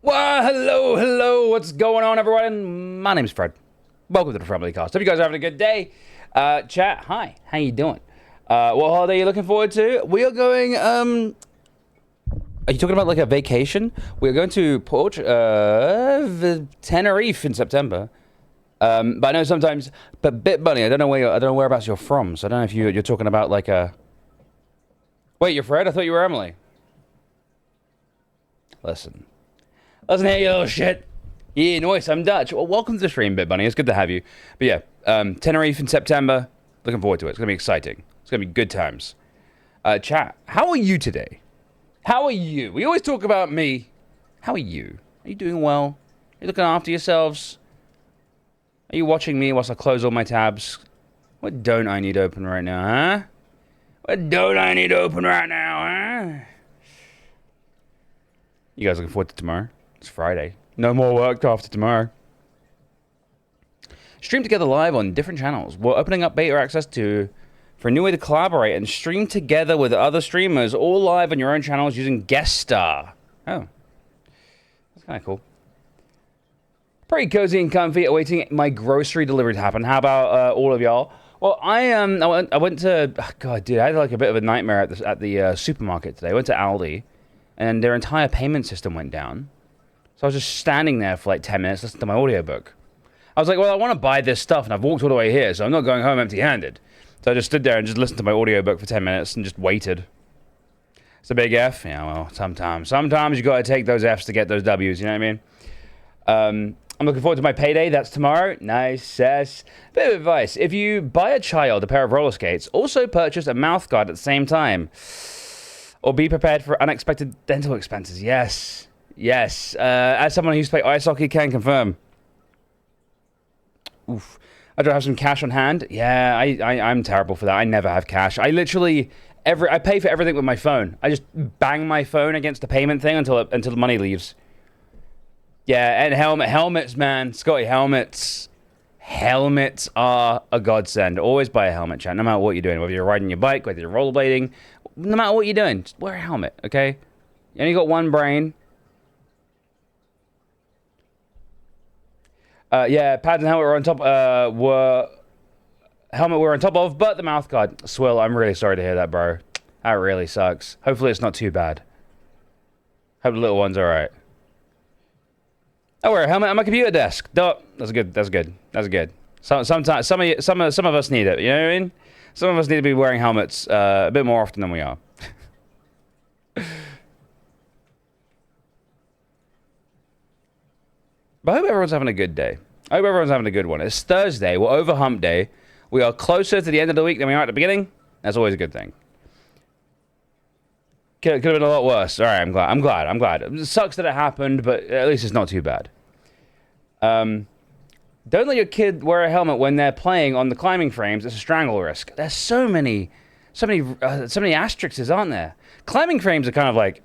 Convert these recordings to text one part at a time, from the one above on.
Well, hello, what's going on, everyone? My name's Fred. Welcome to the Family Cast. Hope you guys are having a good day. Chat, hi, how you doing? What holiday are you looking forward to? We are going, are you talking about like a vacation? We're going to Tenerife in September. But I know sometimes, but Bit Bunny, I don't know whereabouts you're from, so I don't know if you're talking about like a... Wait, you're Fred? I thought you were Emily. Listen here, you little shit. Yeah, nice, I'm Dutch. Well, welcome to the stream, Bit Bunny. It's good to have you. But yeah, Tenerife in September. Looking forward to it. It's going to be exciting. It's going to be good times. Chat, how are you today? How are you? We always talk about me. How are you? Are you doing well? Are you looking after yourselves? Are you watching me whilst I close all my tabs? What don't I need open right now, huh? What don't I need open right now, huh? You guys looking forward to tomorrow? It's Friday. No more work after tomorrow. Stream together live on different channels. We're opening up beta access for a new way to collaborate and stream together with other streamers, all live on your own channels using Guest Star. Oh. That's kind of cool. Pretty cozy and comfy, awaiting my grocery delivery to happen. How about all of y'all? Well, I went to... Oh God, dude, I had like a bit of a nightmare at the supermarket today. I went to Aldi, and their entire payment system went down. So I was just standing there for like 10 minutes listening to my audiobook. I was like, well, I want to buy this stuff, and I've walked all the way here, so I'm not going home empty-handed. So I just stood there and just listened to my audiobook for 10 minutes and just waited. It's a big F. Yeah, well, sometimes you got to take those Fs to get those Ws, you know what I mean? I'm looking forward to my payday. That's tomorrow. Nice. Yes. Bit of advice. If you buy a child a pair of roller skates, also purchase a mouth guard at the same time. Or be prepared for unexpected dental expenses. Yes. Yes. As someone who used to play ice hockey, can confirm. Oof. I don't have some cash on hand. Yeah, I'm terrible for that. I never have cash. I literally... I pay for everything with my phone. I just bang my phone against the payment thing until the money leaves. Yeah, and helmets, man. Scotty, helmets. Helmets are a godsend. Always buy a helmet, chat, no matter what you're doing. Whether you're riding your bike, whether you're rollerblading, no matter what you're doing, just wear a helmet, okay? You only got one brain. Yeah, pads and helmet were on top. Helmet we're on top of, but the mouth guard. Swill, I'm really sorry to hear that, bro. That really sucks. Hopefully it's not too bad. Hope the little one's all right. I wear a helmet on my computer desk. That's good. That's good. That's good. Sometimes some of us need it. You know what I mean? Some of us need to be wearing helmets a bit more often than we are. But I hope everyone's having a good day. I hope everyone's having a good one. It's Thursday. We're over hump day. We are closer to the end of the week than we are at the beginning. That's always a good thing. Could have been a lot worse. All right, I'm glad. It sucks that it happened, but at least it's not too bad. Don't let your kid wear a helmet when they're playing on the climbing frames. It's a strangle risk. There's so many asterisks, aren't there? Climbing frames are kind of like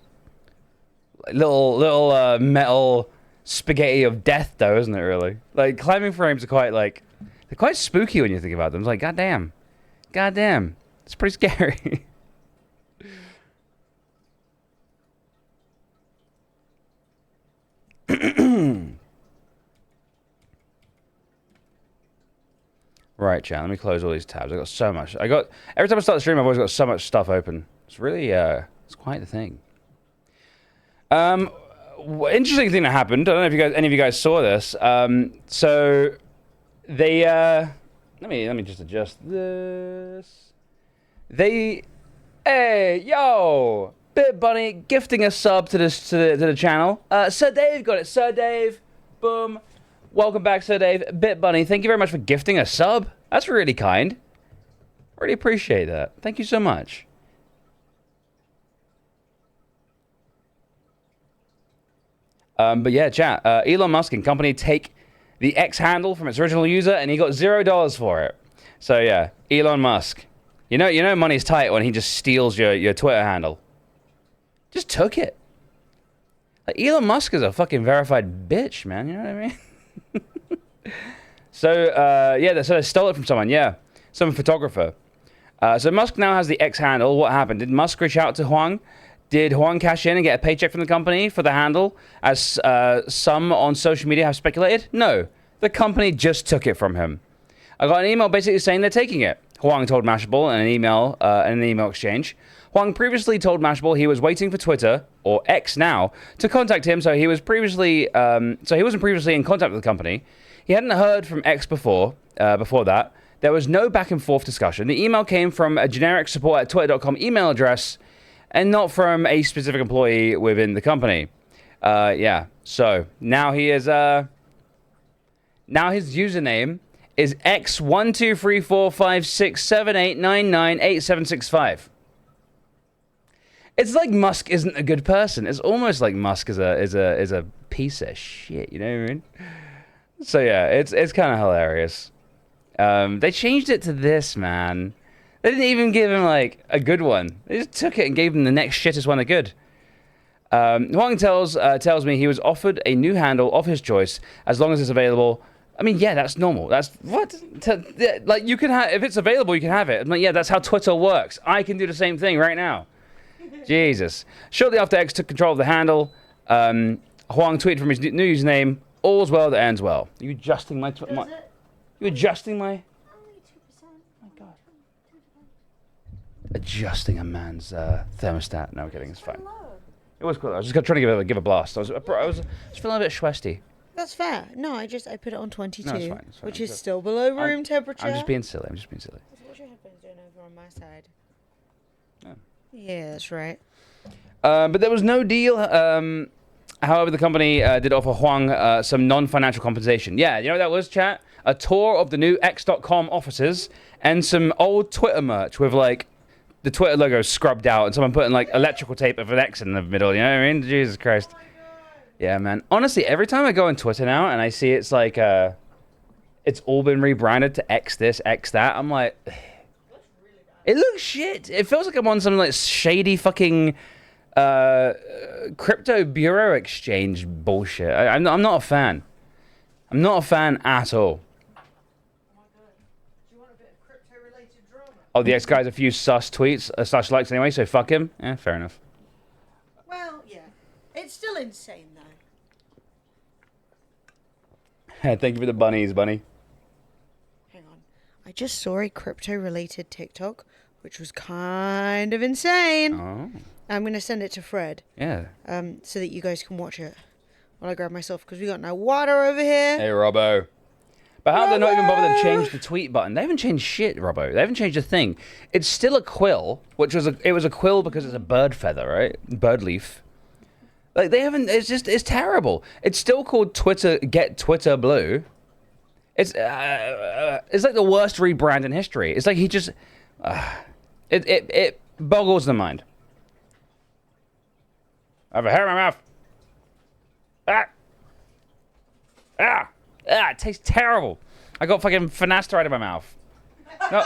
little metal spaghetti of death, though, isn't it? Really, like climbing frames are they're quite spooky when you think about them. It's like, goddamn, it's pretty scary. Right, chat. Let me close all these tabs. I got so much. Every time I start the stream, I've always got so much stuff open. It's really, it's quite the thing. Interesting thing that happened. I don't know if any of you guys saw this. So they, let me just adjust this. Hey, yo, Bit Bunny gifting a sub to the channel. Sir Dave got it. Sir Dave, boom. Welcome back, Sir Dave. Bit Bunny, thank you very much for gifting a sub. That's really kind. Really appreciate that. Thank you so much. But yeah, chat. Elon Musk and company take the X handle from its original user, and he got $0 for it. So yeah, Elon Musk. You know money's tight when he just steals your Twitter handle. Just took it. Like, Elon Musk is a fucking verified bitch, man. You know what I mean? So, yeah, so they stole it from someone, yeah. Some photographer. So Musk now has the X handle. What happened? Did Musk reach out to Huang? Did Huang cash in and get a paycheck from the company for the handle, as some on social media have speculated? No. The company just took it from him. I got an email basically saying they're taking it. Huang told Mashable in an email exchange. Huang previously told Mashable he was waiting for Twitter, or X now, to contact him, so he wasn't previously in contact with the company. He hadn't heard from X before that. There was no back and forth discussion. The email came from a generic support@twitter.com email address and not from a specific employee within the company. Yeah, so now he is, now his username is X12345678998765. It's like Musk isn't a good person. It's almost like Musk is a piece of shit. You know what I mean? So yeah, it's kind of hilarious. They changed it to this, man. They didn't even give him like a good one. They just took it and gave him the next shittest one they could. Huang tells me he was offered a new handle of his choice as long as it's available. I mean, yeah, that's normal. That's what like you can have if it's available, you can have it. I'm like, yeah, that's how Twitter works. I can do the same thing right now. Jesus. Shortly after X took control of the handle, Huang tweeted from his new username, "All's well that ends well." Are you adjusting my? You adjusting my? Only 2%. My God. Adjusting a man's thermostat. No, I'm kidding. It's fine. It was cool. I was just trying to give a blast. I was feeling a bit schwesty. That's fair. No, I put it on 22, No, it's fine. which is still below room temperature. I'm just being silly. What's your headphones doing over on my side? Yeah, that's right. But there was no deal. However, the company did offer Huang some non-financial compensation. Yeah, you know what that was, chat? A tour of the new X.com offices and some old Twitter merch with, like, the Twitter logo scrubbed out and someone putting, like, electrical tape of an X in the middle. You know what I mean? Jesus Christ. Yeah, man. Honestly, every time I go on Twitter now and I see it's, like, it's all been rebranded to X this, X that, I'm like... It looks shit. It feels like I'm on some, like, shady fucking... crypto bureau exchange bullshit. I'm not a fan. I'm not a fan at all. Oh my God. Do you want a bit of crypto-related drama? Oh, the X guy's a few sus tweets, slash likes anyway, so fuck him. Yeah, fair enough. Well, yeah. It's still insane, though. Thank you for the bunnies, bunny. Hang on. I just saw a crypto-related TikTok, which was kind of insane. Oh. I'm going to send it to Fred. Yeah. So that you guys can watch it while I grab myself, because we got no water over here. Hey, Robbo. But how have they not even bothered to change the tweet button? They haven't changed shit, Robbo. They haven't changed a thing. It's still a quill, it was a quill because it's a bird feather, right? Bird leaf. Like, they haven't, it's terrible. It's still called Twitter, Get Twitter Blue. It's like the worst rebrand in history. It's like he just, it boggles the mind. I have a hair in my mouth. It tastes terrible. I got fucking finasteride in my mouth. No,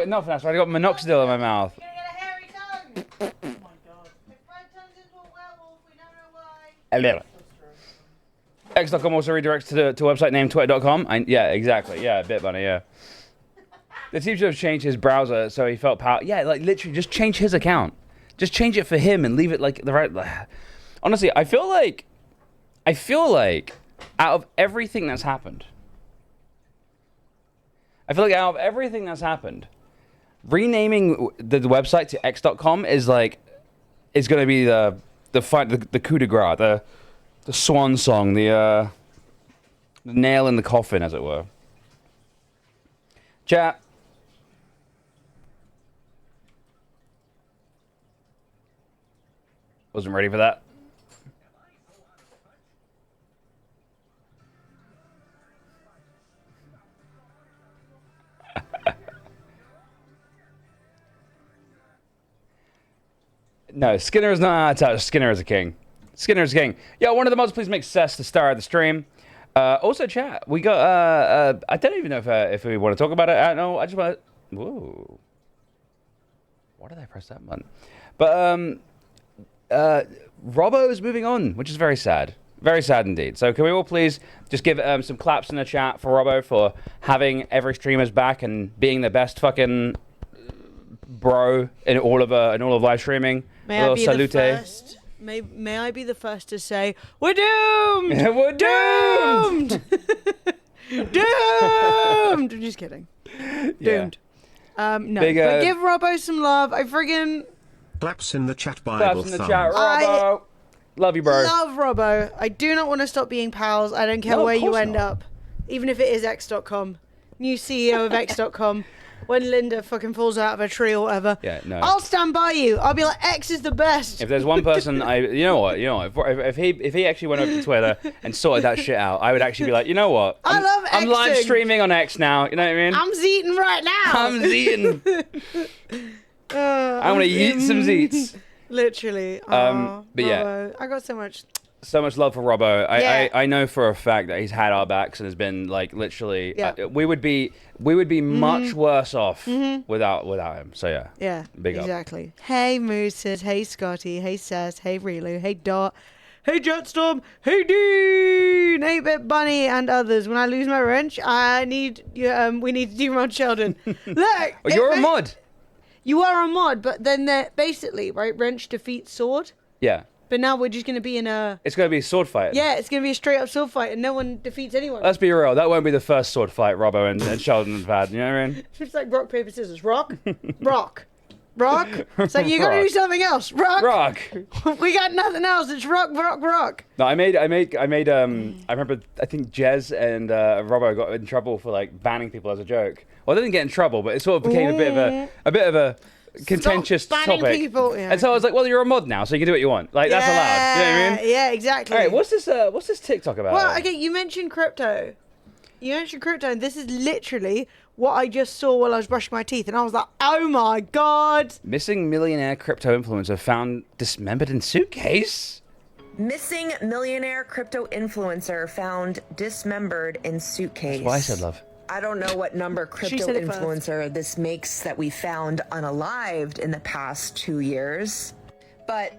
not finasteride. I got minoxidil in my mouth. You're gonna get a hairy tongue. Oh my God. If Fred turns into a werewolf, we don't know why. A little. X.com also redirects to a website named Twitter.com. Yeah, exactly. Yeah, a bit funny, yeah. The team should have changed his browser so he felt power. Yeah, like literally just change his account. Just change it for him and leave it like the right... Honestly, I feel like out of everything that's happened, renaming the website to X.com is going to be the coup de grace, the swan song, the nail in the coffin, as it were. Chat. Wasn't ready for that. No, Skinner is not a touch. Skinner is a king. Skinner is a king. Yo, one of the mods, please make Cess the star of the stream. Also, chat, we got, I don't even know if we want to talk about it. No, I just want to, whoa. Why did I press that button? But, Robbo is moving on, which is very sad. Very sad indeed. So can we all please just give some claps in the chat for Robbo for having every streamer's back and being the best fucking bro in all of live streaming. May I be the first? May I be the first to say we're doomed? We're doomed. Doomed. I'm just kidding. Doomed. Yeah. No. But give Robbo some love. I friggin' Claps in the chat, Bible claps in the chat, Robbo. Love you, bro. Love Robbo. I do not want to stop being pals. I don't care where you end up, even if it is X.com. New CEO of X.com. When Linda fucking falls out of a tree or whatever, I'll stand by you. I'll be like, X is the best. If there's one person, you know what, if he actually went over to Twitter and sorted that shit out, I would actually be like, you know what, I'm live streaming on X now. You know what I mean? I'm zeeting right now. I'm zeeting. I want to eat some zeets. Literally. But yeah, I got so much love for Robbo. I know for a fact that he's had our backs and has been like literally. We would be much worse off without him. So yeah. Yeah. Big up. Exactly. Hey Mooses. Hey Scotty. Hey Sess. Hey Relu. Hey Dot. Hey Jetstorm. Hey Dean. 8-Bit Bunny and others. When I lose my wrench, we need to demod Sheldon. Look. You're a mod. You are a mod, but then they're basically right. Wrench defeats sword. Yeah. But now we're just going to be in a... It's going to be a sword fight. Yeah, it's going to be a straight-up sword fight, and no one defeats anyone. Let's be real. That won't be the first sword fight Robbo and Sheldon have had. You know what I mean? It's like rock, paper, scissors. Rock. Rock. Rock. It's like, you got to do something else. Rock. Rock. We got nothing else. It's rock, rock, rock. No, I remember, I think Jez and Robbo got in trouble for, like, banning people as a joke. Well, they didn't get in trouble, but it sort of became a bit of a contentious topic. People. Yeah. And so I was like, well, you're a mod now, so you can do what you want. Like, that's allowed. You know what I mean? Yeah, exactly. All right, what's this TikTok about? Well, okay, you mentioned crypto. And this is literally what I just saw while I was brushing my teeth, and I was like, oh my God. Missing millionaire crypto influencer found dismembered in suitcase? Missing millionaire crypto influencer found dismembered in suitcase. That's what I said, love. I don't know what number crypto influencer this makes that we found unalived in the past 2 years, but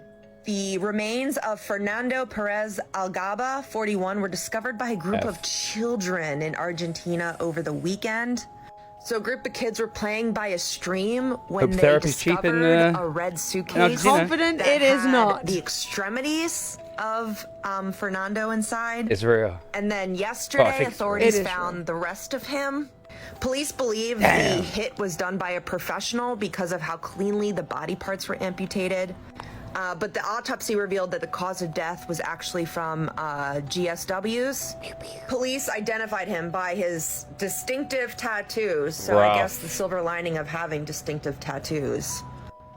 the remains of Fernando Perez Algaba, 41, were discovered by a group of children in Argentina over the weekend. So a group of kids were playing by a stream when they discovered a red suitcase. I'm confident it is not. The extremities of Fernando inside. It's real. And then yesterday, authorities found the rest of him. Police believe the hit was done by a professional because of how cleanly the body parts were amputated. But the autopsy revealed that the cause of death was actually from GSWs. Police identified him by his distinctive tattoos. So I guess the silver lining of having distinctive tattoos.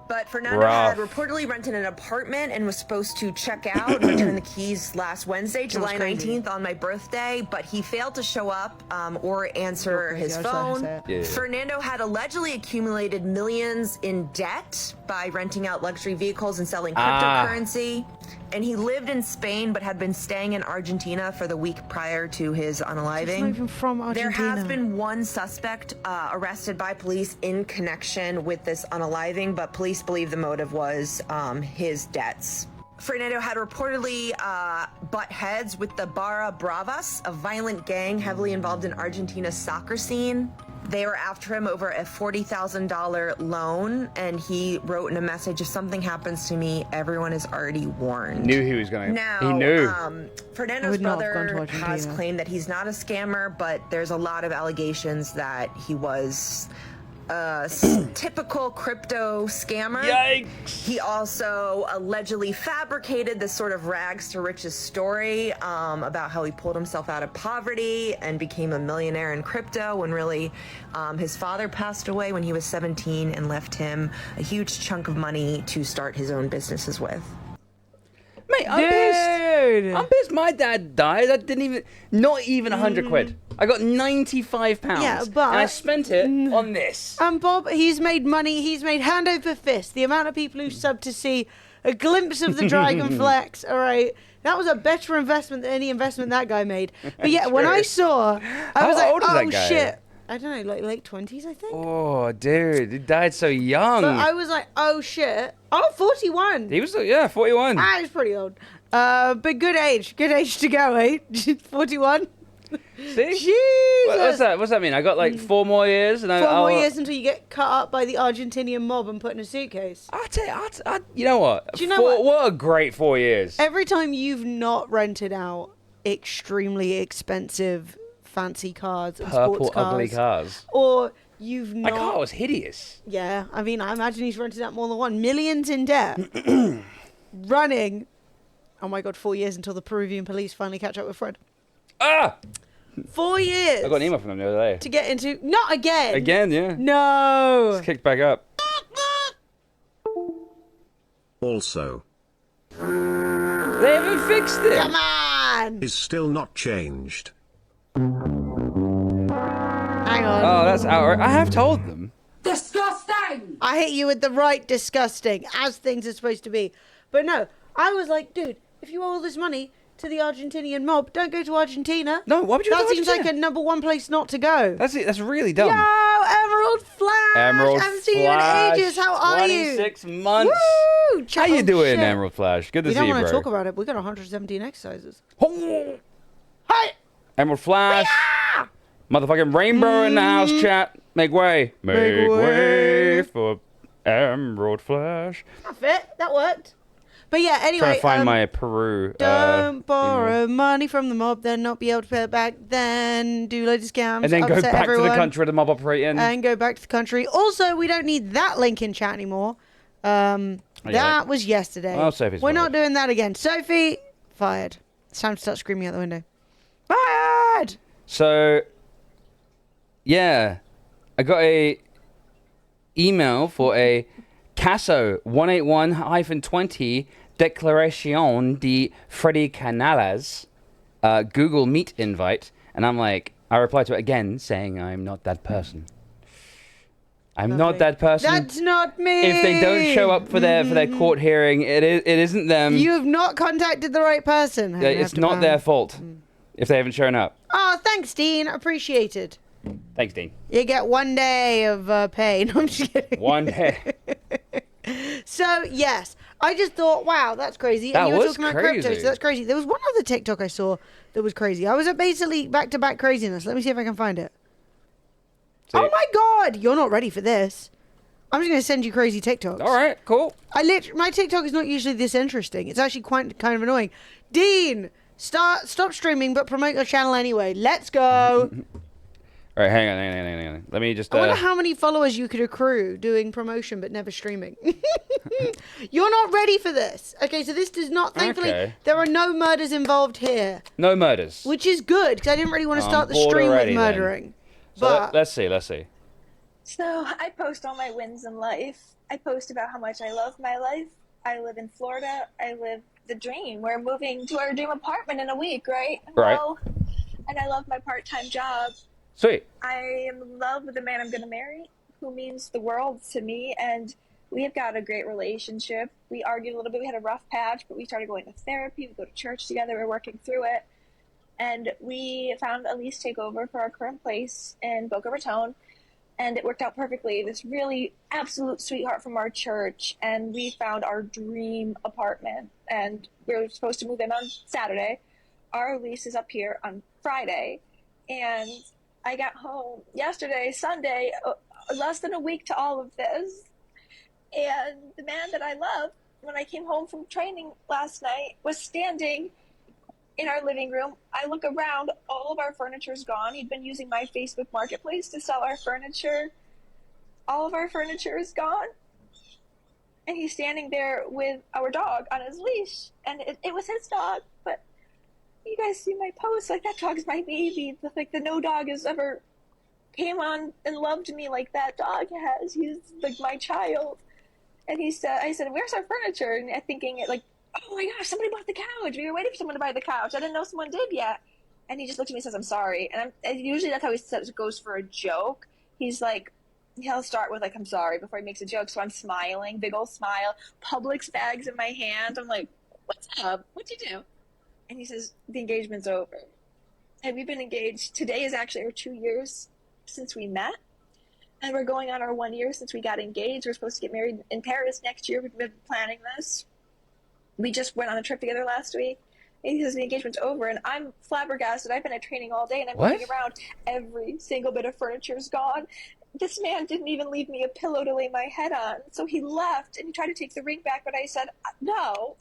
But Fernando had reportedly rented an apartment and was supposed to check out and return the keys last Wednesday, July 19th, on my birthday, but he failed to show up or answer his phone. Fernando had allegedly accumulated millions in debt by renting out luxury vehicles and selling cryptocurrency. And he lived in Spain but had been staying in Argentina for the week prior to his unaliving. He's not even from Argentina. There has been one suspect arrested by police in connection with this unaliving, but police believe the motive was his debts. Fernando had reportedly butt heads with the Barra Bravas, a violent gang heavily involved in Argentina's soccer scene. They were after him over a $40,000 loan, and he wrote in a message, if something happens to me, everyone is already warned. Knew he was going to. Now, he knew. Fernando's brother has claimed that he's not a scammer, but there's a lot of allegations that he was a typical crypto scammer. Yikes! He also allegedly fabricated this sort of rags to riches story about how he pulled himself out of poverty and became a millionaire in crypto when really his father passed away when he was 17 and left him a huge chunk of money to start his own businesses with. Mate, I'm pissed. I'm pissed my dad died. I didn't even, not even 100 quid. I got £95. Yeah, but... And I spent it on this. And Bob, he's made money. He's made hand over fist. The amount of people who sub to see a glimpse of the Dragon Flex, all right? That was a better investment than any investment that guy made. But yeah, when I saw, I was like, oh, shit. I don't know, like late 20s, I think. Oh, dude, he died so young. But I was like, oh, shit. Oh, 41. He was, 41. He's pretty old. But good age to go, eh? 41. See? Jesus. What's that mean? I got like 4 more years, and 4 more years until you get cut up by the Argentinian mob and put in a suitcase. I'll tell you, you know what? Do you know what a great 4 years. Every time you've not rented out extremely expensive fancy cars and Purple, sports cars, ugly cars. or you've not... My car was hideous. Yeah, I mean, I imagine he's rented out more than one. Millions in debt. Running. Oh my God, 4 years until the Peruvian police finally catch up with Fred. Ah! 4 years. I got an email from them the other day. To get into... Not again. Again, yeah. No. It's kicked back up. Also, They haven't fixed it. Come on. is still not changed. Hang on. Oh, that's outright. I have told them. Disgusting! I hit you with the right disgusting, as things are supposed to be. But no, I was like, dude, if you owe all this money to the Argentinian mob, don't go to Argentina. No, why would you go That to seems Argentina? like a #1 place not to go. That's it. That's really dumb. Yo, Emerald Flash! Emerald I haven't seen you in ages. How are you? 26 months. Woo! How you doing, shit. Emerald Flash? Good to We see don't you, want bro. to talk about it. We got 117 exercises. Oh, Hi! Emerald Flash. Motherfucking rainbow in the house, chat. Make way. Make way for Emerald Flash. That fit. That worked. But yeah, anyway. Trying to find my Peru. Don't borrow email. money from the mob, then not be able to pay it back, then do loads of scams, And then go upset back to everyone, the country where the mob operate in. and go back to the country. Also, we don't need that link in chat anymore. That was yesterday. Well, Sophie's We're fired. not doing that again. Sophie, fired. It's time to start screaming out the window. Fired! So, yeah, I got a email for a CASO 181-20 Declaración de Freddy Canales Google Meet invite, and I'm like, I replied to it again saying I'm not that person. I'm not that person. That's not me! If they don't show up for their court hearing, it isn't them. You have not contacted the right person. I'm gonna have It's to not ban. their fault if they haven't shown up. Oh, thanks, Dean. Appreciated. Thanks, Dean. You get 1 day of pay. No, I'm just kidding. One day. So, yes. I just thought, wow, that's crazy. That and you were was talking about crypto, crazy. so that's crazy. There was one other TikTok I saw that was crazy. I was at basically back-to-back craziness. Let me see if I can find it. See? Oh, my God. You're not ready for this. I'm just going to send you crazy TikToks. All right, cool. My TikTok is not usually this interesting. It's actually quite kind of annoying. Dean, stop streaming, but promote your channel anyway. Let's go. All right, hang on. Let me just. I wonder how many followers you could accrue doing promotion but never streaming. You're not ready for this. Okay, so this does not, thankfully, Okay. there are no murders involved here, No murders. which is good because I didn't really want to I'm start the bored stream already, with then. murdering. So But let's see. So I post all my wins in life. I post about how much I love my life. I live in Florida. I live the dream. We're moving to our dream apartment in a week, right? Right. Well, and I love my part-time job. Sweet. I am in love with the man I'm going to marry, who means the world to me, and we have got a great relationship. We argued a little bit. We had a rough patch, but we started going to therapy. We go to church together. We're working through it. And we found a lease takeover for our current place in Boca Raton, and it worked out perfectly. This really absolute sweetheart from our church, and we found our dream apartment, and we were supposed to move in on Saturday. Our lease is up here on Friday, and I got home yesterday, Sunday, less than a week to all of this. And the man that I love, when I came home from training last night, was standing in our living room. I look around, all of our furniture is gone. He'd been using my Facebook Marketplace to sell our furniture. All of our furniture is gone. And he's standing there with our dog on his leash. And it was his dog, but you guys see my post, like, that dog's my baby. Like, the no dog has ever came on and loved me like that dog has. He's like my child. And I said, where's our furniture? And I'm thinking, like, oh my gosh, somebody bought the couch. We were waiting for someone to buy the couch. I didn't know someone did yet. And he just looked at me and says, I'm sorry. And usually that's how he goes for a joke. He's like, he'll start with, like, I'm sorry before he makes a joke. So I'm smiling, big old smile, Publix bags in my hand. I'm like, what's up? What'd you do? And he says, the engagement's over. And we've been engaged. Today is actually our 2 years since we met. And we're going on our 1 year since we got engaged. We're supposed to get married in Paris next year. We've been planning this. We just went on a trip together last week. And he says the engagement's over, and I'm flabbergasted. I've been at training all day, and I'm What? looking around. Every single bit of furniture's gone. This man didn't even leave me a pillow to lay my head on. So he left, and he tried to take the ring back, but I said, no,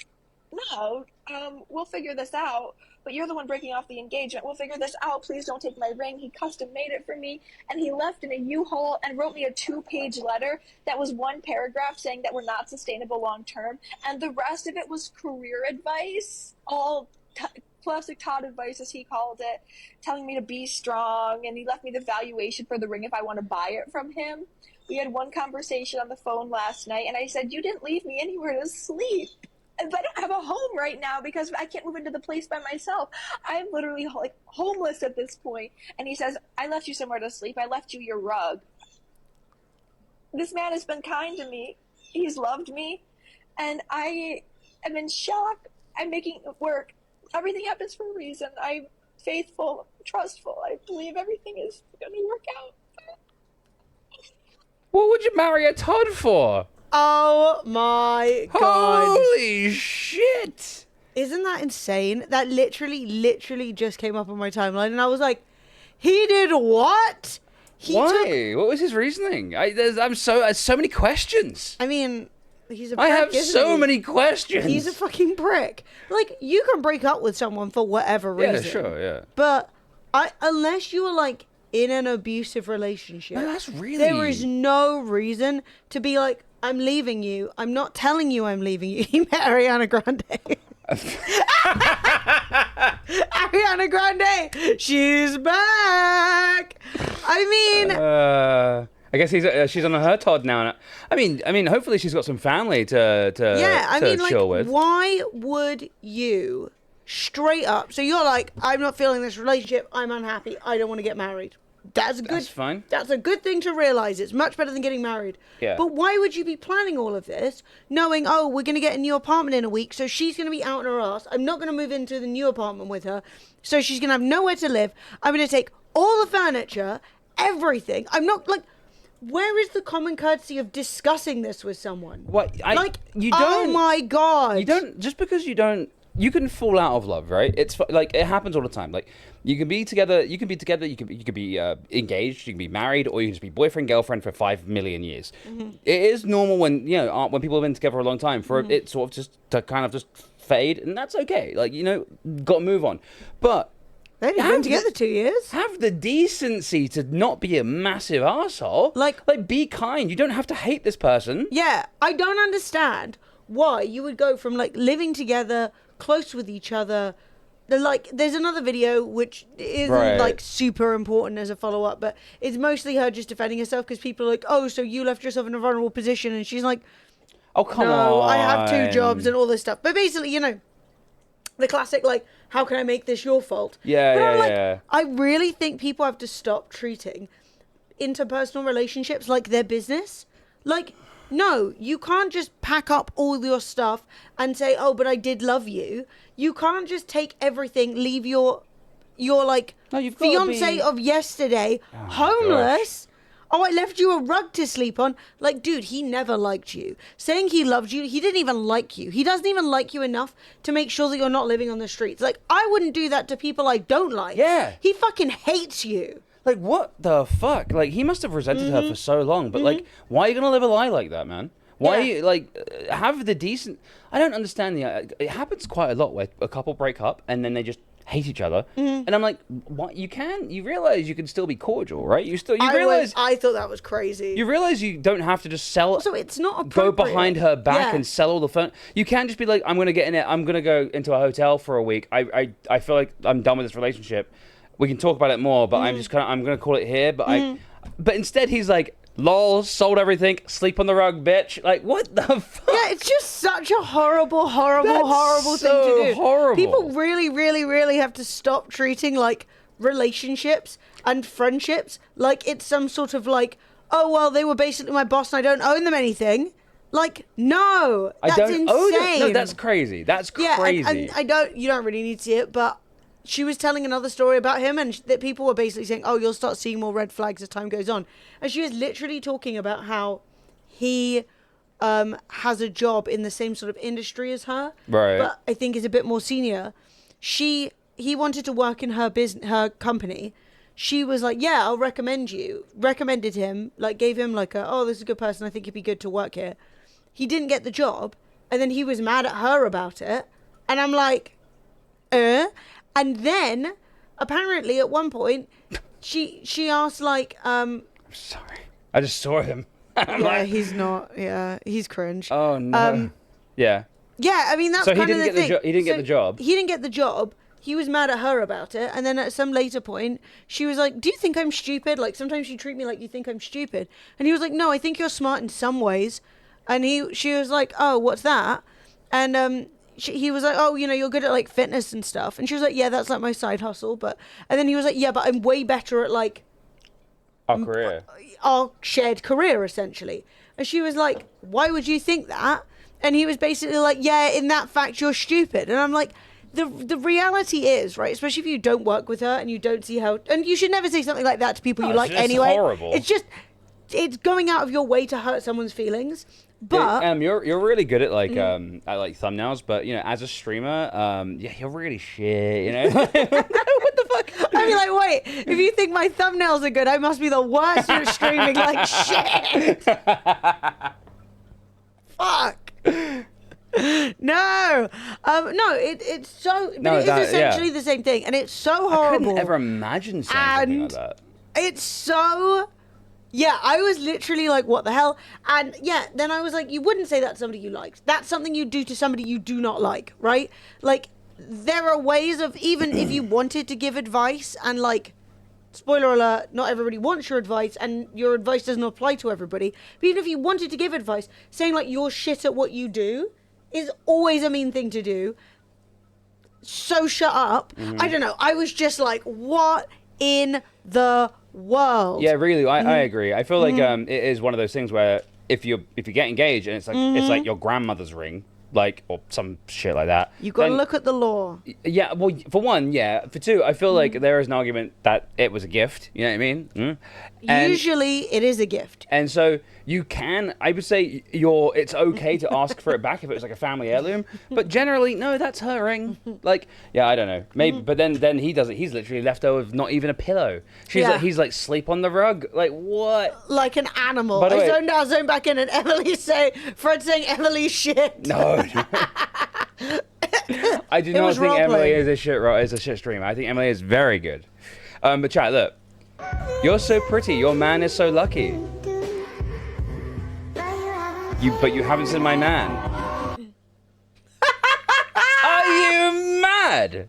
we'll figure this out. But you're the one breaking off the engagement. We'll figure this out. Please don't take my ring. He custom made it for me. And he left in a U-Haul and wrote me a 2-page letter that was 1 paragraph saying that we're not sustainable long term. And the rest of it was career advice, all plastic Todd advice, as he called it, telling me to be strong. And he left me the valuation for the ring if I want to buy it from him. We had one conversation on the phone last night, and I said, you didn't leave me anywhere to sleep. But I don't have a home right now because I can't move into the place by myself. I'm literally like homeless at this point. And he says, I left you somewhere to sleep. I left you your rug. This man has been kind to me. He's loved me. And I am in shock. I'm making it work. Everything happens for a reason. I'm faithful, trustful. I believe everything is going to work out. What would you marry a Todd for? Oh my god. Holy shit. Isn't that insane? That literally just came up on my timeline, and I was like, he did what? Why? What was his reasoning? I have so many questions. I mean, he's a prick, I have so many questions. He's a fucking prick. Like, you can break up with someone for whatever reason. Yeah, sure, yeah. But unless you are like in an abusive relationship, No, that's really... there is no reason to be like, I'm leaving you. I'm not telling you I'm leaving you. He met Ariana Grande. Ariana Grande, she's back. I mean, I guess she's on her Todd now. I mean, hopefully she's got some family to chill with. Why would you straight up? So you're like, I'm not feeling this relationship. I'm unhappy. I don't want to get married. That's fine. That's a good thing to realize. It's much better than getting married. Yeah. But why would you be planning all of this, knowing, oh, we're going to get a new apartment in a week, so she's going to be out on her ass. I'm not going to move into the new apartment with her, so she's going to have nowhere to live. I'm going to take all the furniture, everything. I'm not like... Where is the common courtesy of discussing this with someone? What? You don't... Oh my god. You don't... Just because you don't... You can fall out of love, right? It's like it happens all the time. Like you can be together, you can be engaged, you can be married, or you can just be boyfriend girlfriend for 5 million years. Mm-hmm. It is normal when when people have been together for a long time for it sort of just to kind of just fade, and that's okay. Like got to move on. But they've been together 2 years. Have the decency to not be a massive asshole. Like be kind. You don't have to hate this person. Yeah, I don't understand why you would go from like living together, close with each other. There's another video which isn't like super important as a follow-up, but it's mostly her just defending herself because people are like, oh, so you left yourself in a vulnerable position, and she's like, oh, come on. No, I have 2 jobs and all this stuff. But basically, the classic, like, how can I make this your fault? Yeah. I really think people have to stop treating interpersonal relationships like their business. Like, no, you can't just pack up all your stuff and say, oh, but I did love you. You can't just take everything, leave your like, fiance of yesterday homeless. Oh, I left you a rug to sleep on. Like, dude, he never liked you. Saying he loved you, he didn't even like you. He doesn't even like you enough to make sure that you're not living on the streets. Like, I wouldn't do that to people I don't like. Yeah. He fucking hates you. Like, what the fuck? Like, he must have resented her for so long. But, like, why are you going to live a lie like that, man? Why, have the decent... I don't understand it happens quite a lot where a couple break up and then they just hate each other. And I'm like, what? You realize you can still be cordial, right? I thought that was crazy. You realize you don't have to just sell... So it's not appropriate. Go behind her back and sell all the phone. You can't just be like, I'm going to get in it. I'm going to go into a hotel for a week. I feel like I'm done with this relationship. We can talk about it more, but I'm going to call it here. But instead he's like, lol, sold everything, sleep on the rug, bitch. Like, what the fuck? Yeah, it's just such a horrible thing to do. Horrible. People really, really, really have to stop treating like relationships and friendships like it's some sort of like, oh well, they were basically my boss and I don't owe them anything. Like, no, that's insane. No, that's crazy. That's crazy. And you don't really need to see it, but she was telling another story about him, and that people were basically saying, oh, you'll start seeing more red flags as time goes on. And she was literally talking about how he has a job in the same sort of industry as her, right? But I think is a bit more senior. he wanted to work in her company. She was like, yeah, I'll recommend you. Recommended him, like gave him like oh, this is a good person. I think he'd be good to work here. He didn't get the job. And then he was mad at her about it. And I'm like, And then apparently at one point she asked like, I'm sorry. I just saw him. yeah, he's not. Yeah, he's cringe. Oh no. Yeah. Yeah, I mean that's So he kind of didn't the get thing. he didn't get the job. He didn't get the job. He was mad at her about it, and then at some later point, she was like, "Do you think I'm stupid? Like sometimes you treat me like you think I'm stupid." And he was like, "No, I think you're smart in some ways." And she was like, "Oh, what's that?" And he was like, "Oh, you know, you're good at like fitness and stuff." And she was like, "Yeah, that's like my side hustle." But and then he was like, "Yeah, but I'm way better at like Our career. our shared career essentially." And she was like, "Why would you think that?" And he was basically like, "Yeah, in that fact, you're stupid." And I'm like, the reality is, right, especially if you don't work with her and you don't see how, and you should never say something like that to people you like anyway. Horrible. It's going out of your way to hurt someone's feelings. But you're really good at like at like thumbnails, but you know, as a streamer, yeah, you're really shit, you know. What the fuck? I'd be like, wait, if you think my thumbnails are good, I must be the worst at streaming like shit. Fuck. No, it's so, but No, it is essentially the same thing, and it's so horrible. I couldn't ever imagine saying something like that. It's so, yeah, I was literally like, what the hell? And yeah, then I was like, you wouldn't say that to somebody you like. That's something you do to somebody you do not like, right? Like, there are ways of, even if you wanted to give advice, and like, spoiler alert, not everybody wants your advice, and your advice doesn't apply to everybody. But even if you wanted to give advice, saying like you're shit at what you do is always a mean thing to do. So shut up. I don't know. I was just like, what in the world? Yeah, really, I agree. I feel like it is one of those things where if you get engaged and it's like your grandmother's ring, like, or some shit like that. You got to look at the law. Yeah, well, for one, yeah. For two, I feel like there is an argument that it was a gift. You know what I mean? Usually, it is a gift. And so you can, I would say, it's okay to ask for it back if it was like a family heirloom. But generally, no, that's her ring. Like, yeah, I don't know, maybe. But then he does it. He's literally left over with not even a pillow. He's like sleep on the rug. Like what? Like an animal. By the way, I zoned back in, and Fred saying Emily's shit. No. I do not think Emily is a shit streamer. I think Emily is very good. But chat, look, you're so pretty. Your man is so lucky. But you haven't seen my man. Are you mad?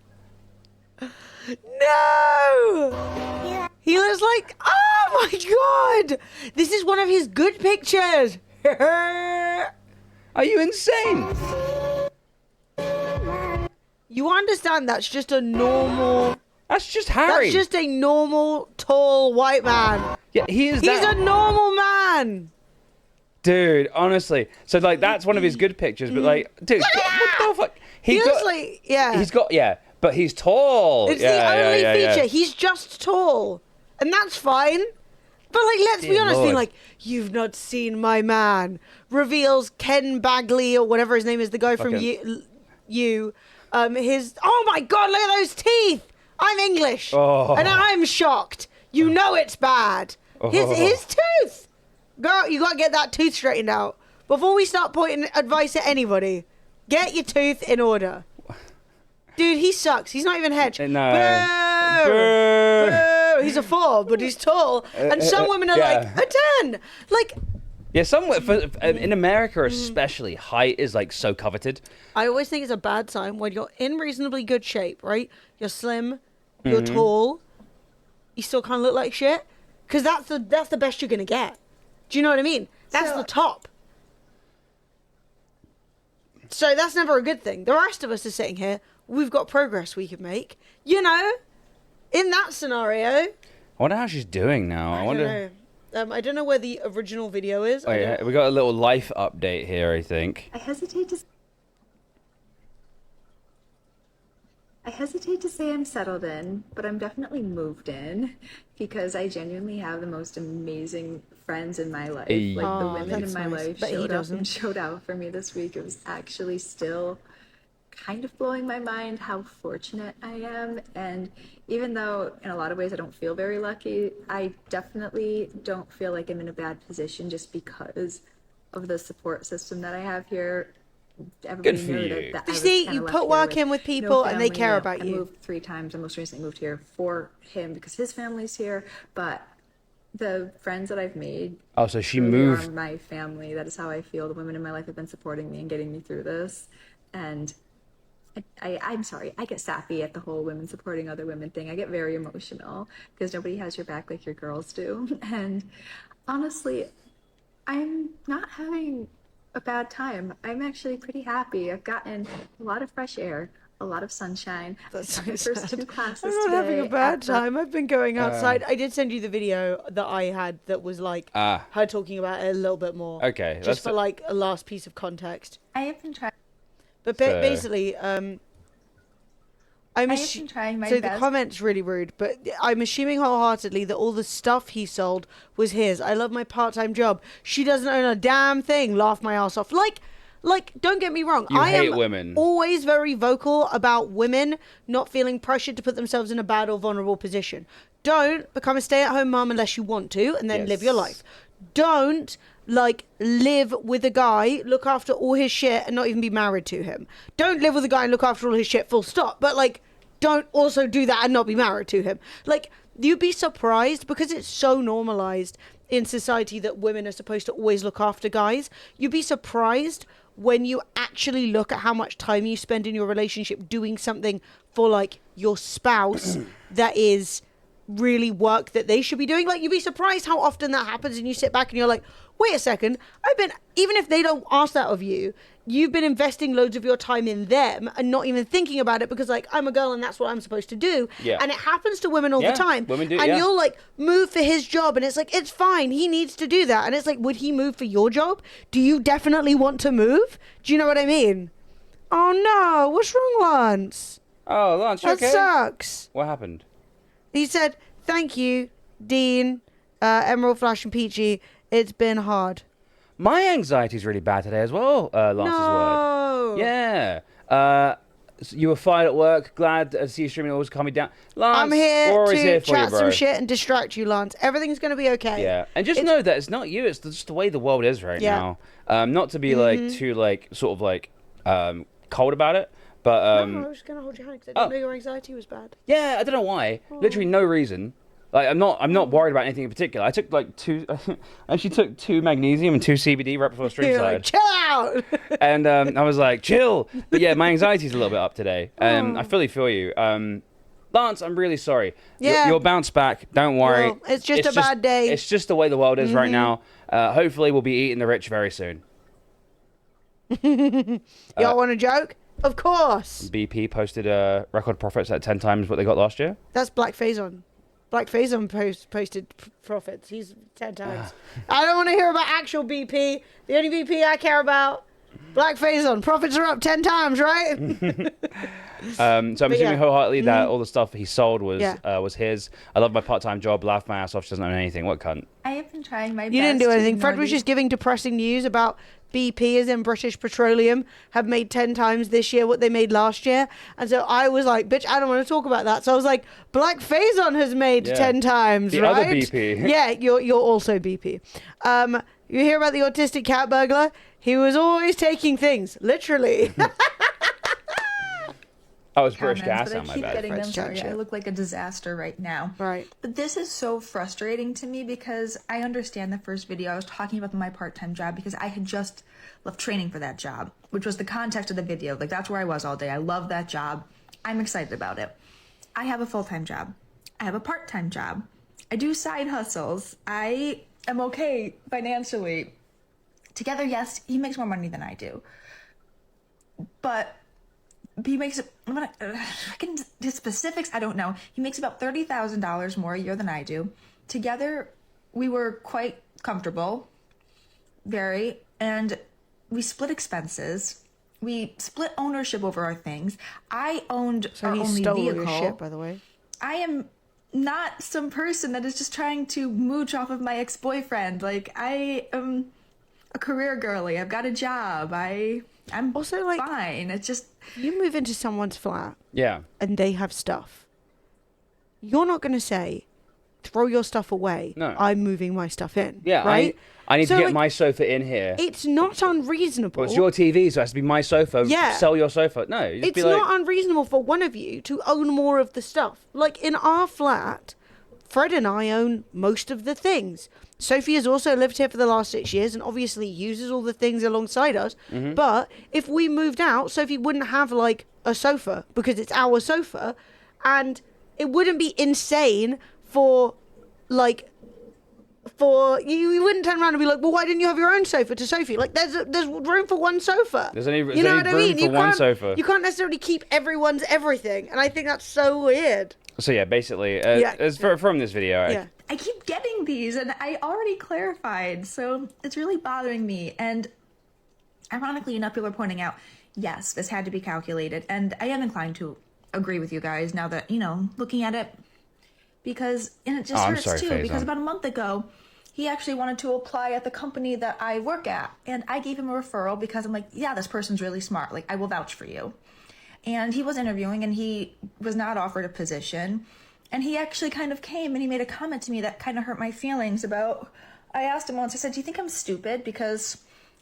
No. He looks like, oh my god, this is one of his good pictures. Are you insane? You understand that's just a normal... That's just Harry. That's just a normal, tall, white man. Yeah, he's a normal man. Dude, honestly. So, like, that's one of his good pictures, but, like, dude, what the fuck? He looks like, yeah. He's got, yeah, but he's tall. It's the only feature. He's just tall. And that's fine. But, like, let's be honest, being like, you've not seen my man. Reveals Ken Bagley, or whatever his name is, the guy from You. Oh my god, look at those teeth! I'm English, and I'm shocked. You know it's bad. His tooth! Girl, you gotta get that tooth straightened out. Before we start pointing advice at anybody, get your tooth in order. Dude, he sucks. He's not even hedge. No. Boo! Boo! He's a 4, but he's tall. And some women are like, a 10! Like... Yeah, in America especially, height is like so coveted. I always think it's a bad sign when you're in reasonably good shape, right? You're slim, you're tall, you still kind of look like shit, because that's the best you're gonna get. Do you know what I mean? That's the top. So that's never a good thing. The rest of us are sitting here. We've got progress we could make. You know, in that scenario. I wonder how she's doing now. I wonder. Don't know. I don't know where the original video is. Oh, yeah. We got a little life update here, I think. I hesitate to say I'm settled in, but I'm definitely moved in because I genuinely have the most amazing friends in my life. Like the women in my life showed up and showed out for me this week. It was actually still kind of blowing my mind how fortunate I am. And even though in a lot of ways I don't feel very lucky, I definitely don't feel like I'm in a bad position just because of the support system that I have here. Everybody Good for knew you. that You I was see, kinda you left put here work with in with no people and they family. care about I you. moved 3 times. I most recently moved here for him because his family's here. But the friends that I've made Oh, so she really moved. are my family. That is how I feel. The women in my life have been supporting me and getting me through this. And I'm sorry, I get sappy at the whole women supporting other women thing. I get very emotional because nobody has your back like your girls do. And honestly, I'm not having a bad time. I'm actually pretty happy. I've gotten a lot of fresh air, a lot of sunshine. That's I so had my first sad. 2 classes I'm not having a today bad at the- time. I've been going outside. I did send you the video that I had that was like her talking about it a little bit more. Okay, Just for like a last piece of context. I have been trying. But So- basically, I'm I have been trying my so best. the comment's really rude, but I'm assuming wholeheartedly that all the stuff he sold was his. I love my part-time job. She doesn't own a damn thing. Laugh my ass off. Like, don't get me wrong. You I hate am women. always very vocal about women not feeling pressured to put themselves in a bad or vulnerable position. Don't become a stay-at-home mom unless you want to, and then live your Yes. life. Don't live with a guy, look after all his shit, and not even be married to him. Don't live with a guy and look after all his shit. Full stop. But don't also do that and not be married to him. You'd be surprised because it's so normalized in society that women are supposed to always look after guys. You'd be surprised when you actually look at how much time you spend in your relationship doing something for your spouse that is really work that they should be doing. You'd be surprised how often that happens, and you sit back and you're like, wait a second, even if they don't ask that of you, you've been investing loads of your time in them and not even thinking about it because I'm a girl and that's what I'm supposed to do. Yeah. And it happens to women all Yeah, the time. women do, and yeah. you'll move for his job, and it's it's fine, he needs to do that. And it's would he move for your job? Do you definitely want to move? Do you know what I mean? Oh no, what's wrong, Lance? Oh, Lance, you That okay? sucks. What happened? He said, thank you, Dean, Emerald, Flash, and Peachy. It's been hard. My anxiety's really bad today as well, Lance's word. No. Yeah. So you were fired at work. Glad to see you streaming. Always calm me down. Lance, I'm here we're always to here for you, chat bro. some shit and distract you, Lance. Everything's going to be okay. Yeah. And just know that it's not you. It's just the way the world is right Yeah. now. Not to be too sort of cold about it. But No, I was going to hold your hand because I didn't know your anxiety was bad. yeah, I don't know why. Literally no reason. I'm not worried about anything in particular. I took I actually took 2 magnesium and 2 CBD right before stream You're started. chill out. And I was like, chill. But yeah, my anxiety's a little bit up today. I fully feel you. Lance, I'm really sorry. Yeah. You'll bounce back. Don't worry. Well, it's just a bad day. It's just the way the world is right now. Hopefully, we'll be eating the rich very soon. Y'all want a joke? Of course. BP posted record profits at 10 times what they got last year. That's Black Phazon. Black Phazon posted profits. He's 10 times. I don't want to hear about actual BP. The only BP I care about, Black Phazon. Profits are up 10 times, right? So I'm assuming yeah. wholeheartedly that all the stuff he sold was Yeah. was his. I love my part-time job. Laugh my ass off. She doesn't own anything. What cunt? I have been trying my best. You didn't do to anything. ignore Fred was these- just giving depressing news about BP, as in British Petroleum, have made 10 times this year what they made last year. And so I was like, bitch, I don't want to talk about that. So I was like, Black Phazon has made Yeah. 10 times, The right? other BP. Yeah, you're also BP. You hear about the autistic cat burglar? He was always taking things, literally. Oh, it's British comments, gas. but Oh, I my keep bad. getting them. Fred's Sorry, chat I shit. look like a disaster right now. Right. But this is so frustrating to me because I understand the first video I was talking about my part-time job because I had just left training for that job, which was the context of the video. That's where I was all day. I love that job. I'm excited about it. I have a full-time job. I have a part-time job. I do side hustles. I am okay financially. Together, yes, he makes more money than I do. But he makes I'm gonna get into the specifics. I don't know. He makes about $30,000 more a year than I do. Together, we were quite comfortable, very, and we split expenses. We split ownership over our things. I owned So our he only stole all vehicle. your shit, by the way. I am not some person that is just trying to mooch off of my ex-boyfriend. I am a career girly. I've got a job. I I'm Also, like, fine. It's just you move into someone's flat Yeah. and they have stuff. You're not going to say, throw your stuff away. No. I'm moving my stuff in. Yeah, right? I need So, to get like, my sofa in here. It's not unreasonable. Well, it's your TV, so it has to be my sofa. Yeah. Sell your sofa. No, you just It's be like, not unreasonable for one of you to own more of the stuff. Like in our flat, Fred and I own most of the things. Sophie has also lived here for the last 6 years and obviously uses all the things alongside us. Mm-hmm. But if we moved out, Sophie wouldn't have like a sofa because it's our sofa, and it wouldn't be insane for like. You wouldn't turn around and be like, well, why didn't you have your own sofa to Sophie? Like, there's room for one sofa. There's only you know room what I mean? for one sofa. You can't necessarily keep everyone's everything, and I think that's so weird. So yeah, basically, Yeah. from this video, Yeah. I keep getting these, and I already clarified, so it's really bothering me. And ironically enough, people are pointing out, yes, this had to be calculated, and I am inclined to agree with you guys now that, you know, looking at it, because, and it just I'm hurts sorry, too, Faison. because about a month ago, he actually wanted to apply at the company that I work at, and I gave him a referral because I'm like, yeah, this person's really smart, like, I will vouch for you. And he was interviewing, and he was not offered a position. And he actually kind of came and he made a comment to me that kind of hurt my feelings about, I asked him once, I said, do you think I'm stupid? Because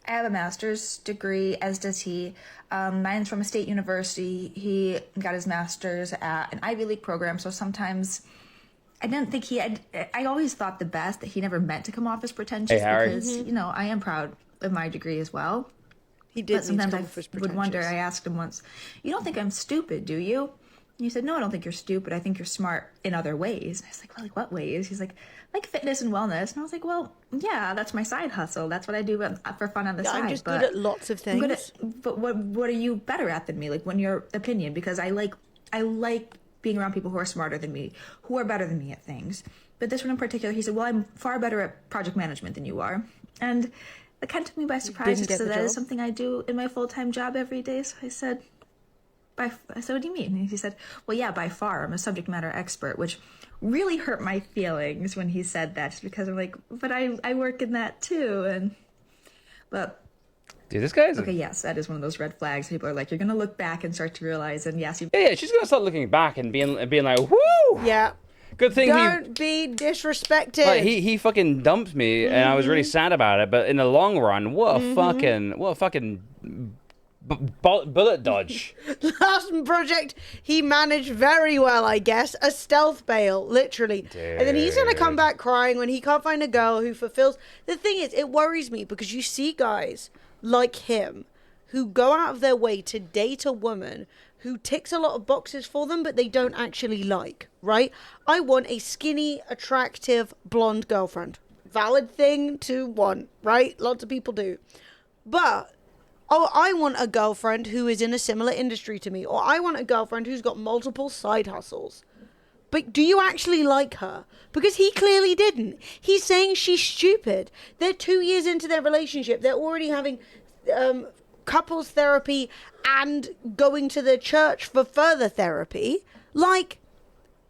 I have a master's degree, as does he. Mine's from a state university. He got his master's at an Ivy League program. So sometimes I didn't think I always thought the best, that he never meant to come off as pretentious. Hey, Harry. Because, you know, I am proud of my degree as well. He did. But sometimes I would wonder, I asked him once, you don't think I'm stupid, do you? And he said, no, I don't think you're stupid. I think you're smart in other ways. And I was like, well, like what ways? He's like fitness and wellness. And I was like, well, yeah, that's my side hustle. That's what I do for fun on the side. I'm just good at lots of things. But what are you better at than me? Like, when your opinion, because I like being around people who are smarter than me, who are better than me at things. But this one in particular, he said, well, I'm far better at project management than you are. And that kind of took me by surprise, because that is something I do in my full-time job every day. So I said, what do you mean? And he said, well, yeah, by far, I'm a subject matter expert, which really hurt my feelings when he said that, just because I'm like, but I work in that too. But dude, this guy's okay, yes, that is one of those red flags. People are like, you're going to look back and start to realize, and yes, yeah, she's gonna start looking back and being like, whoo! Yeah. Good thing Don't be disrespected. like, he fucking dumped me, and I was really sad about it. But in the long run, what a fucking bullet dodge. Last project he managed very well, I guess. A stealth bail, literally. Dude. And then he's going to come back crying when he can't find a girl who fulfills. The thing is, it worries me because you see guys like him who go out of their way to date a woman who ticks a lot of boxes for them, but they don't actually like, right? I want a skinny, attractive, blonde girlfriend. Valid thing to want, right? Lots of people do. But I want a girlfriend who is in a similar industry to me, or I want a girlfriend who's got multiple side hustles. But do you actually like her? Because he clearly didn't. He's saying she's stupid. They're 2 years into their relationship. They're already having couples therapy and going to the church for further therapy. Like,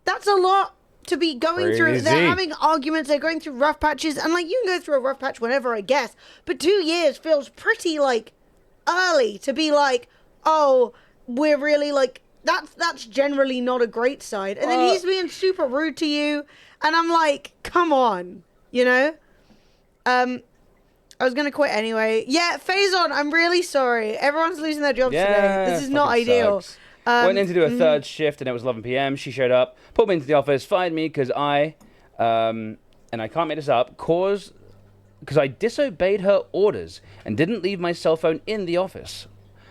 that's a lot to be going through. They're having arguments. They're going through rough patches. And, like, you can go through a rough patch whenever, I guess. But 2 years feels pretty, like, early to be like, oh, we're really, like, that's generally not a great side. And then he's being super rude to you. And I'm like, come on, you know? I was going to quit anyway. Yeah, Faison, I'm really sorry. Everyone's losing their jobs today. This is not ideal. Went in to do a third shift, and it was 11 p.m. She showed up, put me into the office, fired me because and I can't make this up, because I disobeyed her orders and didn't leave my cell phone in the office.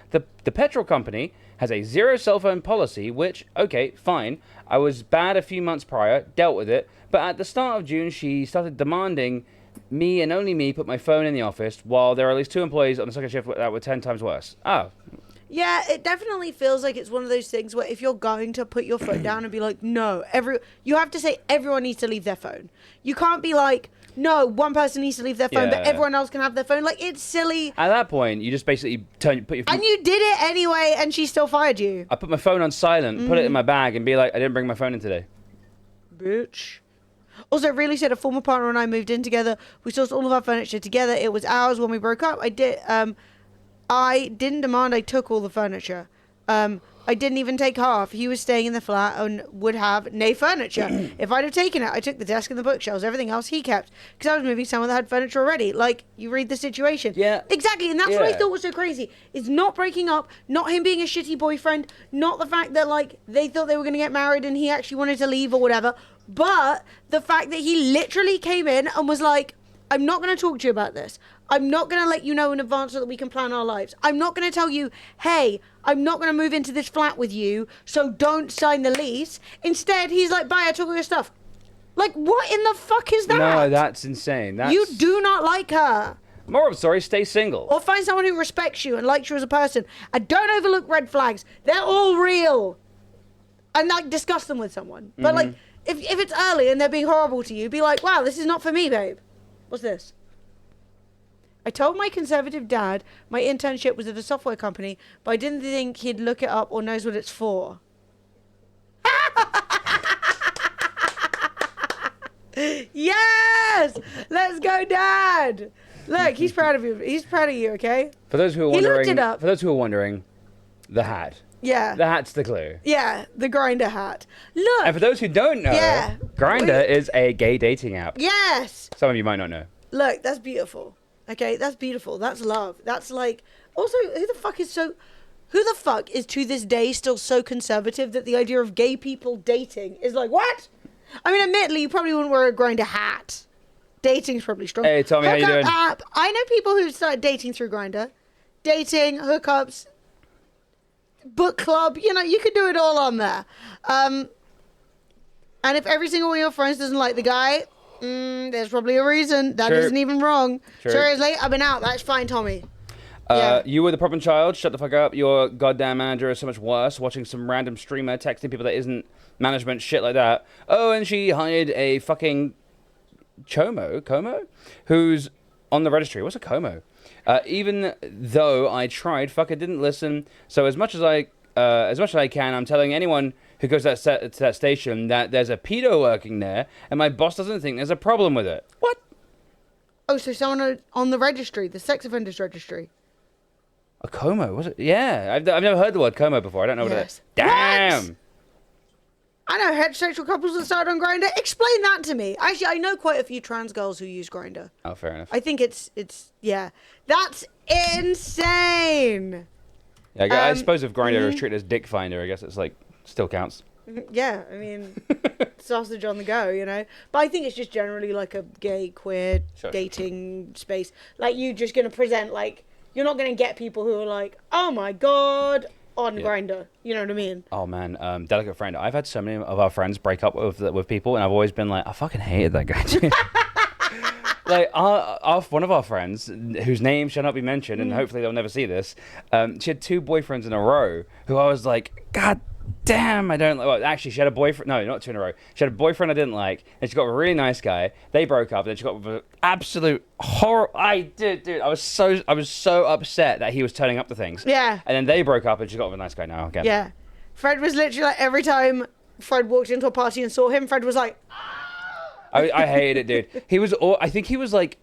The petrol company has a zero cell phone policy, which, okay, fine. I was bad a few months prior, dealt with it, but at the start of June, she started demanding me and only me put my phone in the office, while there are at least 2 employees on the second shift that were 10 times worse. Oh. Yeah, it definitely feels like it's one of those things where if you're going to put your foot down and be like, no, you have to say everyone needs to leave their phone. You can't be like, no, one person needs to leave their phone, but everyone else can have their phone. Like, it's silly. At that point, you just basically put your phone... And you did it anyway, and she still fired you. I put my phone on silent, put it in my bag, and be like, I didn't bring my phone in today. Bitch. Also, really said a former partner and I moved in together. We sourced all of our furniture together. It was ours when we broke up. I did I didn't demand I took all the furniture. I didn't even take half. He was staying in the flat and would have no furniture. If I'd have taken it, I took the desk and the bookshelves. Everything else he kept. Because I was moving someone that had furniture already. Like, you read the situation. Yeah. Exactly, and that's what I thought was so crazy. Is not breaking up, not him being a shitty boyfriend, not the fact that, like, they thought they were going to get married and he actually wanted to leave or whatever. But the fact that he literally came in and was like, I'm not going to talk to you about this. I'm not going to let you know in advance so that we can plan our lives. I'm not going to tell you, hey, I'm not going to move into this flat with you, so don't sign the lease. Instead, he's like, bye, I took all your stuff. Like, what in the fuck is that? No, that's insane. You do not like her. Moral of the story, stay single. Or find someone who respects you and likes you as a person. And don't overlook red flags. They're all real. And, like, discuss them with someone. But, like, if it's early and they're being horrible to you, be like, wow, this is not for me, babe. What's this? I told my conservative dad my internship was at a software company, but I didn't think he'd look it up or knows what it's for. Yes! Let's go, Dad! Look, he's proud of you. He's proud of you, okay? For those who are He wondering, looked it up. for those who are wondering, the hat. Yeah. The hat's the clue. Yeah, the Grinder hat. Look! And for those who don't know, Yeah. Grindr is a gay dating app. Yes! Some of you might not know. Look, that's beautiful. Okay, that's beautiful. That's love. That's like... Also, who the fuck is to this day still so conservative that the idea of gay people dating is like, what? I mean, admittedly, you probably wouldn't wear a Grindr hat. Dating's probably strong. Hey, Tommy, how you Hookup doing? App. I know people who started dating through Grindr. Dating, hookups, book club. You know, you could do it all on there. And if every single one of your friends doesn't like the guy, there's probably a reason. That True. isn't even wrong. True. Seriously, I've been out. That's fine, Tommy. Yeah. You were the problem child. Shut the fuck up. Your goddamn manager is so much worse. Watching some random streamer texting people that isn't management, shit like that. Oh, and she hired a fucking Como, who's on the registry. What's a Como? Even though I tried, fucker didn't listen. So as much as I can, I'm telling anyone who goes to that station that there's a pedo working there, and my boss doesn't think there's a problem with it. What? Oh, so someone on the registry, the sex offenders registry. A Como? Was it? Yeah, I've never heard the word Como before. I don't know what it is. Yes. Damn. What? I know heterosexual couples that started on Grindr. Explain that to me. Actually, I know quite a few trans girls who use Grindr. Oh, fair enough. I think it's yeah. That's insane. Yeah, I suppose if Grindr is treated as Dick Finder, I guess it's like still counts. Yeah, I mean, sausage on the go, you know. But I think it's just generally like a gay, queer dating space. Like, you're just going to present, like, you're not going to get people who are like, oh my God, on Grindr. You know what I mean? Oh, man. Delicate friend. I've had so many of our friends break up with people, and I've always been like, I fucking hated that guy, too. Like, one of our friends, whose name shall not be mentioned, and hopefully they'll never see this, she had 2 boyfriends in a row who I was like, God damn, I don't like. Well, actually, she had a boyfriend. No, not 2 in a row. She had a boyfriend I didn't like, and she got a really nice guy. They broke up, and then she got with an absolute horror. Dude, I was so upset that he was turning up to things. Yeah. And then they broke up, and she got with a nice guy now again. Yeah. Fred was literally like, every time Fred walked into a party and saw him, Fred was like, I hated it, dude. He was. I think he was like,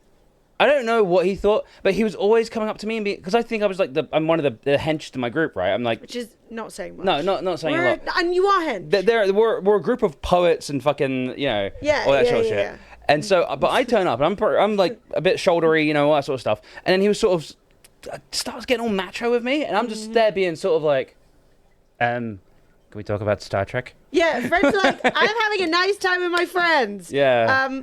I don't know what he thought, but he was always coming up to me and because I think I was like I'm one of the hench to my group, right? I'm like, which is not saying much. No, not saying a lot. And you are hench. We're a group of poets and fucking all that sort of shit. Yeah. And so, but I turn up and I'm like a bit shouldery, all that sort of stuff. And then he was sort of starts getting all macho with me, and I'm just there being sort of like, can we talk about Star Trek? Yeah, Fred's like, I'm having a nice time with my friends. Yeah.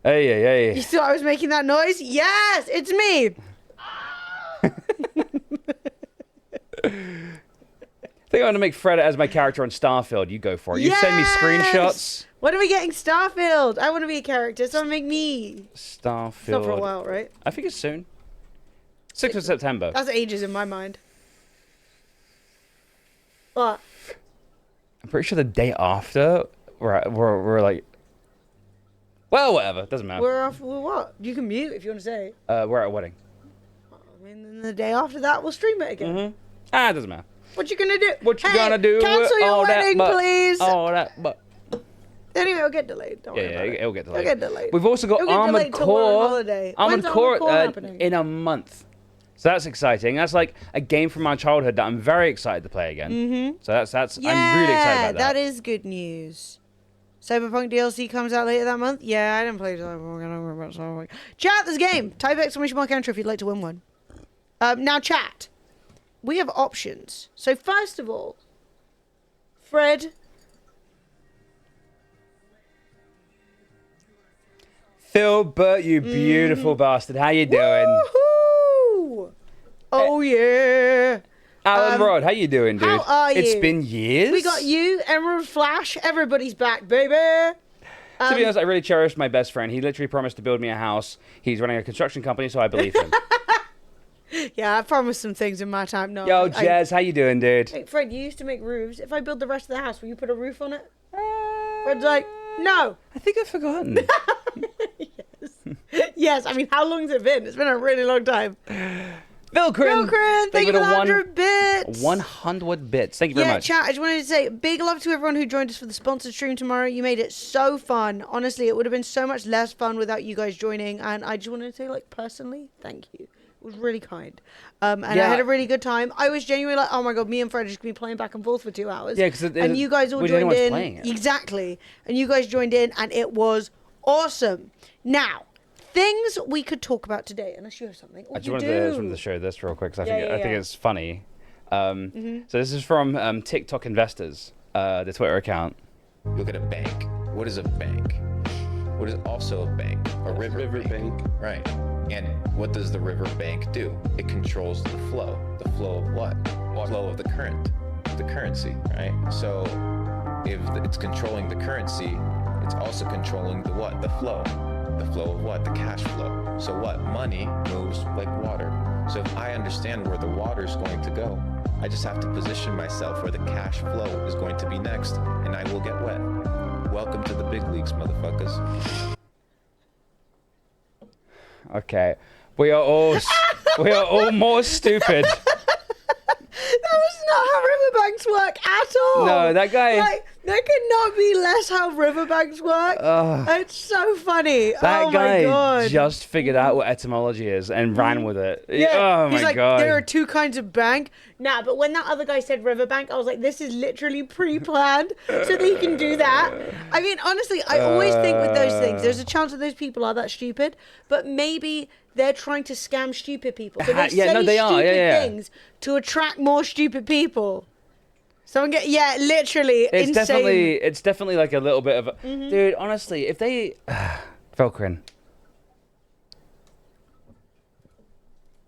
Hey. You saw I was making that noise? Yes, it's me. I think I want to make Fred as my character on Starfield. You go for it. You send me screenshots. When are we getting Starfield? I want to be a character. Someone make me. Starfield. It's not for a while, right? I think it's soon. 6th of September. That's ages in my mind. What? I'm pretty sure the day after, we're like, well, whatever, doesn't matter. We're off with what? You can mute if you want to say. We're at a wedding. I mean, then the day after that, we'll stream it again. It doesn't matter. What you gonna do? What you gonna do? Cancel your wedding, please. All that, but. Anyway, it'll get delayed. Don't worry about it. It'll get delayed. It'll get delayed. We've also got Armored Core. Armored Core in a month. So that's exciting. That's like a game from my childhood that I'm very excited to play again. Mm-hmm. So that's Yeah, I'm really excited about that. That is good news. Cyberpunk DLC comes out later that month. Yeah, I didn't play Cyberpunk. I don't remember about Cyberpunk. Chat, this game. Type exclamation mark enter if you'd like to win one. Now, chat. We have options. So first of all, Fred. Philbert, you beautiful bastard. How you doing? Woohoo! Oh yeah. Alan Rod, how you doing, dude? How are you? It's been years. We got you, Emerald Flash. Everybody's back, baby. To be honest, I really cherished my best friend. He literally promised to build me a house. He's running a construction company, so I believe him. Yeah, I promised some things in my time. No. Yo, Jazz, how you doing, dude? Hey, Fred, you used to make roofs. If I build the rest of the house, will you put a roof on it? Fred's like, no. I think I've forgotten. Yes, I mean, how long has it been? It's been a really long time. Vilcrin, thank you for the 100 bits. 100 bits. Thank you very much. Chat, I just wanted to say big love to everyone who joined us for the sponsored stream tomorrow. You made it so fun. Honestly, it would have been so much less fun without you guys joining. And I just wanted to say, like, personally, thank you. It was really kind. And I had a really good time. I was genuinely like, oh my God, me and Fred are just going to be playing back and forth for 2 hours. Yeah, because and you guys all joined in. Exactly. And you guys joined in, and it was awesome. Now, things we could talk about today, unless you have something. I just wanted to show this real quick because I think it's funny. So this is from TikTok Investors, the Twitter account. Look at a bank. What is a bank? What is also a bank? A river bank. Right. And what does the river bank do? It controls the flow. The flow of what? Flow of the current, the currency, right? So if it's controlling the currency, it's also controlling the what? The flow. The flow of what? The cash flow. So what? Money moves like water. So if I understand where the water is going to go, I just have to position myself where the cash flow is going to be next, and I will get wet. Welcome to the big leagues, motherfuckers. Okay, we are all more stupid. That was not how riverbanks work at all. No, that guy. Like, there could not be less how riverbanks work. It's so funny. That my God. just figured out what etymology is and ran with it. Yeah, Oh he's my like, God. there are 2 kinds of bank. Nah, but when that other guy said riverbank, I was like, this is literally pre-planned so that he can do that. I mean, honestly, I always think with those things, there's a chance that those people are that stupid, but maybe they're trying to scam stupid people. So they say stupid things to attract more stupid people. Someone literally it's insane. It's definitely like a little bit of a... Dude, honestly, if they... Velcrin.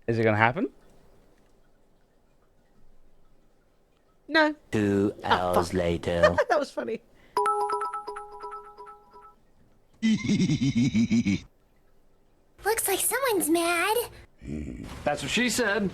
Is it going to happen? No. 2 hours later. That was funny. Looks like someone's mad. That's what she said.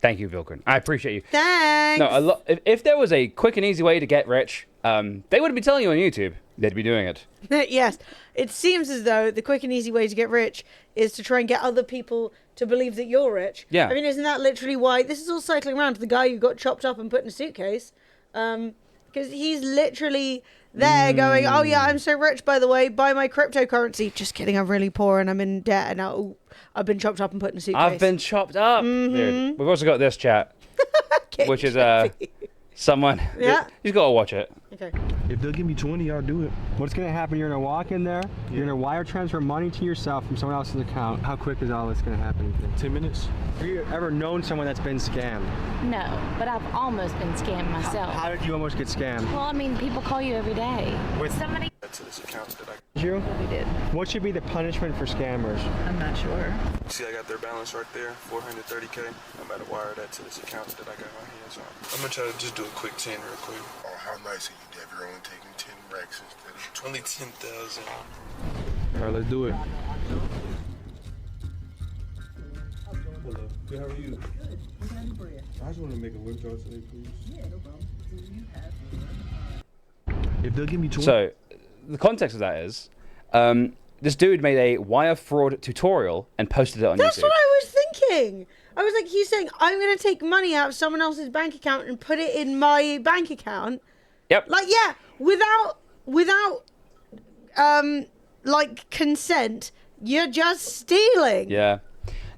Thank you, Vilcrin. I appreciate you. Thanks. No, if there was a quick and easy way to get rich, they wouldn't be telling you on YouTube. They'd be doing it. Yes. It seems as though the quick and easy way to get rich is to try and get other people to believe that you're rich. Yeah. I mean, isn't that literally why... This is all cycling around to the guy who got chopped up and put in a suitcase. Because he's literally there going, oh yeah, I'm so rich, by the way, buy my cryptocurrency. Just kidding, I'm really poor and I'm in debt and now I've been chopped up and put in a suitcase. I've been chopped up. Dude, we've also got this chat, which is someone... Yeah. He's got to watch it. Okay. If they'll give me 20, I'll do it. What's going to happen? You're going to walk in there, you're going to wire transfer money to yourself from someone else's account. How quick is all this going to happen? 10 minutes. Have you ever known someone that's been scammed? No, but I've almost been scammed myself. How did you almost get scammed? Well, I mean, people call you every day. With somebody To this account that you? we did. What should be the punishment for scammers? I'm not sure. See, I got their balance right there, 430K. I'm about to wire that to this account that I got my hands on. I'm gonna try to just do a quick 10 real quick. Oh, how nice of you, Dev. You're only taking 10 racks instead of... Only 10,000. All right, let's do it. Hello. Good, how are you? Good. What can I do for you? I just want to make a withdrawal today, please. Yeah, no problem. If they'll give me 20... So, the context of that is, this dude made a wire fraud tutorial and posted it on YouTube. That's what I was thinking. I was like, he's saying, I'm going to take money out of someone else's bank account and put it in my bank account. Yep. Like, yeah, without like, consent, you're just stealing. Yeah.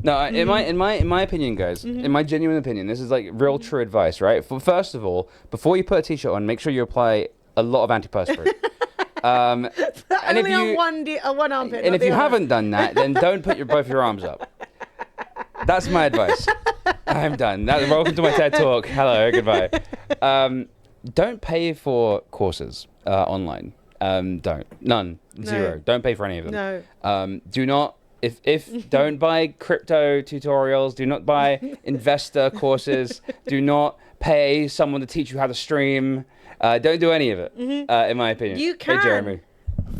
No, in my opinion, guys, in my genuine opinion, this is like real true advice, right? First of all, before you put a t-shirt on, make sure you apply a lot of antiperspirant. And if Only you on one armpit. and not if the you other. haven't done that, then don't put both your arms up. That's my advice. I'm done. Welcome to my TED Talk. Hello, goodbye. Don't pay for courses online. Don't. None. Zero. Don't pay for any of them. No. Do not. Don't buy crypto tutorials. Do not buy investor courses. Do not pay someone to teach you how to stream. Don't do any of it. In my opinion. You can Hey, Jeremy.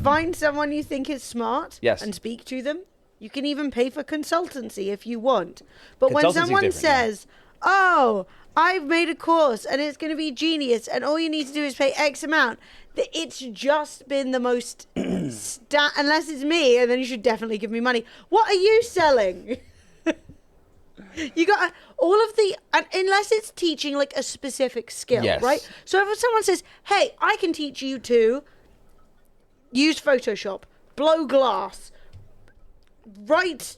find someone you think is smart. Yes. And speak to them. You can even pay for consultancy if you want. But when someone different, says, "Oh, I've made a course and it's going to be genius, and all you need to do is pay X amount," it's just been the most unless it's me, and then you should definitely give me money. What are you selling? You got all of the, unless it's teaching like a specific skill, Yes. right? So if someone says, "Hey, I can teach you to use Photoshop, blow glass, write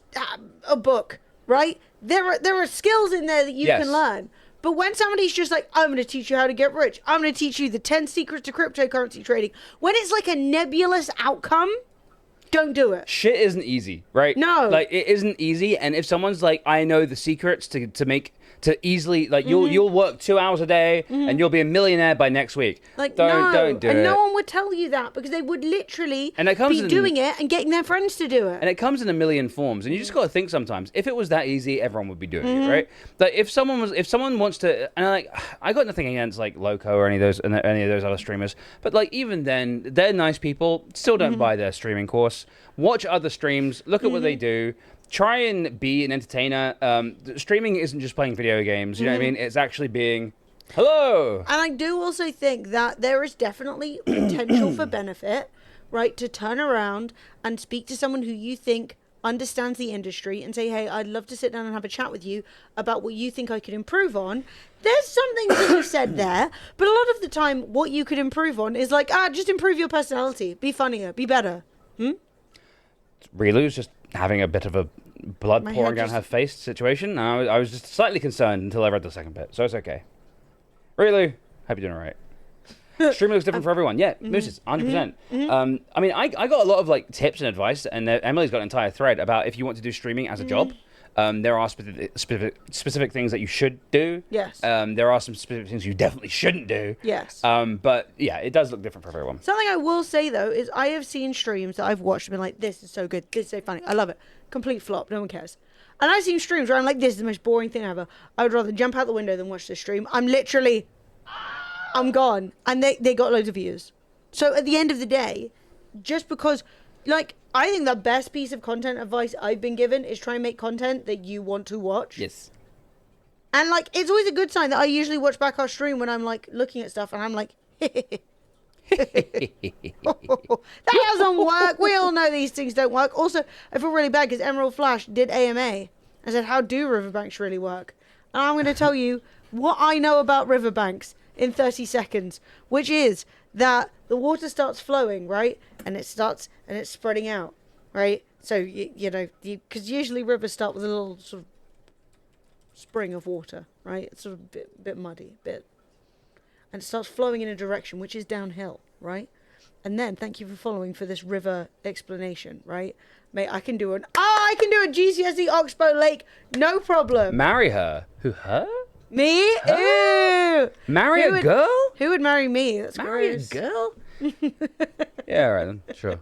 a book," right? There are skills in there that you Yes. can learn. But when somebody's just like, "I'm going to teach you how to get rich. I'm going to teach you the 10 secrets to cryptocurrency trading," when it's like a nebulous outcome, don't do it. Shit isn't easy, right? No. Like, it isn't easy. And if someone's like, "I know the secrets to easily, like, you'll work 2 hours a day and you'll be a millionaire by next week." Like, don't do and it. no one would tell you that, because they would literally And it comes be in- doing it and getting their friends to do it. And it comes in a million forms, and you just got to think sometimes. If it was that easy, everyone would be doing it, right? Like if someone wants to, and I got nothing against like Loco or any of those other streamers, but like even then, they're nice people. Still don't buy their streaming course. Watch other streams. Look at what they do. Try and be an entertainer. Streaming isn't just playing video games. You know what I mean? It's actually being, hello. And I do also think that there is definitely potential for benefit, right? To turn around and speak to someone who you think understands the industry and say, "Hey, I'd love to sit down and have a chat with you about what you think I could improve on." There's something to be said there, but a lot of the time what you could improve on is like, just improve your personality, be funnier, be better. Rilu's just having a bit of a blood My pouring head down her face situation. I was just slightly concerned until I read the second bit, so it's okay. Rilu, hope you're doing all right. Streaming looks different for everyone. Yeah, Mooses, 100%. I mean, I got a lot of like tips and advice, and Emily's got an entire thread about if you want to do streaming as a job. There are specific things that you should do. Yes. There are some specific things you definitely shouldn't do. Yes. But yeah, it does look different for everyone. Something I will say though is I have seen streams that I've watched and been like, "This is so good, this is so funny, I love it." Complete flop, no one cares. And I've seen streams where I'm like, "This is the most boring thing ever. I would rather jump out the window than watch this stream." I'm gone. And they got loads of views. So at the end of the day, just because, like, I think the best piece of content advice I've been given is try and make content that you want to watch. Yes. And like, it's always a good sign that I usually watch back our stream when I'm like looking at stuff and I'm like, that doesn't work. We all know these things don't work. Also, I feel really bad because Emerald Flash did AMA. I said, "How do riverbanks really work?" And I'm going to tell you what I know about riverbanks in 30 seconds, which is that the water starts flowing, right? And it's spreading out, right? So, you know, because usually rivers start with a little sort of spring of water, right? It's sort of a bit muddy, and it starts flowing in a direction which is downhill, right? And then, thank you for following for this river explanation, right? Mate, I can do a GCSE Oxbow Lake, no problem. Marry her. Who, her? Me? Ew. Marry a girl? Who would marry me? That's Marry gross. a girl? Yeah, all right then. Sure.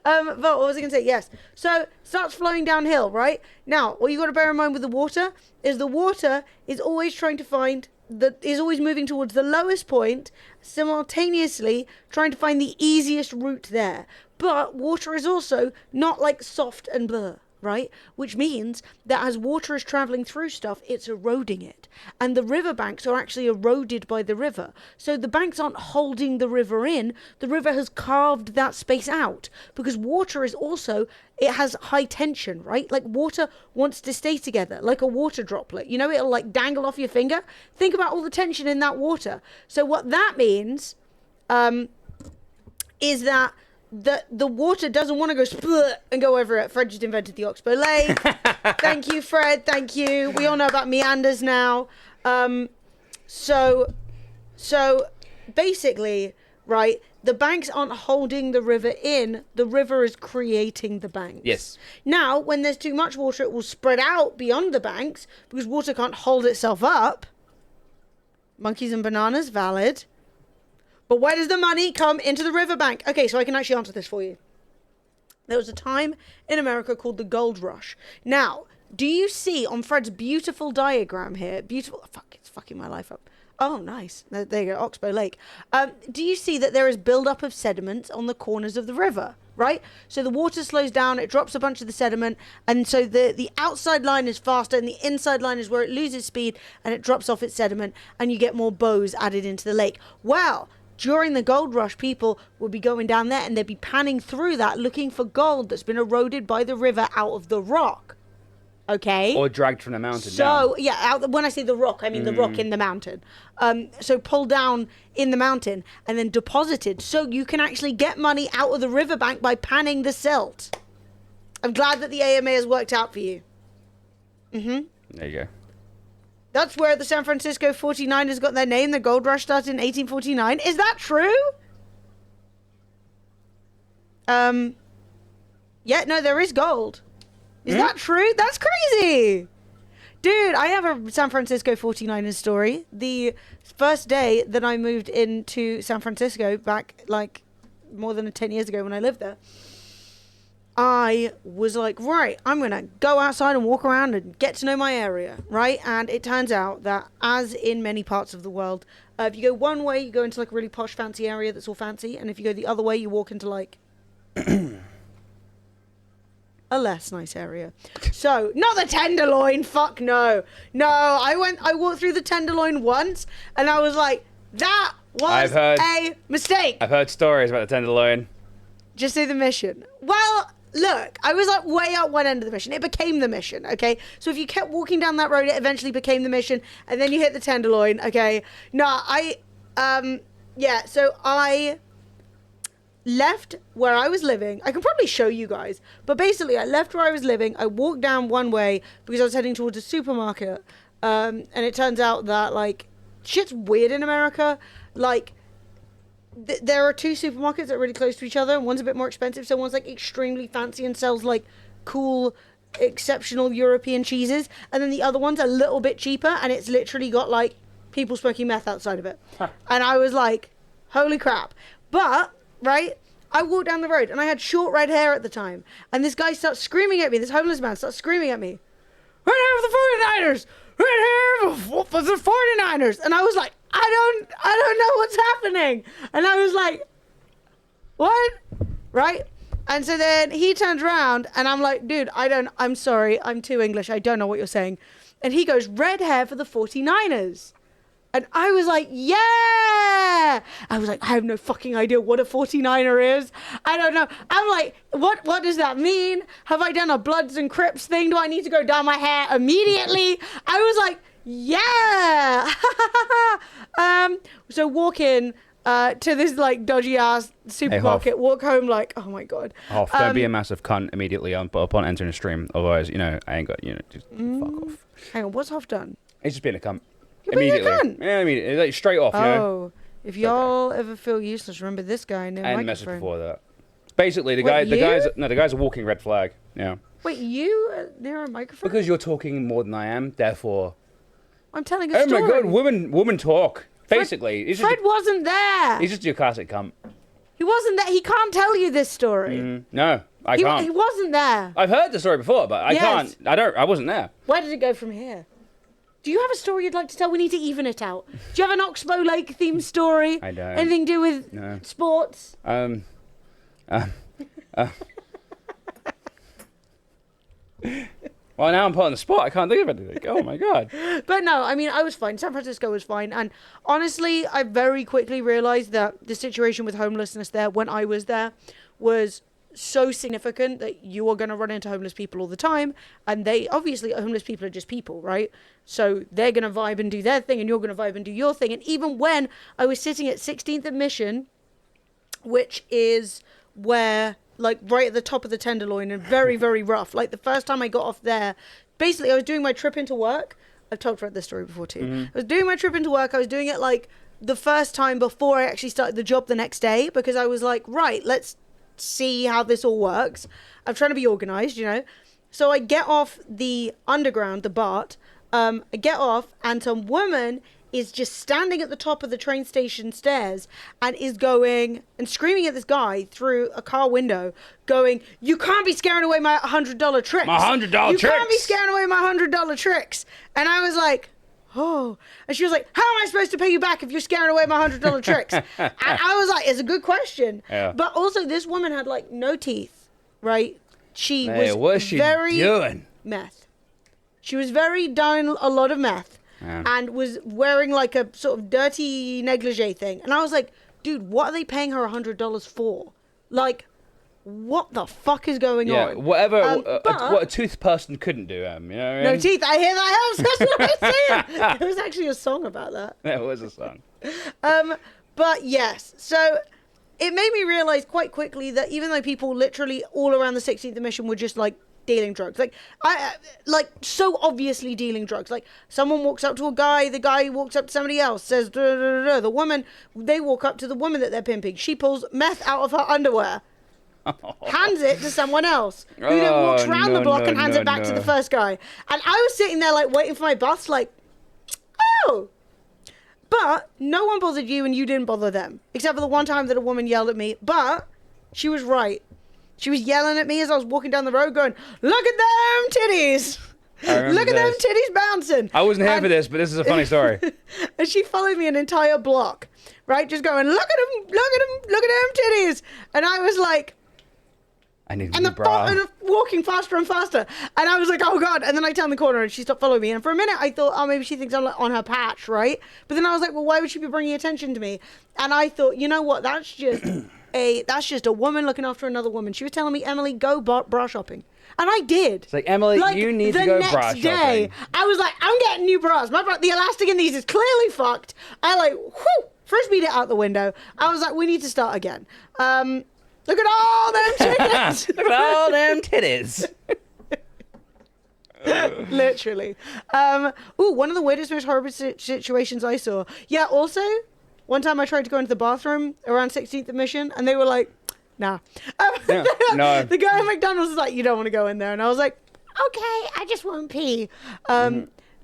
But what was I going to say? Yes. So it starts flowing downhill, right? Now, what you got to bear in mind with the water is always trying to find is always moving towards the lowest point, simultaneously trying to find the easiest route there. But water is also not like soft and blur, right? Which means that as water is traveling through stuff, it's eroding it. And the riverbanks are actually eroded by the river. So the banks aren't holding the river in. The river has carved that space out. Because water is also, it has high tension, right? Like water wants to stay together, like a water droplet. You know, it'll like dangle off your finger. Think about all the tension in that water. So what that means is that the water doesn't want to go split and go over it. Fred just invented the Oxbow Lake. Thank you, Fred. Thank you. We all know about meanders now. So basically, right, the banks aren't holding the river in. The river is creating the banks. Yes. Now, when there's too much water, it will spread out beyond the banks because water can't hold itself up. Monkeys and bananas, valid. But where does the money come into the riverbank? Okay, so I can actually answer this for you. There was a time in America called the Gold Rush. Now, do you see on Fred's beautiful diagram here? Beautiful. Fuck, it's fucking my life up. Oh, nice. There you go, Oxbow Lake. Do you see that there is buildup of sediment on the corners of the river, right? So the water slows down, it drops a bunch of the sediment, and so the outside line is faster, and the inside line is where it loses speed, and it drops off its sediment, and you get more bows added into the lake. Well, during the gold rush, people would be going down there, and they'd be panning through that, looking for gold that's been eroded by the river out of the rock. Okay. Or dragged from the mountain down. So, yeah, when I say the rock, I mean the rock in the mountain. So pulled down in the mountain and then deposited. So you can actually get money out of the riverbank by panning the silt. I'm glad that the AMA has worked out for you. Mm-hmm. There you go. That's where the San Francisco 49ers got their name. The gold rush started in 1849. Is that true? Yeah, no, there is gold. Is that true? That's crazy. Dude, I have a San Francisco 49ers story. The first day that I moved into San Francisco back like more than 10 years ago when I lived there, I was like, right, I'm going to go outside and walk around and get to know my area, right? And it turns out that, as in many parts of the world, if you go one way, you go into like a really posh, fancy area that's all fancy. And if you go the other way, you walk into like a less nice area. So, not the Tenderloin, fuck no. No, I walked through the Tenderloin once, and I was like, that was a mistake. I've heard stories about the Tenderloin. Just do the mission. Well, look, I was like way out one end of the mission. It became the mission, okay? So if you kept walking down that road, it eventually became the mission, and then you hit the Tenderloin, okay? No, so I left where I was living. I can probably show you guys, but basically I left where I was living. I walked down one way because I was heading towards a supermarket, and it turns out that like shit's weird in America. Like there are two supermarkets that are really close to each other, and one's a bit more expensive, so one's like extremely fancy and sells like cool exceptional European cheeses, and then the other one's a little bit cheaper, and it's literally got like people smoking meth outside of it. And I was like, holy crap. But right, I walked down the road, and I had short red hair at the time, and this guy starts screaming at me, this homeless man starts screaming at me, red hair for the 49ers! Red hair for the 49ers! And I was like, I don't know what's happening. And I was like, what? Right? And so then he turns around, and I'm like, dude, I'm sorry, I'm too English, I don't know what you're saying. And he goes, red hair for the 49ers. And I was like, yeah! I was like, I have no fucking idea what a 49er is. I don't know. I'm like, what does that mean? Have I done a Bloods and Crips thing? Do I need to go dye my hair immediately? I was like, yeah! So walk in to this like dodgy ass supermarket, walk home like, oh my God. Hoff, don't be a massive cunt immediately upon entering the stream. Otherwise, I ain't got, just fuck off. Hang on, what's Hoff done? He's just being a cunt. You're immediately. Being a cunt? Yeah, immediately. Like, straight off, Oh, if y'all ever feel useless, remember this guy and the message before that. Basically, the guy's a walking red flag. Yeah. Wait, you near a microphone? Because you're talking more than I am, therefore. I'm telling a story. Oh my God, women talk. Basically, Fred wasn't there. He's just your classic cunt. He wasn't there. He can't tell you this story. No, I can't. He wasn't there. I've heard the story before, but I can't. I wasn't there. Where did it go from here? Do you have a story you'd like to tell? We need to even it out. Do you have an Oxbow Lake themed story? I don't. Anything to do with sports? Well, now I'm put on the spot. I can't think of anything. Oh my God. But no, I mean, I was fine. San Francisco was fine. And honestly, I very quickly realized that the situation with homelessness there when I was there was so significant that you are going to run into homeless people all the time. And homeless people are just people, right? So they're going to vibe and do their thing, and you're going to vibe and do your thing. And even when I was sitting at 16th and Mission, which is where, like, right at the top of the tenderloin and very, very rough. Like, the first time I got off there, basically, I was doing my trip into work. I've talked about this story before, too. I was doing my trip into work. I was doing it, like, the first time before I actually started the job the next day, because I was like, right, let's see how this all works. I'm trying to be organized, you know. So I get off the underground, the BART. I get off, and some woman is just standing at the top of the train station stairs and is going and screaming at this guy through a car window, going, "You can't be scaring away my $100 tricks. My $100 tricks. You can't be scaring away my $100 tricks." And I was like, oh. And she was like, "How am I supposed to pay you back if you're scaring away my $100 tricks?" And I was like, it's a good question. Yeah. But also, this woman had, like, no teeth, right? She was what's she very doing? meth. She was very doing a lot of meth. And was wearing like a sort of dirty negligee thing. And I was like, dude, what are they paying her $100 for? Like, what the fuck is going on? Yeah, whatever. What a tooth person couldn't do, you know what I mean? No teeth, I hear that house. That's what I said. There was actually a song about that. There was a song. But yes, so it made me realize quite quickly that even though people literally all around the 16th mission were just like dealing drugs, like so obviously dealing drugs, like someone walks up to a guy, the guy walks up to somebody else, says duh, duh, duh, duh. The woman, they walk up to the woman that they're pimping, she pulls meth out of her underwear, hands it to someone else, who then walks around the block and hands it back to the first guy. And I was sitting there like waiting for my bus, like, oh. But no one bothered you and you didn't bother them, except for the one time that a woman yelled at me. But she was right. She was yelling at me as I was walking down the road going, "Look at them titties! Look at them titties bouncing!" I wasn't here for this, but this is a funny story. And she followed me an entire block, right? Just going, "Look at them, look at them, look at them titties!" And I was like, I need a new bra. And walking faster and faster. And I was like, oh God. And then I turned the corner and she stopped following me. And for a minute I thought, oh, maybe she thinks I'm like on her patch, right? But then I was like, well, why would she be bringing attention to me? And I thought, you know what? That's just a woman looking after another woman. She was telling me, Emily, go bra shopping. And I did. It's like, Emily, you need to go bra shopping. The next day, I was like, I'm getting new bras. The elastic in these is clearly fucked. I like, whoo, frisbeed it out the window. I was like, we need to start again. Look at all them titties. Look at all them titties. Literally. One of the weirdest, most horrible situations I saw. Yeah, also, one time I tried to go into the bathroom around 16th mission, and they were like, nah. No. The guy at McDonald's was like, you don't want to go in there. And I was like, okay, I just want to pee.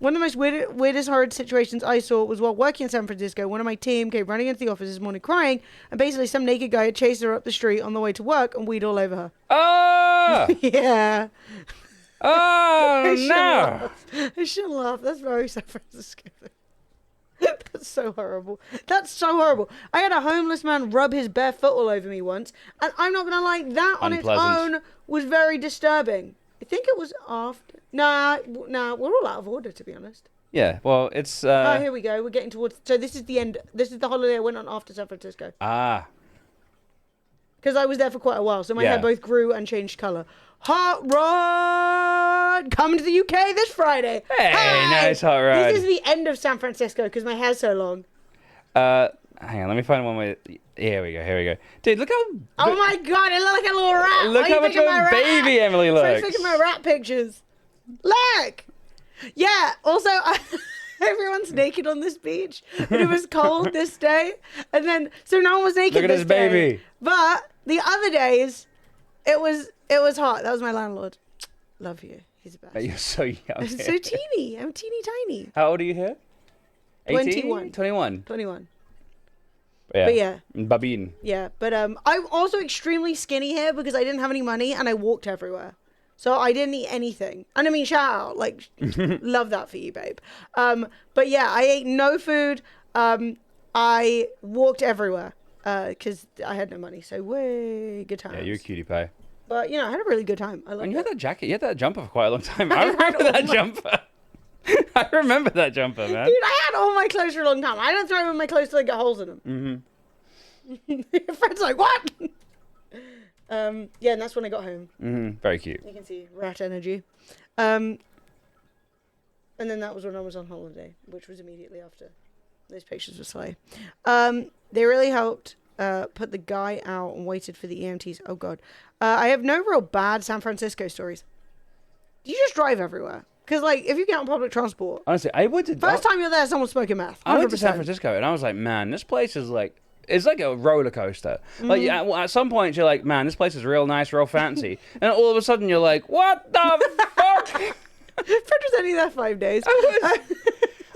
One of the most weirdest horrid situations I saw was while working in San Francisco. One of my team came running into the office this morning crying, and basically some naked guy had chased her up the street on the way to work and weed all over her. Oh! Yeah. Oh, no. I shouldn't laugh. That's very San Francisco. That's so horrible. That's so horrible. I had a homeless man rub his bare foot all over me once, and I'm not going to lie, that on its own was very disturbing. I think it was after. Nah, we're all out of order, to be honest. Yeah, well, it's... Oh, here we go. We're getting towards... So this is the end. This is the holiday I went on after San Francisco. Ah. Because I was there for quite a while, so my hair both grew and changed colour. Hot Rod! Coming to the UK this Friday. Hey, nice Hot Rod. This is the end of San Francisco, because my hair's so long. Hang on, let me find one with... Here we go. Dude, look how... Oh my God, I look like a little rat. Look how much of a baby Emily looks. I'm taking my rat pictures. Look! Yeah, also, everyone's naked on this beach, but it was cold this day. And then, so no one was naked this day. Baby. But the other days, it was hot. That was my landlord. Love you. He's the best. You're so young. I'm so teeny. I'm teeny tiny. How old are you here? 21. 21. 21. Yeah. But yeah. Babine. Yeah, but I'm also extremely skinny here because I didn't have any money and I walked everywhere. So I didn't eat anything. And I mean, shout out. Like, love that for you, babe. But yeah, I ate no food. I walked everywhere because I had no money. So way good times. Yeah, you're a cutie pie. But, I had a really good time. And you had that jacket. You had that jumper for quite a long time. I remember that jumper. I remember that jumper, man. Dude, I had all my clothes for a long time. I don't throw in my clothes till I get holes in them. Mm-hmm. Your friend's like, what? Yeah, and that's when I got home. Very cute. You can see rat energy. And then that was when I was on holiday, which was immediately after. Those pictures were slay. They really helped. put the guy out and waited for the EMTs. Oh, God. I have no real bad San Francisco stories. You just drive everywhere. Because, like, if you get on public transport... Honestly, I went to... First time you're there, someone's smoking meth. 100%. I went to San Francisco, and I was like, man, this place is like... It's like a roller coaster. Like, at some point, you're like, man, this place is real nice, real fancy. And all of a sudden, you're like, what the fuck? Fred was only there 5 days.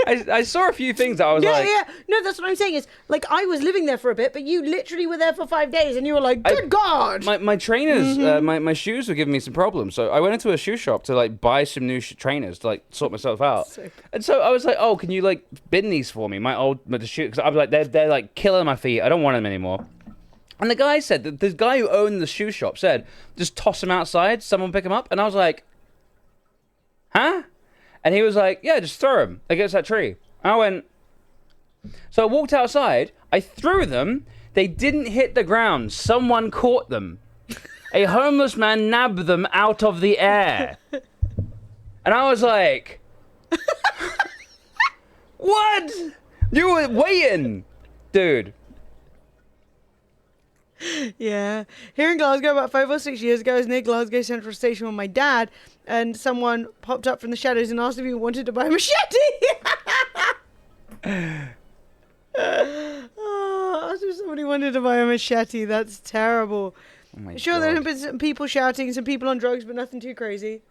I saw a few things that I was like... Yeah. No, that's what I'm saying is, like, I was living there for a bit, but you literally were there for 5 days, and you were like, good God! My trainers, my shoes were giving me some problems, so I went into a shoe shop to, like, buy some new trainers to, like, sort myself out. And so I was like, oh, can you, like, bin these for me? The shoes, because I was like, they're, like, killing my feet. I don't want them anymore. And the guy said, the guy who owned the shoe shop said, just toss them outside, someone pick them up. And I was like, huh? And he was like, yeah, just throw them against that tree. I went, so I walked outside, I threw them, they didn't hit the ground, someone caught them. A homeless man nabbed them out of the air. And I was like, what? You were waiting, dude. Yeah. Here in Glasgow, about 5 or 6 years ago, I was near Glasgow Central Station with my dad, and someone popped up from the shadows and asked if he wanted to buy a machete. Oh, asked if somebody wanted to buy a machete. That's terrible. Oh my sure, God. there have been some people shouting, some people on drugs, but nothing too crazy.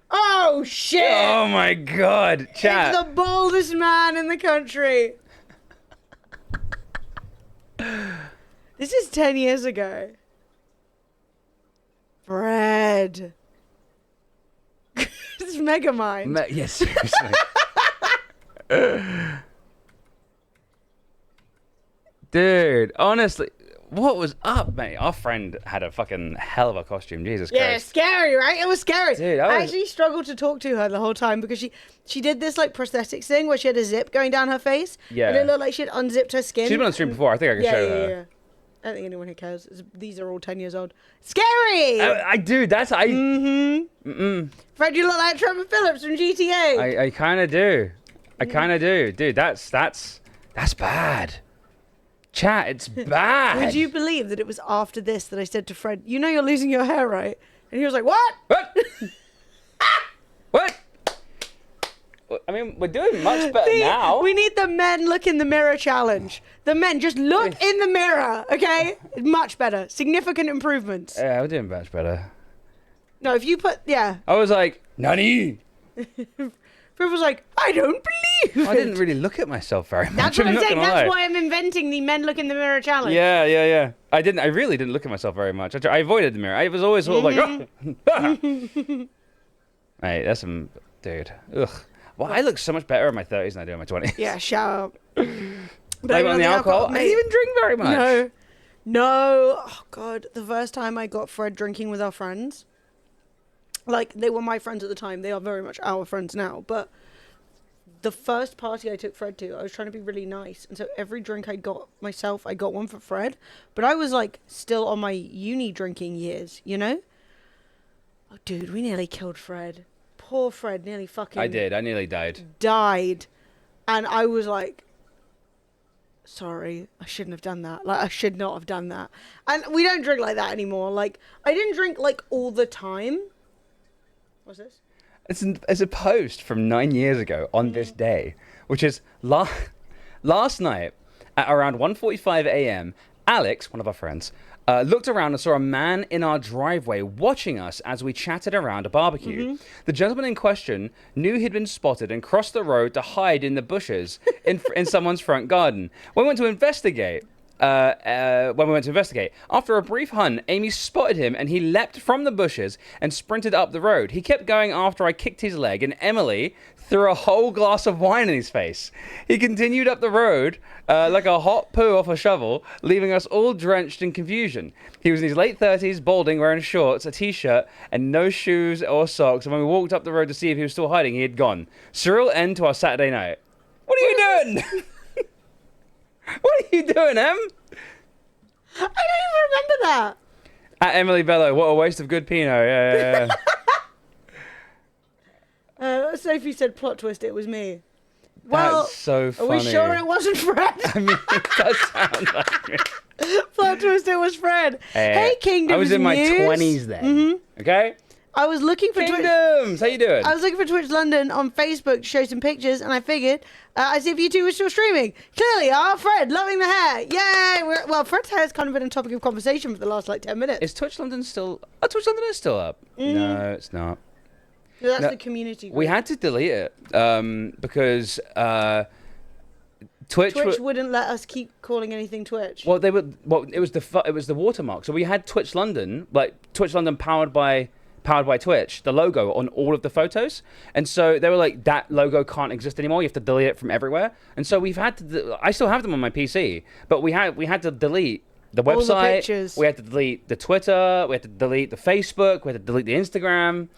Oh, shit! Oh my God, chat. It's the boldest man in the country. This is 10 years ago. Fred. It's Megamind. Yes, seriously. Dude, honestly, what was up, mate? Our friend had a fucking hell of a costume. Jesus Yeah, Christ. scary, right? It was scary. Dude, I actually struggled to talk to her the whole time because she did this like prosthetics thing where she had a zip going down her face. Yeah. And it looked like she had unzipped her skin. She's been on stream before. I think I can show her. Yeah. I don't think anyone who cares. These are all 10 years old. Scary! I do. That's... Fred, you look like Trevor Phillips from GTA. I kind of do. I kind of do. Dude, that's bad. Chat, it's bad. Would you believe that it was after this that I said to Fred, you know you're losing your hair, right? And he was like, what? What? What? I mean, we're doing much better now. We need the men look in the mirror challenge. The men just look in the mirror, okay? Much better. Significant improvements. Yeah, we're doing much better. No, if you put, yeah. I was like, Nani? Fred was like, I don't believe it. I didn't really look at myself very much. That's what I'm not saying. gonna That's lie. why I'm inventing the men look in the mirror challenge. Yeah. I really didn't look at myself very much. I avoided the mirror. I was always sort of like, oh. Mate, that's some... Dude. Ugh. Well, I look so much better in my 30s than I do in my 20s. Yeah, shut up. Blame on the alcohol? I didn't even drink very much. No. Oh, God. The first time I got Fred drinking with our friends, like, they were my friends at the time. They are very much our friends now. But the first party I took Fred to, I was trying to be really nice. And so every drink I got myself, I got one for Fred. But I was, like, still on my uni drinking years, you know? Oh, dude, we nearly killed Fred. Poor Fred nearly fucking... I did. I nearly died. Died. And I was like... Sorry, I shouldn't have done that. Like, I should not have done that. And we don't drink like that anymore. Like, I didn't drink, like, all the time. What's this? It's a post from 9 years ago on this day, which is last night at around 1:45 a.m., Alex, one of our friends, looked around and saw a man in our driveway watching us as we chatted around a barbecue. The gentleman in question knew he'd been spotted and crossed the road to hide in the bushes in someone's front garden. When we went to investigate, after a brief hunt, Amy spotted him and he leapt from the bushes and sprinted up the road. He kept going after I kicked his leg, and Emily threw a whole glass of wine in his face. He continued up the road like a hot poo off a shovel, leaving us all drenched in confusion. He was in his late 30s, balding, wearing shorts, a t-shirt, and no shoes or socks. And when we walked up the road to see if he was still hiding, he had gone. Surreal end to our Saturday night. What are you doing? What are you doing, Em? I don't even remember that. At Emily Bello, what a waste of good Pinot. Yeah. Sophie said plot twist, it was me. Well, That's so are funny. we sure it wasn't Fred? I mean, it does sound like it. Plot twist, it was Fred. Hey, Kingdoms I was in my News. 20s then. Okay? I was looking for Kingdoms, how you doing? I was looking for Twitch London on Facebook to show some pictures, and I figured, as if you two were still streaming. Clearly, Fred, loving the hair. Yay! Well, Fred's hair has kind of been a topic of conversation for the last, 10 minutes. Is Twitch London still... Oh, Twitch London is still up. No, it's not. So that's No, the community group. we had to delete it because Twitch wouldn't let us keep calling anything Twitch. Well, it was the watermark. So we had Twitch London, like Twitch London powered by Twitch, the logo on all of the photos, and so they were like, that logo can't exist anymore. You have to delete it from everywhere. And so we've had to. I still have them on my PC, but we had to delete the All the website. pictures. We had to delete the Twitter. We had to delete the Facebook. We had to delete the Instagram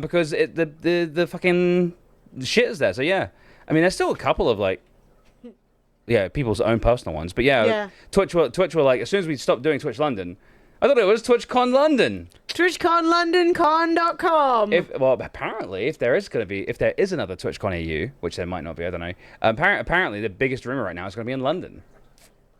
because the fucking shit is there. So yeah, I mean, there's still a couple of people's own personal ones, but yeah. Twitch were like, as soon as we stopped doing Twitch London, I thought it was TwitchCon London. TwitchConLondonCon.com. Apparently, if there is another TwitchCon EU, which there might not be, I don't know. Apparently, the biggest rumor right now is going to be in London.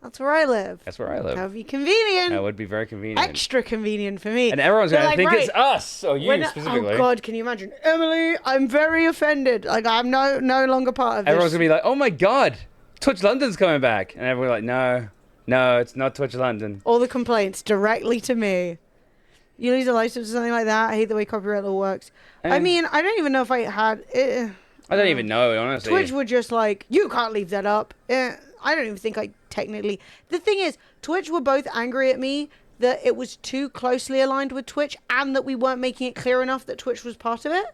That's where I live. That's where I live. That would be convenient. That would be very convenient. Extra convenient for me. And everyone's going to think right, it's us or you specifically. Oh God, can you imagine? Emily, I'm very offended. Like, I'm no longer part of this. Everyone's going to be like, oh my God, Twitch London's coming back. And everyone's like, no, it's not Twitch London. All the complaints directly to me. You lose a license or something like that. I hate the way copyright law works. I mean, I don't even know if I had it. I don't even know, honestly. Twitch were just like, you can't leave that up. I don't even think I technically... The thing is, Twitch were both angry at me that it was too closely aligned with Twitch and that we weren't making it clear enough that Twitch was part of it.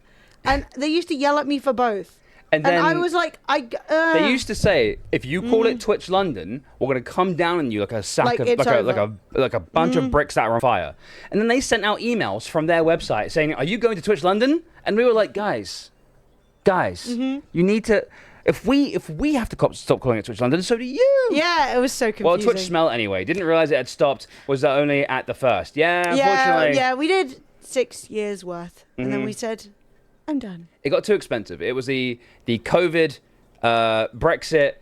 And they used to yell at me for both. And then I was like, they used to say, if you call it Twitch London, we're going to come down on you like a sack of like a bunch of bricks that are on fire. And then they sent out emails from their website saying, are you going to Twitch London? And we were like, guys, you need to... If we have to stop calling it Twitch London, so do you. Yeah, it was so confusing. Well, Twitch smell anyway. Didn't realize it had stopped. Was only at the first. Yeah, unfortunately. Yeah, we did 6 years worth, and then we said, I'm done. It got too expensive. It was the COVID, Brexit,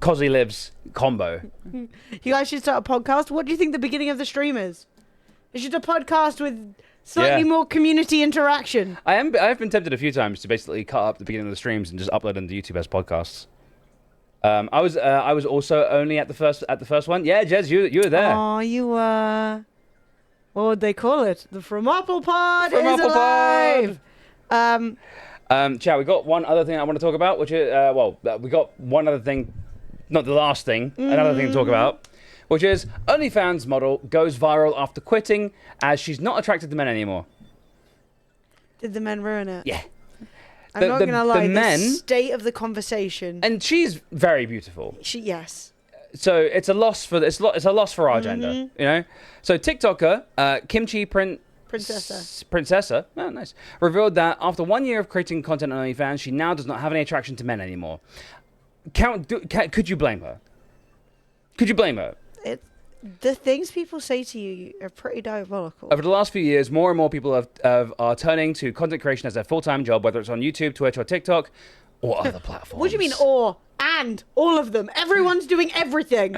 Cosy Lives combo. You guys should start a podcast. What do you think the beginning of the stream is? It's just a podcast with slightly more community interaction. I've been tempted a few times to basically cut up the beginning of the streams and just upload them to YouTube as podcasts. I was also only at the first one. Yeah, Jez, you were there. Oh, you were. What would they call it? The From Apple Pod is alive. Chat, we got one other thing I want to talk about, which is we got one other thing, not the last thing, another thing to talk about. Which is, OnlyFans model goes viral after quitting as she's not attracted to men anymore. Did the men ruin it? Yeah. I'm not going to lie, the state of the conversation. And she's very beautiful. Yes. So it's a loss for our gender, you know? So TikToker, Kimchi Princessa, oh, nice, revealed that after 1 year of creating content on OnlyFans, she now does not have any attraction to men anymore. Could you blame her? Could you blame her? The things people say to you are pretty diabolical. Over the last few years, more and more people are turning to content creation as their full-time job, whether it's on YouTube, Twitch, or TikTok, or other platforms. What do you mean, and? All of them. Everyone's doing everything.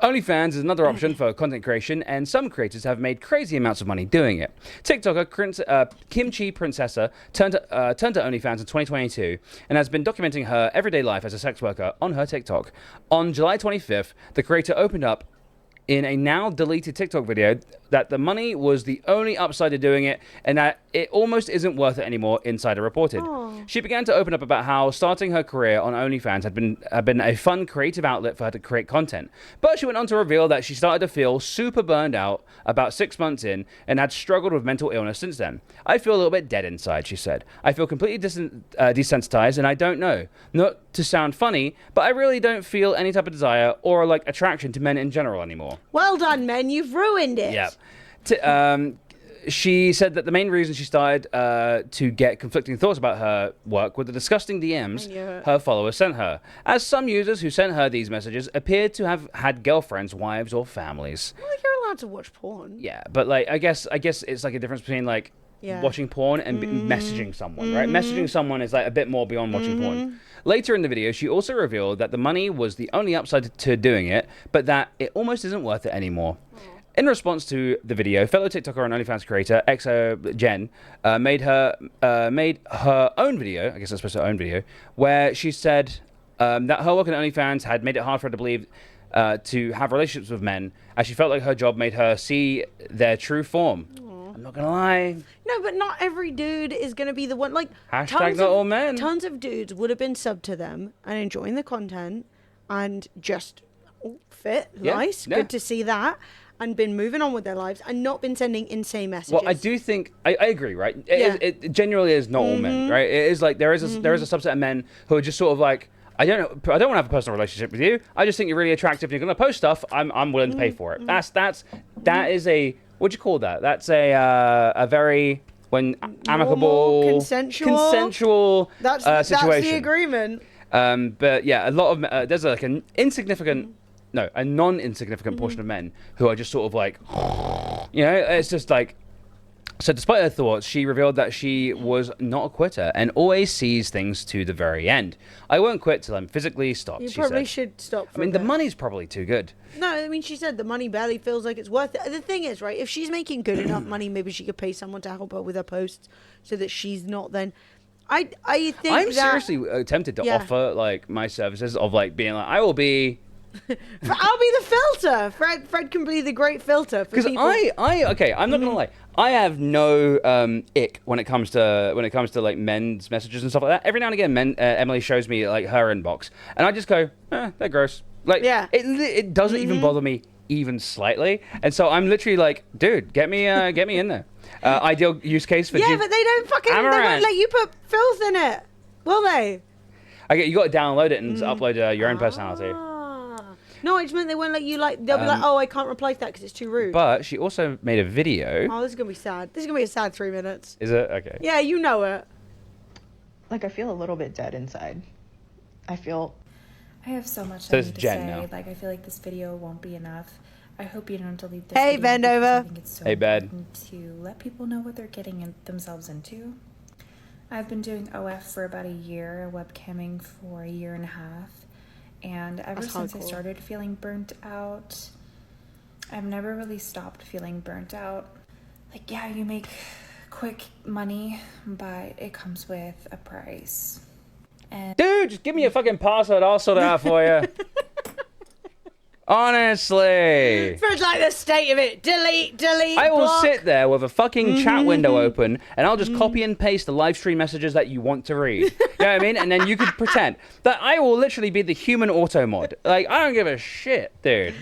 OnlyFans is another option for content creation, and some creators have made crazy amounts of money doing it. TikToker Kimchi Princessa turned to OnlyFans in 2022 and has been documenting her everyday life as a sex worker on her TikTok. On July 25th, the creator opened up in a now deleted TikTok video that the money was the only upside to doing it and that it almost isn't worth it anymore, Insider reported. Aww. She began to open up about how starting her career on OnlyFans had been a fun creative outlet for her to create content. But she went on to reveal that she started to feel super burned out about 6 months in and had struggled with mental illness since then. I feel a little bit dead inside, she said. I feel completely desensitized and I don't know. Not to sound funny, but I really don't feel any type of desire or like attraction to men in general anymore. Well done, men. You've ruined it. Yeah. She said that the main reason she started to get conflicting thoughts about her work were the disgusting DMs her followers sent her, as some users who sent her these messages appeared to have had girlfriends, wives, or families. Well, you're allowed to watch porn. Yeah, but like I guess it's like a difference between like watching porn and messaging someone, right? Messaging someone is like a bit more beyond watching porn. Later in the video, she also revealed that the money was the only upside to doing it, but that it almost isn't worth it anymore. In response to the video, fellow TikToker and OnlyFans creator XO Jen made her own video. I guess that's supposed to her own video, where she said that her work on OnlyFans had made it hard for her to believe to have relationships with men, as she felt like her job made her see their true form. I'm not gonna lie. No, but not every dude is gonna be the one. Like Hashtag not all men. Tons of dudes would have been subbed to them and enjoying the content and just fit, nice, good to see that, and been moving on with their lives and not been sending insane messages. Well, I do think I agree, right? It genuinely is not all men, right? It is like there is a subset of men who are just sort of like, I don't want to have a personal relationship with you. I just think you're really attractive. And you're gonna post stuff. I'm willing to pay for it. That is a, what do you call that? That's a very amicable, consensual situation. That's the agreement. But yeah, a lot of there's like an insignificant, no, a non-insignificant portion of men who are just sort of like, you know, it's just like. So despite her thoughts, she revealed that she was not a quitter and always sees things to the very end. I won't quit till I'm physically stopped, You she probably said. should stop. I mean, the money's probably too good. No, I mean, she said the money barely feels like it's worth it. The thing is, right, if she's making good enough money, maybe she could pay someone to help her with her posts so that she's not then... I think I'm seriously tempted to offer, like, my services of, like, being like, I will be... I'll be the filter. Fred can be the great filter for people. Okay, I'm not gonna lie. I have no ick when it comes to like men's messages and stuff like that. Every now and again, Emily shows me like her inbox, and I just go, they're gross. Like, it doesn't even bother me even slightly. And so I'm literally like, dude, get me in there. Ideal use case for but they don't fucking. They won't let you put filth in it, will they? Okay, you got to download it and upload your own personality. No, I just meant they won't let you, like, they'll be like, oh, I can't reply to that because it's too rude. But she also made a video. Oh, this is going to be sad. This is going to be a sad 3 minutes. Is it? Okay. Yeah, you know it. Like, I feel a little bit dead inside. I have so much So I it's need to Jen say. now. Like, I feel like this video won't be enough. I hope you don't delete this Hey, video bend because over. I think it's so Hey, bed. important to let people know what they're getting themselves into. I've been doing OF for about a year, webcamming for a year and a half. And ever since I started feeling burnt out, I've never really stopped feeling burnt out. Like, yeah, you make quick money, but it comes with a price. And dude, just give me a fucking password. I'll sort it out for you. Honestly. Fred's like the state of it. Delete, I will block. sit there with a fucking chat window open and I'll just copy and paste the live stream messages that you want to read. You know what I mean? And then you could pretend that I will literally be the human auto mod. Like, I don't give a shit, dude.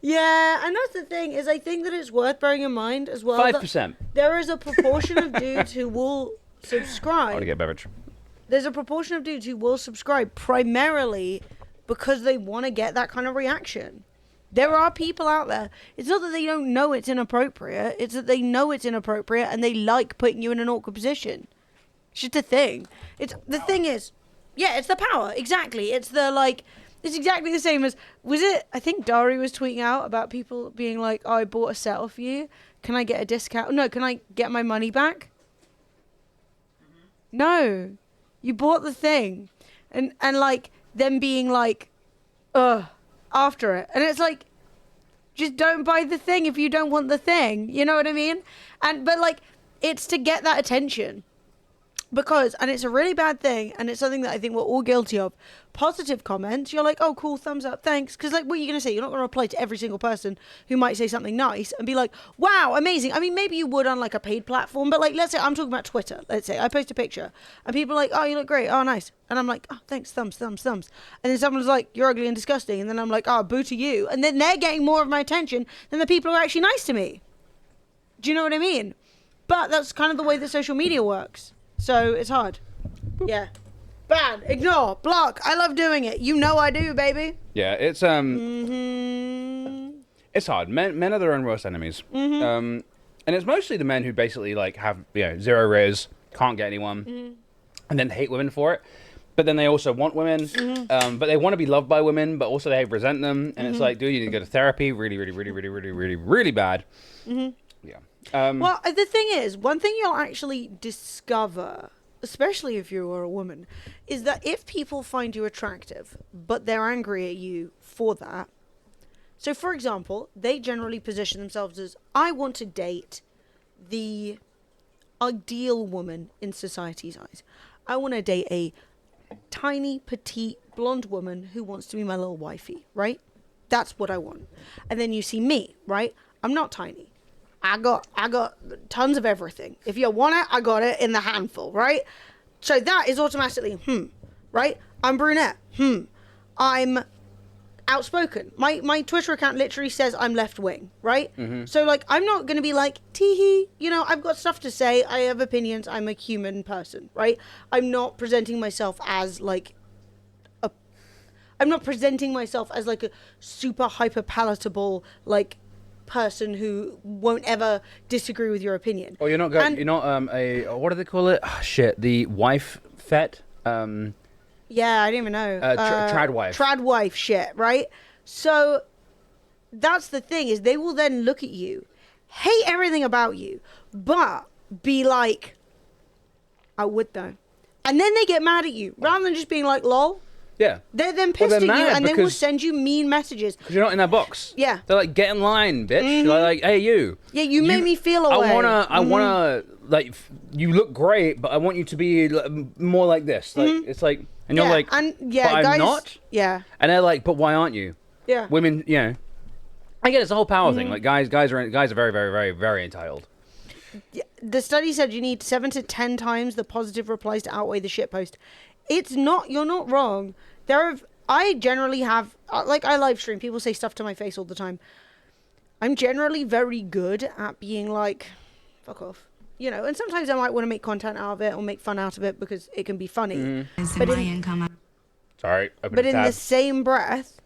Yeah, and that's the thing, is I think that it's worth bearing in mind as well. 5%. There is a proportion of dudes who will subscribe. I want to get a beverage. There's a proportion of dudes who will subscribe primarily because they want to get that kind of reaction. There are people out there. It's not that they don't know it's inappropriate. It's that they know it's inappropriate and they like putting you in an awkward position. It's just a thing. The thing is, yeah, it's the power. Exactly. It's the like. It's exactly the same as I think Dari was tweeting out about people being like, "Oh, I bought a set off you. Can I get a discount? No, can I get my money back?" No, you bought the thing, and like them being like, after it. And it's like, just don't buy the thing if you don't want the thing. You know what I mean? But like, it's to get that attention. Because, and it's a really bad thing, and it's something that I think we're all guilty of. Positive comments, you're like, oh, cool, thumbs up, thanks. Because, like, what are you going to say? You're not going to reply to every single person who might say something nice and be like, wow, amazing. I mean, maybe you would on, like, a paid platform, but, like, let's say I'm talking about Twitter. Let's say I post a picture, and people are like, oh, you look great. Oh, nice. And I'm like, oh, thanks, thumbs. And then someone's like, you're ugly and disgusting. And then I'm like, oh, boo to you. And then they're getting more of my attention than the people who are actually nice to me. Do you know what I mean? But that's kind of the way that social media works. So it's hard. Yeah. Bad. Ignore. Block. I love doing it. You know I do, baby. Yeah, it's it's hard. Men are their own worst enemies. And it's mostly the men who basically like have, you know, zero riz, can't get anyone, and then hate women for it. But then they also want women, but they want to be loved by women, but also they resent them. And it's like, dude, you need to go to therapy. Really, really, really, really, really, really, really bad. Yeah. Well, the thing is, one thing you'll actually discover, especially if you are a woman, is that if people find you attractive, but they're angry at you for that. So, for example, they generally position themselves as, I want to date the ideal woman in society's eyes. I want to date a tiny, petite, blonde woman who wants to be my little wifey, right? That's what I want. And then you see me, right? I'm not tiny. I got tons of everything. If you want it, I got it in the handful, right? So that is automatically, right? I'm brunette, I'm outspoken. My Twitter account literally says I'm left wing, right? So like, I'm not going to be like, teehee, you know, I've got stuff to say. I have opinions. I'm a human person, right? I'm not presenting myself as like a super hyper palatable, like, person who won't ever disagree with your opinion. Oh, you're not going. You're not what do they call it? Oh, shit, the wife fet. Yeah, I didn't even know. Trad wife. Trad wife shit, right? So that's the thing, is they will then look at you, hate everything about you, but be like, I would though. And then they get mad at you rather than just being like, lol. Yeah. They're then pissed at you, and they will send you mean messages. Because you're not in their box. Yeah. They're like, get in line, bitch. Like, hey, you. Yeah, you made me feel away. I wanna, like, you look great, but I want you to be more like this. Like, it's like, and you're like, and but guys, I'm not. Yeah. And they're like, but why aren't you? Yeah. Women, you know. I get it's a whole power thing. Like, guys are very, very, very, very entitled. The study said you need 7 to 10 times the positive replies to outweigh the shitpost. It's not, you're not wrong. I generally have, like, I live stream. People say stuff to my face all the time. I'm generally very good at being like, fuck off. You know, and sometimes I might want to make content out of it or make fun out of it because it can be funny. But in the same breath,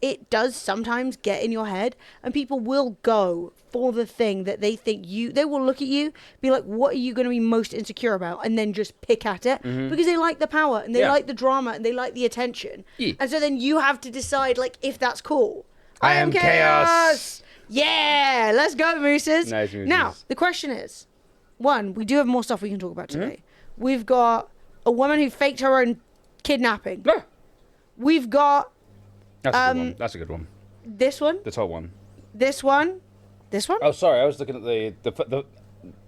it does sometimes get in your head, and people will go for the thing that they think they will look at you, be like, what are you going to be most insecure about? And then just pick at it because they like the power and they like the drama and they like the attention. Yeah. And so then you have to decide, like, if that's cool. I am chaos. Yeah, let's go, Mooses. Nice, Mooses. Now, the question is, one, we do have more stuff we can talk about today. We've got a woman who faked her own kidnapping. We've got... That's a good one. That's a good one. This one. The top one. This one. This one. Oh, sorry. I was looking at the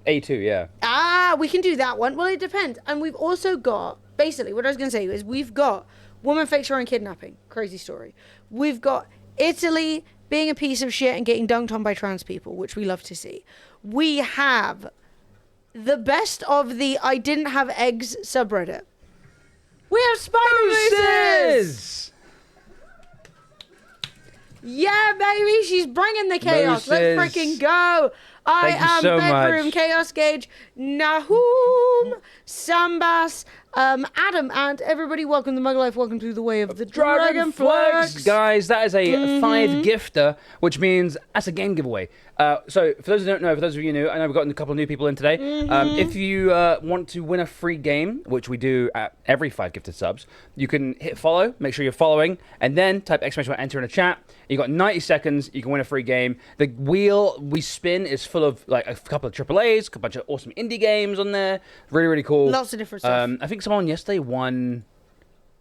A2, yeah. Ah, we can do that one. Well, it depends. And we've also got, basically, what I was going to say is we've got woman fakes her own kidnapping. Crazy story. We've got Italy being a piece of shit and getting dunked on by trans people, which we love to see. We have the best of the I didn't have eggs subreddit. We have Spider Mooses! Yeah, baby, she's bringing the chaos. Mooses. Let's freaking go. I am so Bedroom much. Chaos Gauge, Nahum, Sambas, Adam, and everybody. Welcome to Mug Life. Welcome to the way of the Dragon Flex. Guys, that is a 5 gifter, which means that's a game giveaway. So, for those who don't know, for those of you new, I know we've gotten a couple of new people in today. If you want to win a free game, which we do at every 5 gifted subs, you can hit follow, make sure you're following, and then type exclamation enter in a chat. You got 90 seconds, you can win a free game. The wheel we spin is full of like a couple of AAAs, a bunch of awesome indie games on there. Really, really cool. Lots of different stuff. I think someone yesterday won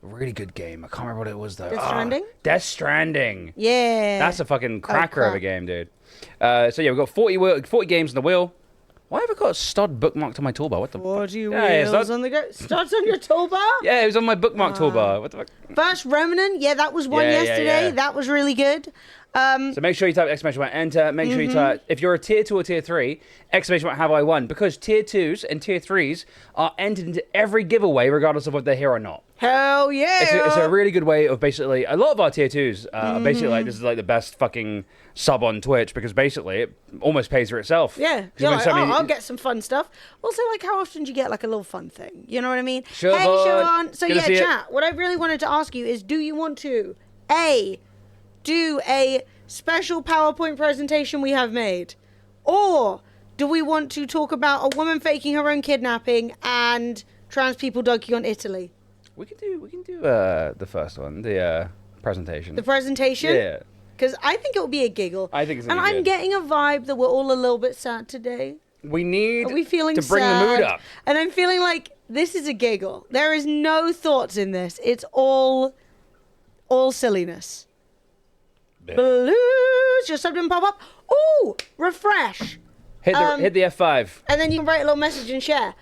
a really good game. I can't remember what it was though. Death Stranding? Death Stranding. Yeah. That's a fucking cracker of a game, dude. So yeah, we've got 40 games on the wheel. Why have I got a stud bookmarked on my toolbar? What the fuck? 40 wheels on the go. Studs on your toolbar? Yeah, it was on my bookmark toolbar. What the fuck? First Remnant. Yeah, that was one yesterday. Yeah. That was really good. So make sure you type exclamation mark enter. Make sure you type, if you're a tier 2 or tier 3, exclamation mark have I won. Because tier 2s and tier 3s are entered into every giveaway regardless of whether they're here or not. Hell yeah. It's a really good way of basically, a lot of our tier 2s are basically like, this is like the best fucking sub on Twitch because basically it almost pays for itself. Yeah. You're like, I'll get some fun stuff. Also, like, how often do you get like a little fun thing? You know what I mean? Sure, hey, Siobhan. So Gonna yeah, see chat. What I really wanted to ask you is, do you want to, do a special PowerPoint presentation we have made? Or do we want to talk about a woman faking her own kidnapping and trans people dunking on Italy? We can do the first one, the presentation. The presentation? Yeah. because I think it will be a giggle. I think it's and gonna be I'm good. getting a vibe that we're all a little bit sad today. We need Are we feeling to bring sad? the mood up. And I'm feeling like this is a giggle. There is no thoughts in this. It's all silliness. Blues. Your sub didn't pop up. Ooh, refresh. Hit the F5. And then you can write a little message and share.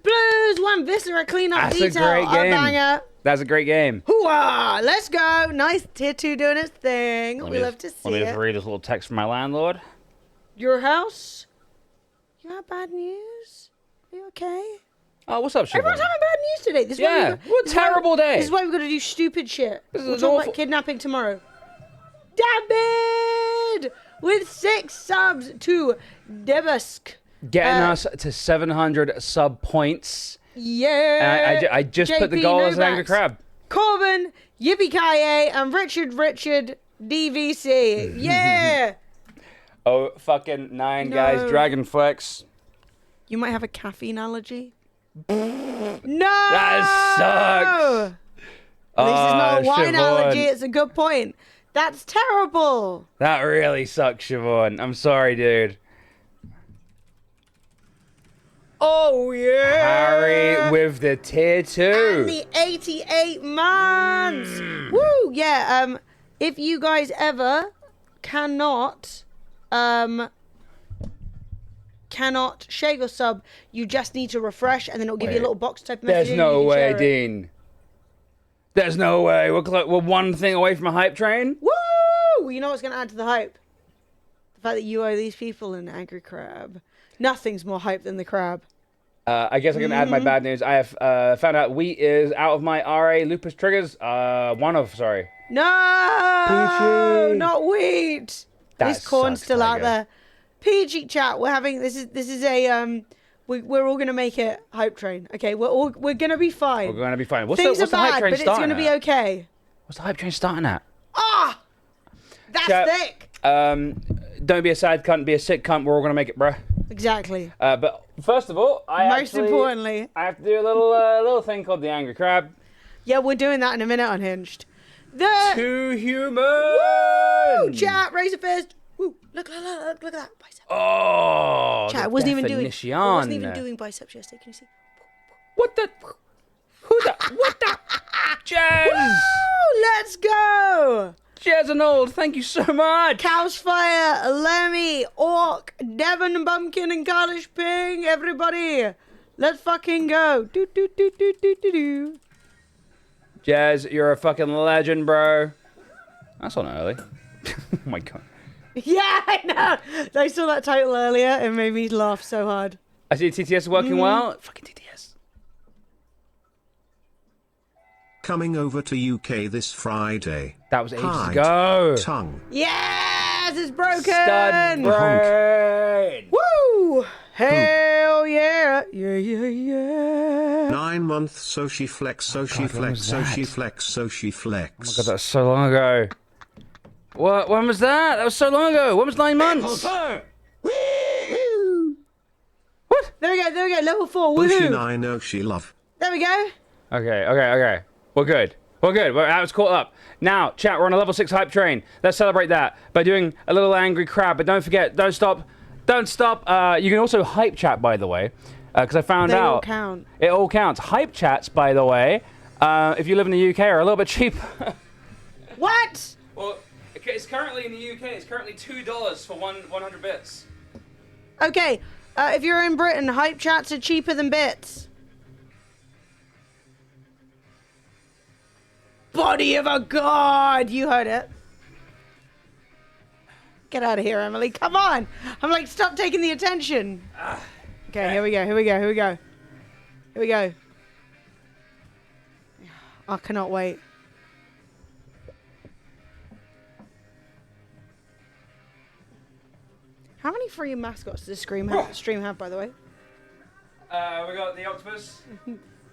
Blues 1 Viscera cleanup That's detail. a great game. Banger. That's a great game. Hooah! Let's go. Nice tier 2 doing its thing. We love to see Let me just it. read this little text from my landlord. Your house? You have bad news? Are you okay? Oh, what's up, Siobhan? Everyone's having bad news today. This is why Yeah, what a terrible day. This is why we've got to do stupid shit. This is We'll an talk awful- about kidnapping tomorrow. David! With 6 subs to Debusk. Getting us to 700 sub points. Yeah. And I just put the JP goal as an angry Novaks, crab. Corbin, Yippee Kaye, and Richard DVC. Yeah. Oh, fucking 9 guys. No. Dragon Flex. You might have a caffeine allergy. No! That sucks. At least it's not a wine Siobhan. allergy. It's a good point. That's terrible. That really sucks, Siobhan. I'm sorry, dude. Oh, yeah. Harry with the tier 2. And the 88 months. Woo! Yeah, if you guys ever cannot share your sub, you just need to refresh and then it'll give you a little box type message. There's no way, Dean. There's no way. We're one thing away from a hype train. Woo! You know what's going to add to the hype? The fact that you owe these people an angry crab. Nothing's more hype than the crab. I guess I can add my bad news. I have found out wheat is out of my RA lupus triggers. Sorry. No! Peachy. Not wheat. That This corn's sucks, still out Tiger. there. PG chat. We're having this is a we're all gonna make it hype train. Okay, we're gonna be fine. We're going to be fine. Things what's are the hype bad, train but it's starting gonna be at? okay. What's the hype train starting at? Ah, that's Chat, thick. Don't be a sad cunt, be a sick cunt. We're all going to make it, bruh. Exactly. But first of all, Importantly, I have to do a little thing called the Angry Crab. yeah, we're doing that in a minute. Unhinged. The Too human. Woo! Chat, raise a fist. Woo! Look at that bicep. Oh, Chat, the I wasn't even definition. doing biceps yesterday. Can you see? What the? Who the? What the? Jazz! Woo! Let's go! Jazz and Old, thank you so much. Couchfire, Lemmy, Orc, Devon, Bumpkin, and Carlish Ping, everybody. Let's fucking go. Do, do, do, do, do, do, do. Jazz, you're a fucking legend, bro. That's on early. Oh my god. Yeah, I know. I saw that title earlier. It made me laugh so hard. I see TTS working well. Fucking TTS. Coming over to UK this Friday. That was ages Hide. ago. Tongue. Yes, it's broken. Stud brain. Woo! Hell yeah. Yeah, yeah, yeah. 9 months, so she flex, so she God, when flex, was so that? she flex, so she flex. Oh my god, that was so long ago. What? When was that? That was so long ago. When was 9 months? What? There we go. Level 4. Bushy Woohoo. 9, oh she love. There we go. Okay. We're good. That was caught up. Now, chat, we're on a level 6 hype train. Let's celebrate that by doing a little angry crab. But don't forget, don't stop. You can also hype chat, by the way, because I found They out. all count. It all counts. Hype chats, by the way, if you live in the UK, are a little bit cheaper. What? Well, it's currently in the UK. It's currently $2 for 100 bits. Okay, if you're in Britain, hype chats are cheaper than bits. Body of a god! You heard it. Get out of here, Emily. Come on! I'm like, stop taking the attention. Okay, here we go. I cannot wait. How many free mascots does stream have, by the way? We got the octopus.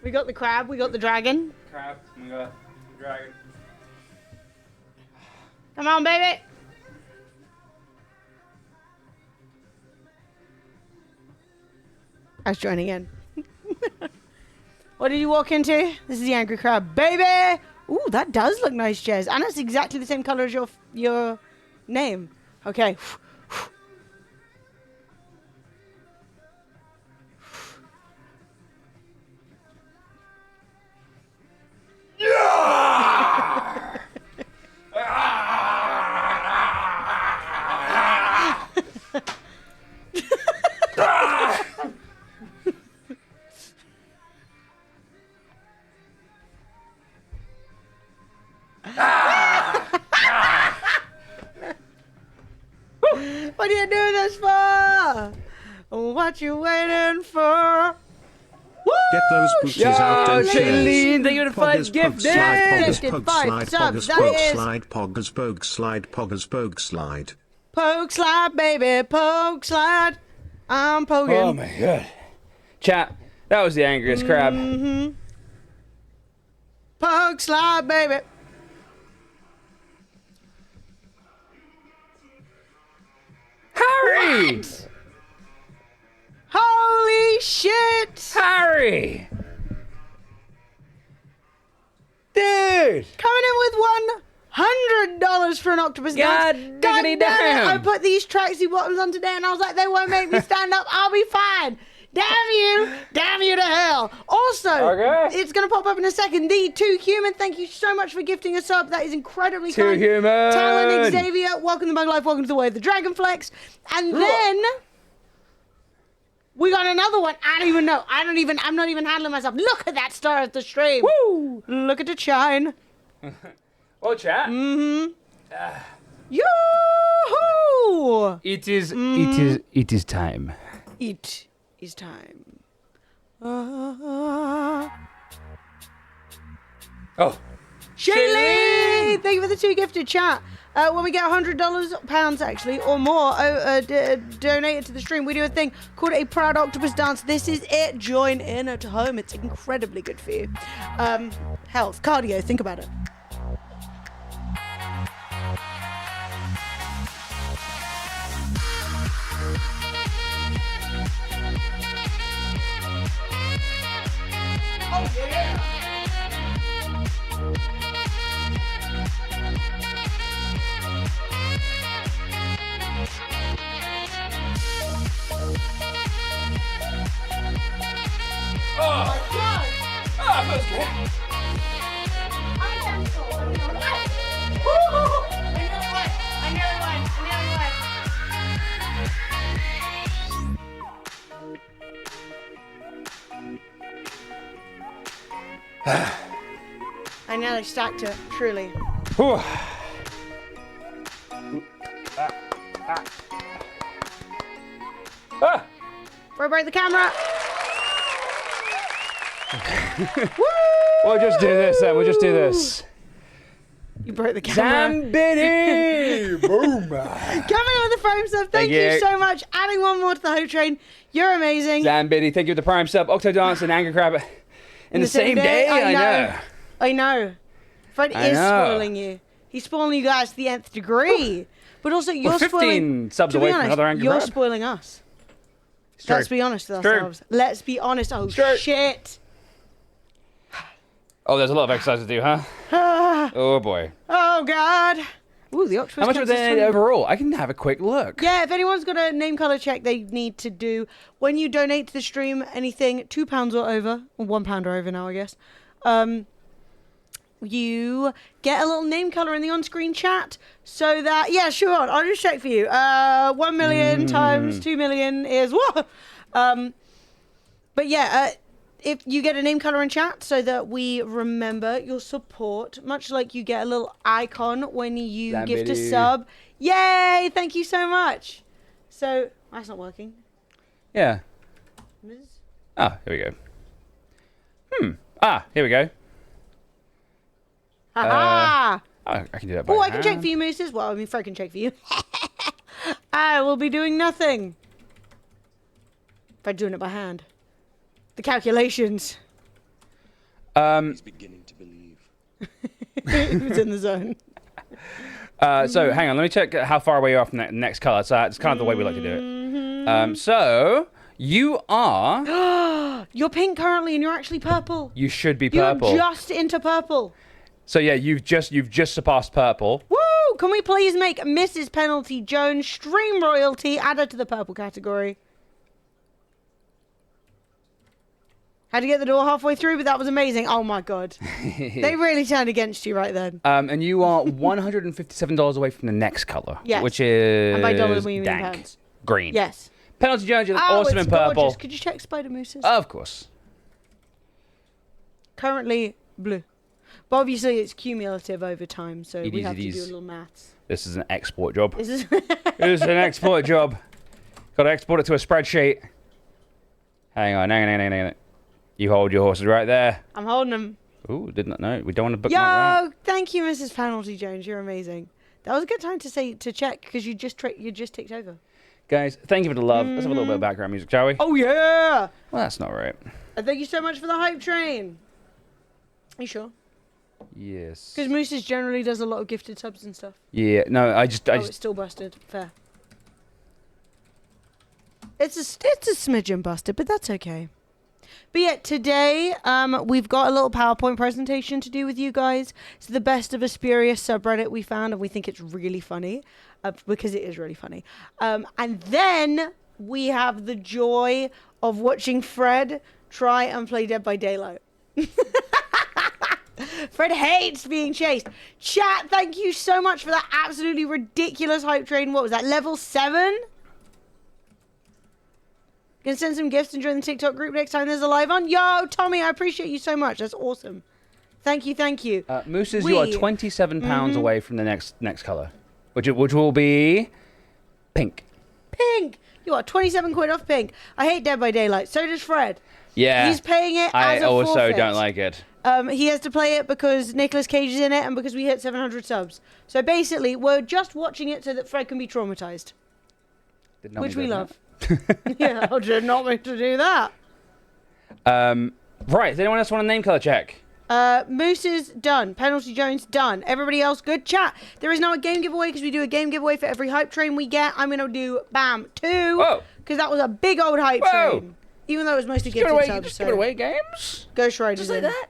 We got the crab, we got the dragon. Crab. We got the dragon. Come on, baby. I was joining in. What did you walk into? This is the angry crab, baby. Ooh, that does look nice, Jez. And it's exactly the same color as your Name. Okay. What are you doing this for? What you waiting for? Get those boosters out, don't Shailene, thank you for the Poggers, 5 gifted. Pog slide, Subs, poggers, that pog is. slide, poggers, pogue slide, poggers, pogue slide. Poke slide, baby, poke slide. I'm poking. Oh my god. Chat, that was the angriest crab. Mm-hmm. Poke slide, baby. Harry! What? Holy shit! Harry! Dude! Coming in with $100 for an octopus God dance. diggity God damn it, damn. I put these tracksuit bottoms on today and I was like, they won't make me stand up. I'll be fine. Damn you to hell. Also, Okay. it's going to pop up in a second. The Too Human, thank you so much for gifting a sub. That is incredibly Too kind. Human. Talon Xavier, welcome to Bug Life, welcome to the Way of the Dragonflex. And then we got another one. I don't even know. I'm not even handling myself. Look at that star at the stream. Woo! Look at the shine. Well, chat. Mm-hmm. Yoo-hoo! It is time. It is time. Oh. Shailene! Thank you for the 2 gifted, chat. When we get $100, pounds actually, or more, donated to the stream, we do a thing called a Proud Octopus Dance. This is it. Join in at home. It's incredibly good for you. Health, cardio, think about it. Oh, yeah. Oh my god! Oh, that feels good. I nearly won. I nearly stacked it, truly. Whew. Before I break the camera. We'll just do this then. We'll just do this. You broke the camera. Zambini! Boom! Coming in with the frame sub. Thank you so much. Adding one more to the Hope Train. You're amazing. Zambini, thank you for the prime sub. Octodance and Angry Crab in the same day? I know. Fred is spoiling you. He's spoiling you guys to the nth degree. But also, you're 15 spoiling... subs away from another Angry You're Crab. spoiling us. True. Let's be honest with True. ourselves. Let's be honest. Oh, True. shit. Oh, there's a lot of exercise to do, huh? Oh, boy. Oh, God. Ooh, the octopus. How much are they overall? I can have a quick look. Yeah, if anyone's got a name color check they need to do, when you donate to the stream, anything £2 or over, or £1 or over now, I guess, you get a little name color in the on-screen chat so that, yeah, sure, I'll just check for you. 1 million times 2 million is what? But yeah, if you get a name color in chat so that we remember your support, much like you get a little icon when you gift a sub. Yay! Thank you so much. So, that's not working. Yeah. Ah, here we go. Here we go. Ha I can do that by Oh, I can check hand. for you, Mooses. Well, I mean, Fred can check for you. I will be doing nothing. Fred doing it by hand. The calculations. He's beginning to believe. Who's in the zone? So, hang on. Let me check how far away you are from that next color. So, it's kind of the way we like to do it. So, you are... You're pink currently, and you're actually purple. You should be purple. You're just into purple. So, yeah, you've just surpassed purple. Woo! Woo! Can we please make Mrs. Penalty Jones stream royalty? Add her to the purple category. Had to get the door halfway through, but that was amazing. Oh my god. They really turned against you right then. And you are $157 away from the next color. Yes. Which is And by dollars, we mean dank. pounds. Green. Yes. Penalty Jones, you look awesome it's in purple. Gorgeous. Could you check Spider Mooses? Of course. Currently blue. But obviously it's cumulative over time, so It we is, have it to is. do a little maths. This is an export job. This is It's an export job. Got to export it to a spreadsheet. Hang on. You hold your horses right there. I'm holding them. Ooh, did not know. We don't want to bookmark that. Yo, thank you, Mrs. Penalty Jones. You're amazing. That was a good time to check because you just ticked over. Guys, thank you for the love. Let's have a little bit of background music, shall we? Oh yeah. Well, that's not right. Thank you so much for the hype train. Are you sure? Yes. Because Mooses generally does a lot of gifted subs and stuff. Yeah. No, I just. It's still busted. Fair. It's a smidgen busted, but that's okay. But yeah, today we've got a little PowerPoint presentation to do with you guys. It's the best of a spurious subreddit we found, and we think it's really funny because it is really funny. And then we have the joy of watching Fred try and play Dead by Daylight. Fred hates being chased. Chat, thank you so much for that absolutely ridiculous hype train. What was that, level 7? Gonna send some gifts and join the TikTok group next time there's a live on. Yo, Tommy, I appreciate you so much. That's awesome. Thank you, thank you. Mooses, you are £27 away from the next color, which will be pink. Pink. You are 27 quid off pink. I hate Dead by Daylight. So does Fred. Yeah. He's paying it I as a also forfeit. don't like it. He has to play it because Nicolas Cage is in it and because we hit 700 subs. So basically, we're just watching it so that Fred can be traumatized. Which we love. Yeah, I did not mean to do that. Right, does anyone else want a name color check? Moose is done. Penalty Jones done. Everybody else good? Chat. There is now a game giveaway because we do a game giveaway for every hype train we get. I'm going to do, bam, 2. Whoa. Because that was a big old hype train. Even though it was mostly gifted subs. Just giving away games? Ghost Rider's in. that?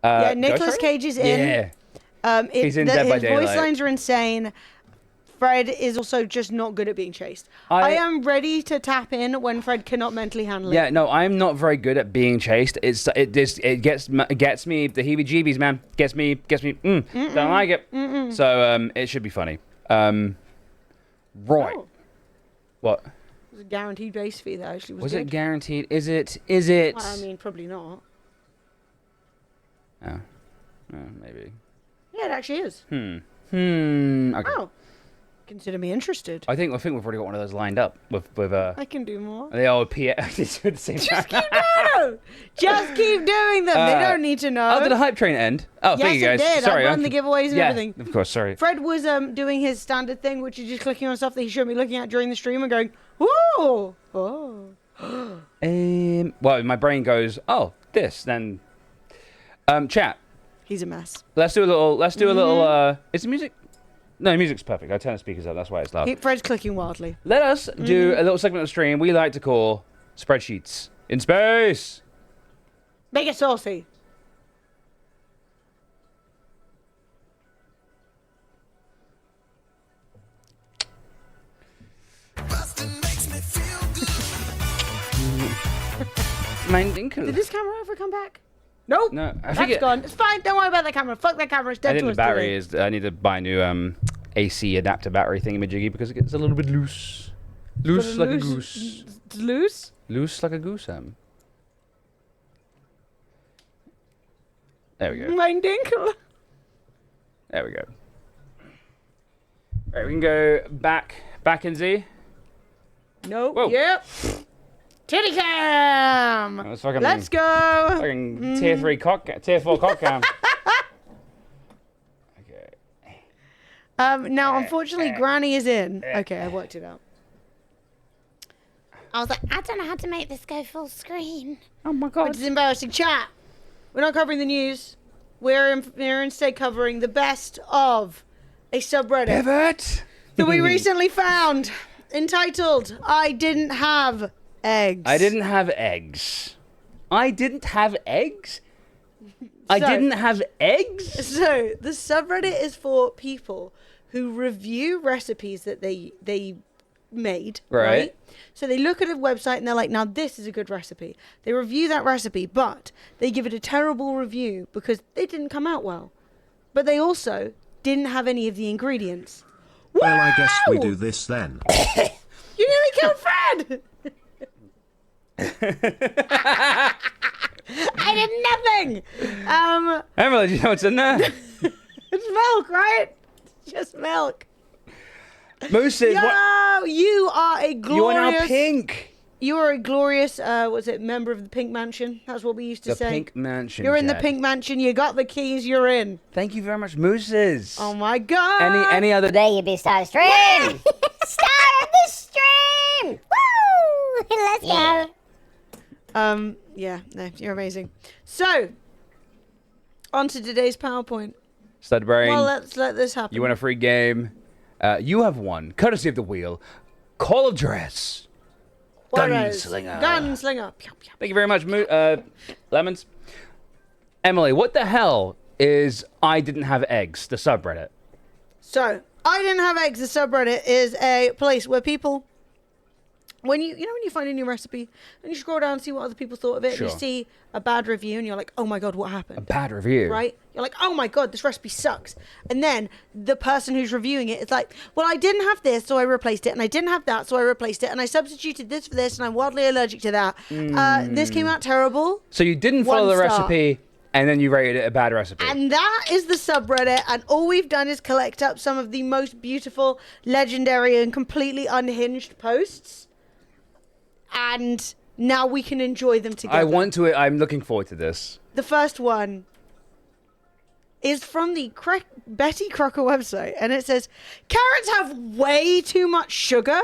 Yeah, Nicolas Cage is in. Yeah. He's in Dead by his Daylight. voice lines are insane. Fred is also just not good at being chased. I am ready to tap in when Fred cannot mentally handle it. Yeah, no, I'm not very good at being chased. It gets me the heebie-jeebies, man. Gets me. Don't like it. So it should be funny. Right. Oh. What? It was a guaranteed base fee that actually was Was good. it guaranteed? Is it? Well, I mean, probably not. Oh, maybe. Yeah, it actually is. Okay. Oh. Consider me interested. I think we've already got one of those lined up with I can do more. the old PA. Just keep doing them. They don't need to know. Oh, did the hype train end? Oh, yes, thank you guys. It did. Sorry, I run the giveaways and everything. Of course, sorry. Fred was doing his standard thing, which is just clicking on stuff that he shouldn't be looking at during the stream and going, "Whoa, oh." Well, my brain goes, "Oh, this." Then, chat. He's a mess. Let's do a little. Is the music? No, the music's perfect. I turn the speakers up. That's why it's loud. Fred's clicking wildly. Let us do a little segment of stream we like to call spreadsheets in space. Make it saucy. Did this camera ever come back? Nope. No, That's gone. It's fine. Don't worry about that camera. Fuck that camera. It's dead I think to the us battery today. is. I need to buy a new AC adapter battery thingamajiggy because it gets a little bit loose. Loose like a goose. Loose? Loose like a goose, There we go. Mein Dinkel. There we go. Right, we can go back in Z. Nope. Whoa. Yep. Titty cam. Let's go. Fucking tier 4 cock cam. Now, unfortunately, Granny is in. Okay, I worked it out. I was like, I don't know how to make this go full screen. Oh my god. Which is embarrassing. Chat. We're not covering the news. We're instead covering the best of a subreddit. Pivot. That we recently found. Entitled, I Didn't Have Eggs. I didn't have eggs. I didn't have eggs? I didn't have eggs? So, the subreddit is for people who review recipes that they made, Right. So they look at a website and they're like, now this is a good recipe. They review that recipe, but they give it a terrible review because it didn't come out well. But they also didn't have any of the ingredients. Well, I guess we Wow! do this then. You nearly killed Fred! I did nothing! Emily, do you know what's in there? It's milk, right? Just milk. Mooses, Yo, what? you are a glorious... You are now pink. You are a glorious, member of the Pink Mansion? That's what we used to The say. Pink Mansion, You're in the Jed. Pink Mansion. You got the keys. You're in. Thank you very much, Mooses. Oh, my God. Any other... Today you be star stream. Star of the stream. Woo! Let's go. Yeah, no, you're amazing. So, on to today's PowerPoint. Stud Brain. Well, let's let this happen. You want a free game? You have one, courtesy of the wheel. Call of Dress. Gunslinger. Gunslinger. Pew, pew. Thank you very much, Lemons. Emily, what the hell is I Didn't Have Eggs, the subreddit? So, I Didn't Have Eggs, the subreddit is a place where people, when you find a new recipe and you scroll down and see what other people thought of it, Sure. and you see a bad review and you're like, oh my God, what happened? A bad review. Right? You're like, oh my God, this recipe sucks. And then the person who's reviewing it is like, well, I didn't have this, so I replaced it. And I didn't have that, so I replaced it. And I substituted this for this, and I'm wildly allergic to that. This came out terrible. So you didn't follow One the star. recipe, and then you rated it a bad recipe. And that is the subreddit. And all we've done is collect up some of the most beautiful, legendary, and completely unhinged posts. And now we can enjoy them together. I'm looking forward to this. The first one is from the Betty Crocker website, and it says, carrots have way too much sugar,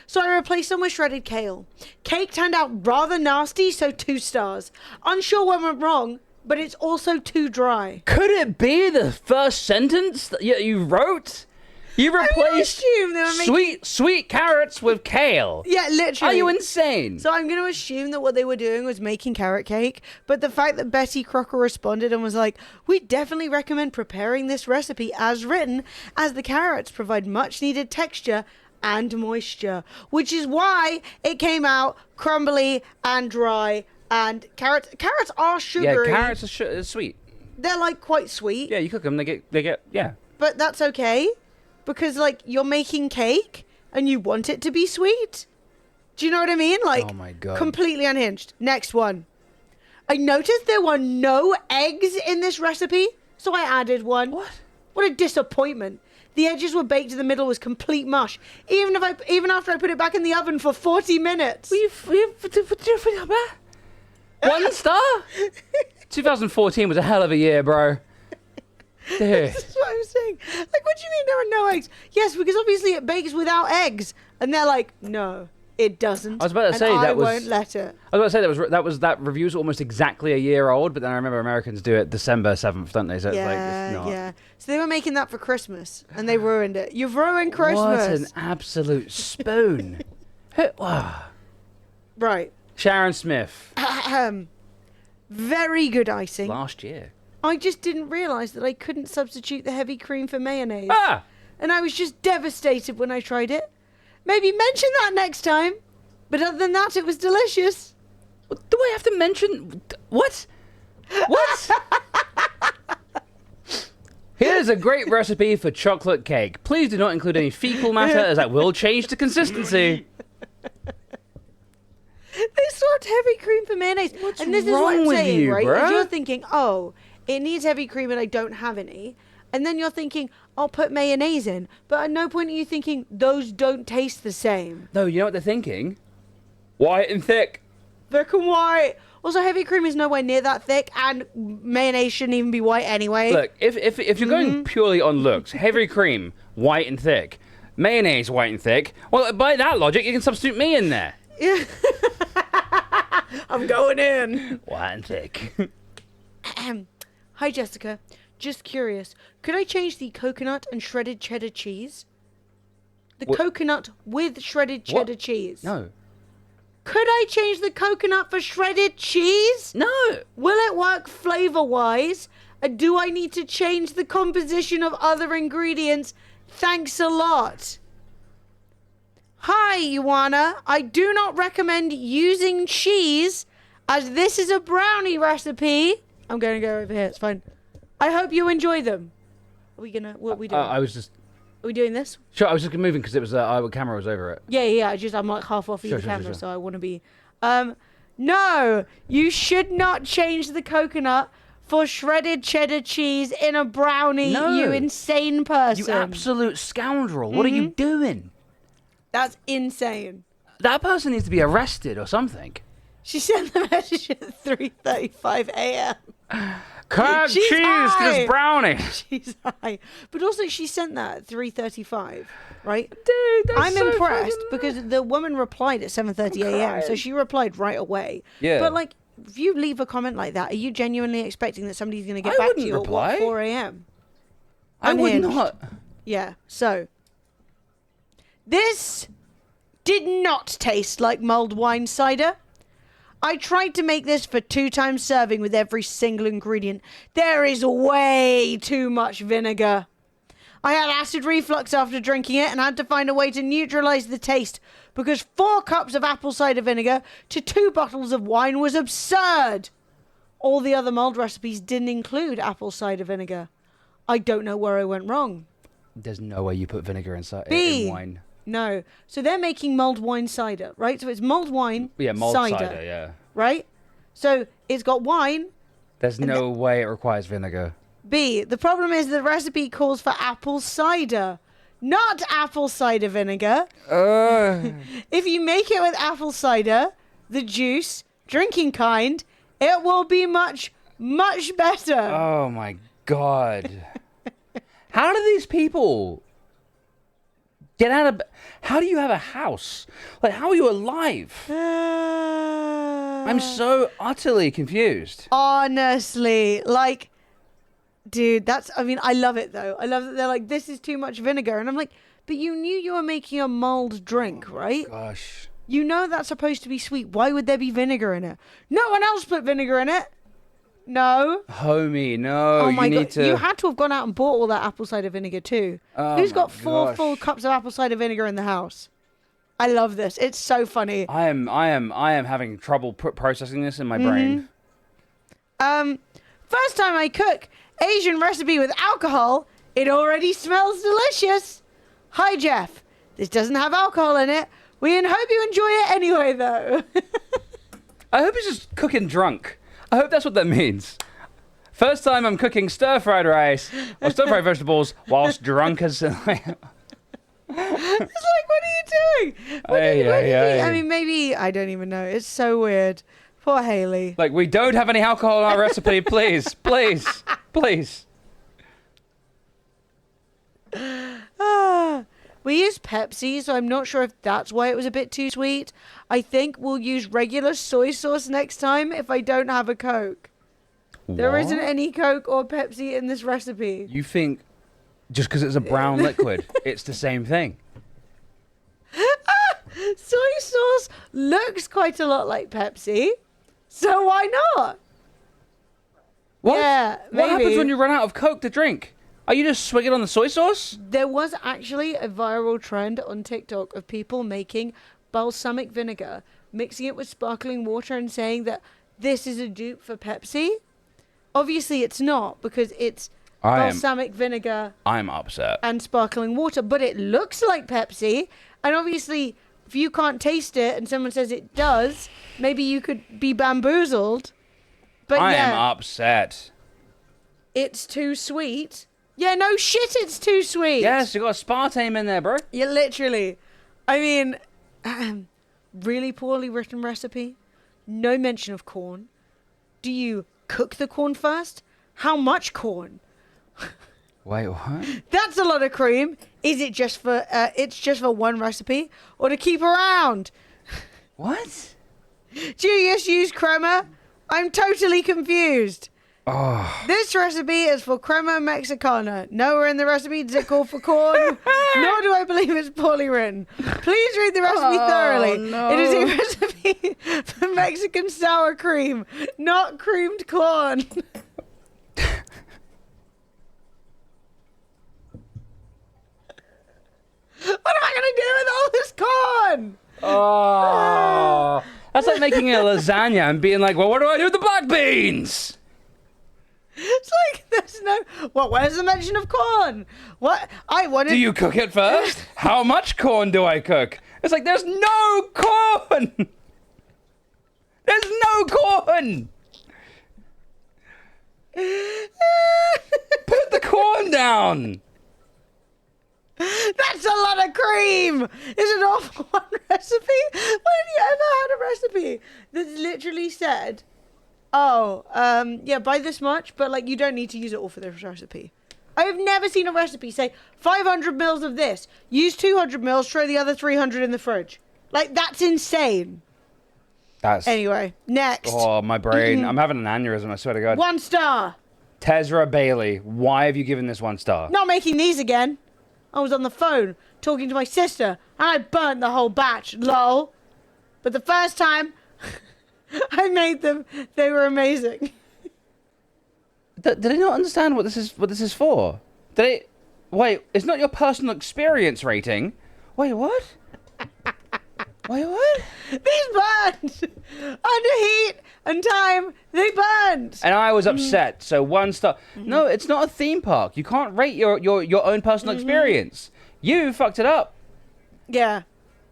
so I replaced them with shredded kale. Cake turned out rather nasty, so 2 stars. Unsure what went wrong, but it's also too dry. Could it be the first sentence that you wrote? You replaced sweet carrots with kale. Yeah, literally. Are you insane? So I'm going to assume that what they were doing was making carrot cake, but the fact that Betty Crocker responded and was like, we definitely recommend preparing this recipe as written, as the carrots provide much needed texture and moisture, which is why it came out crumbly and dry. And carrots are sugary. Yeah, carrots are sweet. They're like quite sweet. Yeah, you cook them, they get yeah. But that's okay, because like you're making cake and you want it to be sweet. Do you know what I mean? Like, oh my God. Completely unhinged. Next one. I noticed there were no eggs in this recipe, so I added one. What a disappointment. The edges were baked and the middle was complete mush. Even after I put it back in the oven for 40 minutes. 1 star? 2014 was a hell of a year, bro. Dude. This is what I'm saying. Like, what do you mean there are no eggs? Yes, because obviously it bakes without eggs. And they're like, no, it doesn't. I was about to say I won't let it. I was about to say that review's almost exactly a year old, but then I remember Americans do it December 7th, don't they? So it's like it's not. Yeah. So they were making that for Christmas, and they ruined it. You've ruined Christmas. What an absolute spoon. Right. Sharon Smith. Very good icing. Last year. I just didn't realise that I couldn't substitute the heavy cream for mayonnaise. Ah! And I was just devastated when I tried it. Maybe mention that next time. But other than that, it was delicious. Do I have to mention... What? What? Here's a great recipe for chocolate cake. Please do not include any fecal matter, as that will change the consistency. They swapped heavy cream for mayonnaise. What's and this is wrong what I'm with saying, you, right? bruh? Is you're thinking, oh, it needs heavy cream and I don't have any. And then you're thinking, I'll put mayonnaise in. But at no point are you thinking, those don't taste the same. No, you know what they're thinking? White and thick. Thick and white. Also, heavy cream is nowhere near that thick, and mayonnaise shouldn't even be white anyway. Look, if you're going purely on looks, heavy cream, white and thick, mayonnaise, white and thick, well, by that logic, you can substitute me in there. Yeah. I'm going in. White and thick. Hi, Jessica. Just curious. Could I change the coconut and shredded cheddar cheese? The coconut with shredded cheddar cheese. No. Could I change the coconut for shredded cheese? No. Will it work flavor-wise? And do I need to change the composition of other ingredients? Thanks a lot. Hi, Ioana. I do not recommend using cheese, as this is a brownie recipe. I'm going to go over here. It's fine. I hope you enjoy them. Are we gonna? What are we doing? I was just. Are we doing this? Sure, I was just moving because it was our camera was over it. Yeah. I'm like half off Sure, the camera, sure. so I want to be. No, you should not change the coconut for shredded cheddar cheese in a brownie. No. You insane person. You absolute scoundrel! What are you doing? That's insane. That person needs to be arrested or something. She sent the message at 3:35 a.m. Curd cheese, because it's brownie. She's high. But also, she sent that at 3:35, right? Dude, that's I'm so impressed fucking because the woman replied at 7:30 a.m., so she replied right away. Yeah. But, like, if you leave a comment like that, are you genuinely expecting that somebody's going to get I back to wouldn't you reply. at what, 4 a.m.? I would Unhinged. not. Yeah, so. This did not taste like mulled wine cider. I tried to make this for 2 times serving with every single ingredient. There is way too much vinegar. I had acid reflux after drinking it and had to find a way to neutralize the taste because 4 cups of apple cider vinegar to 2 bottles of wine was absurd. All the other mulled recipes didn't include apple cider vinegar. I don't know where I went wrong. There's no way you put vinegar in wine. No. So they're making mulled wine cider, right? So it's mulled wine, Yeah, mulled cider, yeah. right? So it's got wine. There's no way it requires vinegar. B, the problem is the recipe calls for apple cider, not apple cider vinegar. If you make it with apple cider, the juice, drinking kind, it will be much, much better. Oh my god. How do these people get out of... How do you have a house? Like, how are you alive? I'm so utterly confused. Honestly, like, dude, that's... I mean, I love it, though. I love that they're like, this is too much vinegar. And I'm like, but you knew you were making a mulled drink, right? Gosh. You know that's supposed to be sweet. Why would there be vinegar in it? No one else put vinegar in it. No. Homie, no. Oh my you god! need to... You had to have gone out and bought all that apple cider vinegar too. Oh Who's my got 4 gosh. full cups of apple cider vinegar in the house? I love this. It's so funny. I am having trouble processing this in my brain. First time I cook Asian recipe with alcohol. It already smells delicious. Hi Jeff. This doesn't have alcohol in it. We hope you enjoy it anyway, though. I hope he's just cooking drunk. I hope that's what that means. First time I'm cooking stir-fried rice or stir-fried vegetables whilst drunk as... It's like, what are you doing? What are you I mean, maybe, I don't even know. It's so weird. Poor Haley. Like, we don't have any alcohol in our recipe, please, please, please. We use Pepsi, so I'm not sure if that's why it was a bit too sweet. I think we'll use regular soy sauce next time if I don't have a Coke. There What? isn't any Coke or Pepsi in this recipe. You think just because it's a brown liquid, it's the same thing? Soy sauce looks quite a lot like Pepsi, so why not? What? Yeah, What happens maybe. when you run out of Coke to drink? Are you just swigging on the soy sauce? There was actually a viral trend on TikTok of people making balsamic vinegar, mixing it with sparkling water and saying that this is a dupe for Pepsi. Obviously it's not, because it's balsamic vinegar I'm upset. and sparkling water, but it looks like Pepsi. And obviously, if you can't taste it and someone says it does, maybe you could be bamboozled. But I yeah, am upset. it's too sweet. Yeah, no shit, it's too sweet. Yes, you got aspartame in there, bro. Yeah, literally. I mean, really poorly written recipe. No mention of corn. Do you cook the corn first? How much corn? Wait, what? That's a lot of cream. Is it just for? It's just for one recipe, or to keep around? What? Do you just use crema? I'm totally confused. Oh. This recipe is for crema mexicana. Nowhere in the recipe does it call for corn, nor do I believe it's poorly written. Please read the recipe thoroughly. No. It is a recipe for Mexican sour cream, not creamed corn. What am I going to do with all this corn? Oh, that's like making a lasagna and being like, well, what do I do with the black beans? It's like, there's no... What, where's the mention of corn? What? I wanted... Do you cook it first? How much corn do I cook? It's like, there's no corn! There's no corn! Put the corn down! That's a lot of cream! Is it all for one recipe? When have you ever had a recipe that's literally said, oh, yeah, buy this much, but like you don't need to use it all for this recipe? I have never seen a recipe say 500 mils of this, use 200 mils, throw the other 300 in the fridge. Like, that's insane. Anyway, next. Oh, my brain. I'm having an aneurysm, I swear to God. 1 star. Tezra Bailey, why have you given this 1 star? Not making these again. I was on the phone talking to my sister and I burnt the whole batch. Lol. But the first time I made them, they were amazing. Did they not understand what this is for? Wait, it's not your personal experience rating. Wait, what? Wait, what? These burned! Under heat and time, they burned! And I was upset, so 1 star. No, it's not a theme park. You can't rate your own personal experience. You fucked it up. Yeah.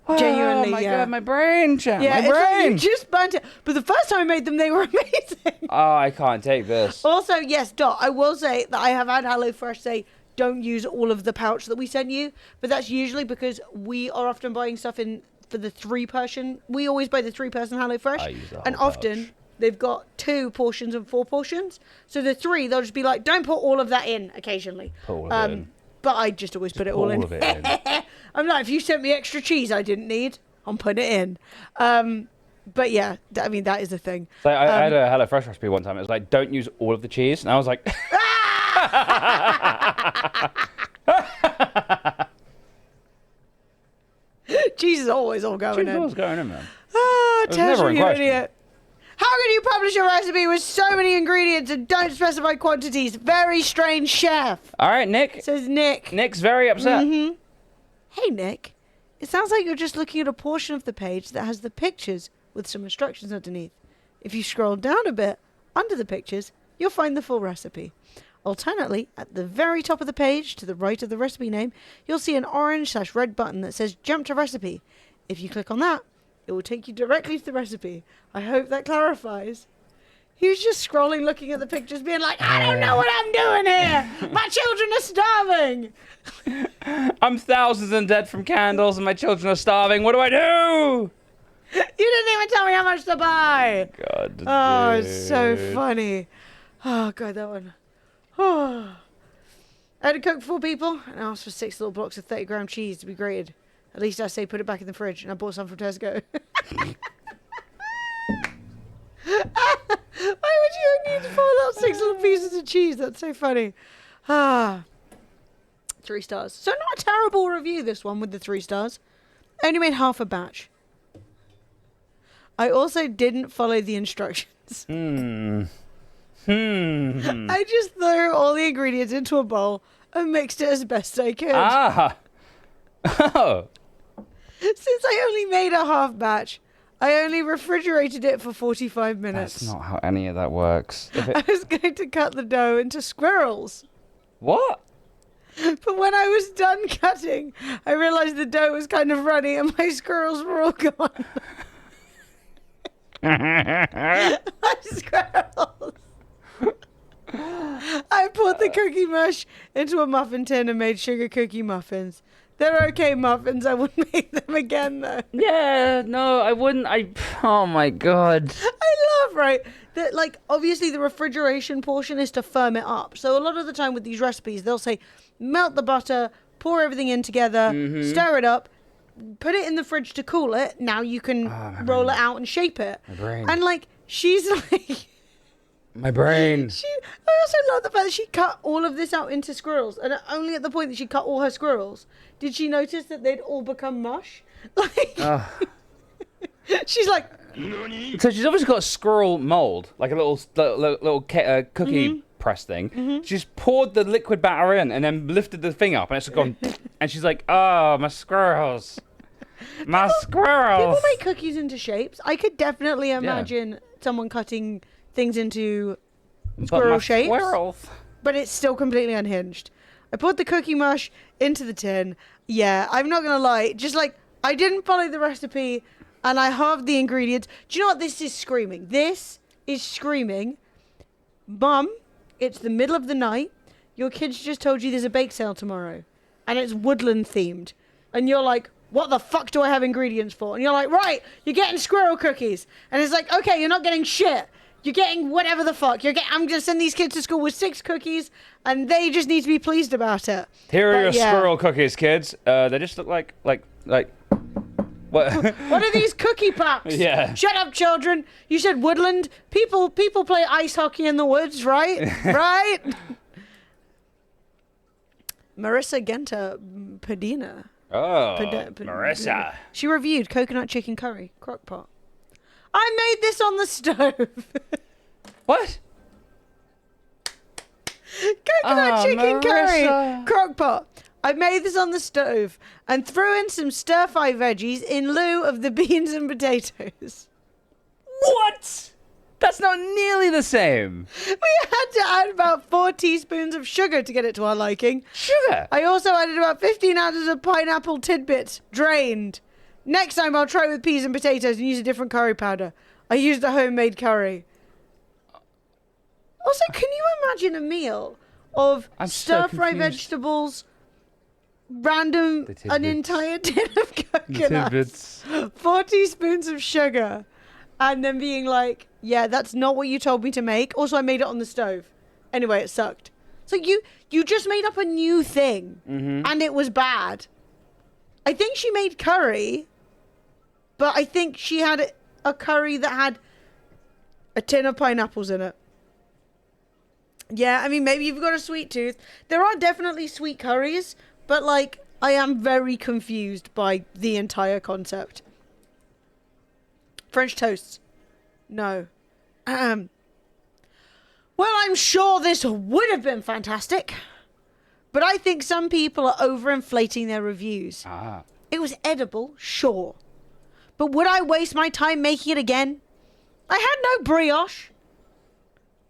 Genuinely, oh my yeah. God, my brain, chat. Yeah, my it's like brain. you just burnt it. But the first time I made them, they were amazing. Oh, I can't take this. Also, yes, Dot, I will say that I have had HelloFresh say, don't use all of the pouch that we send you. But that's usually because we are often buying stuff in for the 3-person. We always buy the 3-person HelloFresh. I use the whole and often pouch. they've got 2 portions and 4 portions. So the 3, they'll just be like, don't put all of that in occasionally. Put all of it in. But I just always put it all in. All of it in. I'm like, if you sent me extra cheese I didn't need, I'm putting it in. But yeah, I mean, that is a thing. So I had a HelloFresh recipe one time. It was like, don't use all of the cheese. And I was like... Cheese is always all going in. Cheese is always going in, man. Ah, It was never Tezra, in you question. idiot. How can you publish a recipe with so many ingredients and don't specify quantities? Very strange, chef. All right, Nick. Says Nick. Nick's very upset. Hey, Nick. It sounds like you're just looking at a portion of the page that has the pictures with some instructions underneath. If you scroll down a bit, under the pictures, you'll find the full recipe. Alternately, at the very top of the page, to the right of the recipe name, you'll see an orange/red button that says Jump to Recipe. If you click on that, it will take you directly to the recipe. I hope that clarifies. He was just scrolling, looking at the pictures, being like, I don't know what I'm doing here. My children are starving. I'm thousands in debt from candles and my children are starving. What do I do? You didn't even tell me how much to buy. God, Oh, it's so funny. Oh, God, that one. Oh. I had to cook for 4 people and I asked for 6 little blocks of 30-gram cheese to be grated. At least I say put it back in the fridge, and I bought some from Tesco. Why would you need to pull out 6 little pieces of cheese? That's so funny. 3 stars. So not a terrible review, this one, with the 3 stars. Only made half a batch. I also didn't follow the instructions. I just threw all the ingredients into a bowl and mixed it as best I could. Ah. Oh. Since I only made a half batch, I only refrigerated it for 45 minutes. That's not how any of that works. I was going to cut the dough into squirrels. What? But when I was done cutting, I realized the dough was kind of runny and my squirrels were all gone. My squirrels. I poured the cookie mush into a muffin tin and made sugar cookie muffins. They're okay muffins. I wouldn't make them again, though. Yeah, no, I wouldn't. Oh my God. I love, right, that, like, obviously the refrigeration portion is to firm it up. So a lot of the time with these recipes, they'll say, melt the butter, pour everything in together, stir it up, put it in the fridge to cool it. Now you can roll it out and shape it. My brain. And, like, she's like... My brain. I also love the fact that she cut all of this out into squirrels, and only at the point that she cut all her squirrels did she notice that they'd all become mush. Like, she's like, so she's obviously got a squirrel mold, like a little cookie press thing. She just poured the liquid batter in and then lifted the thing up, and it's gone. And she's like, "Oh, my squirrels, my squirrels." People make cookies into shapes. I could definitely imagine someone cutting things into squirrel shapes. Squirrels. But it's still completely unhinged. I put the cookie mush into the tin. Yeah, I'm not gonna lie. Just like I didn't follow the recipe, and I halved the ingredients. Do you know what this is screaming? This is screaming, Mum, it's the middle of the night. Your kids just told you there's a bake sale tomorrow, and it's woodland themed. And you're like, what the fuck do I have ingredients for? And you're like, right, you're getting squirrel cookies. And it's like, okay, you're not getting shit. You're getting whatever the fuck. I'm gonna send these kids to school with 6 cookies, and they just need to be pleased about it. Here are your squirrel cookies, kids. They just look like what? What are these cookie pups? Yeah. Shut up, children. You said woodland. People play ice hockey in the woods, right? Right? Marissa Genta Padina. Oh, Marissa. She reviewed coconut chicken curry, crock-pot. I made this on the stove. What? Coconut chicken curry, crock-pot. I made this on the stove and threw in some stir-fry veggies in lieu of the beans and potatoes. What? That's not nearly the same. We had to add about 4 teaspoons of sugar to get it to our liking. Sugar? I also added about 15 ounces of pineapple tidbits, drained. Next time I'll try with peas and potatoes and use a different curry powder. I used a homemade curry. Also, can you imagine a meal of stir-fry vegetables, an entire tin of coconuts, 4 teaspoons of sugar, and then being like, yeah, that's not what you told me to make. Also, I made it on the stove. Anyway, it sucked. So you just made up a new thing, and it was bad. I think she made curry, but I think she had a curry that had a tin of pineapples in it. Yeah, I mean, maybe you've got a sweet tooth. There are definitely sweet curries, but, like, I am very confused by the entire concept. French toast. No. Well, I'm sure this would have been fantastic, but I think some people are overinflating their reviews. It was edible, sure. But would I waste my time making it again? I had no brioche.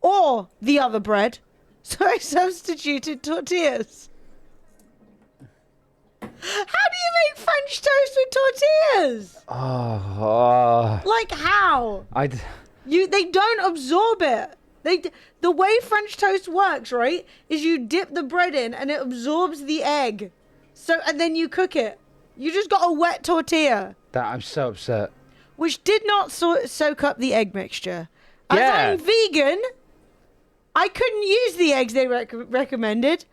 Or the other bread. So I substituted tortillas. How do you make French toast with tortillas? Like how? They don't absorb it. The way French toast works, right, is you dip the bread in and it absorbs the egg. And then you cook it. You just got a wet tortilla. I'm so upset. Which did not soak up the egg mixture. As I'm vegan, I couldn't use the eggs they recommended.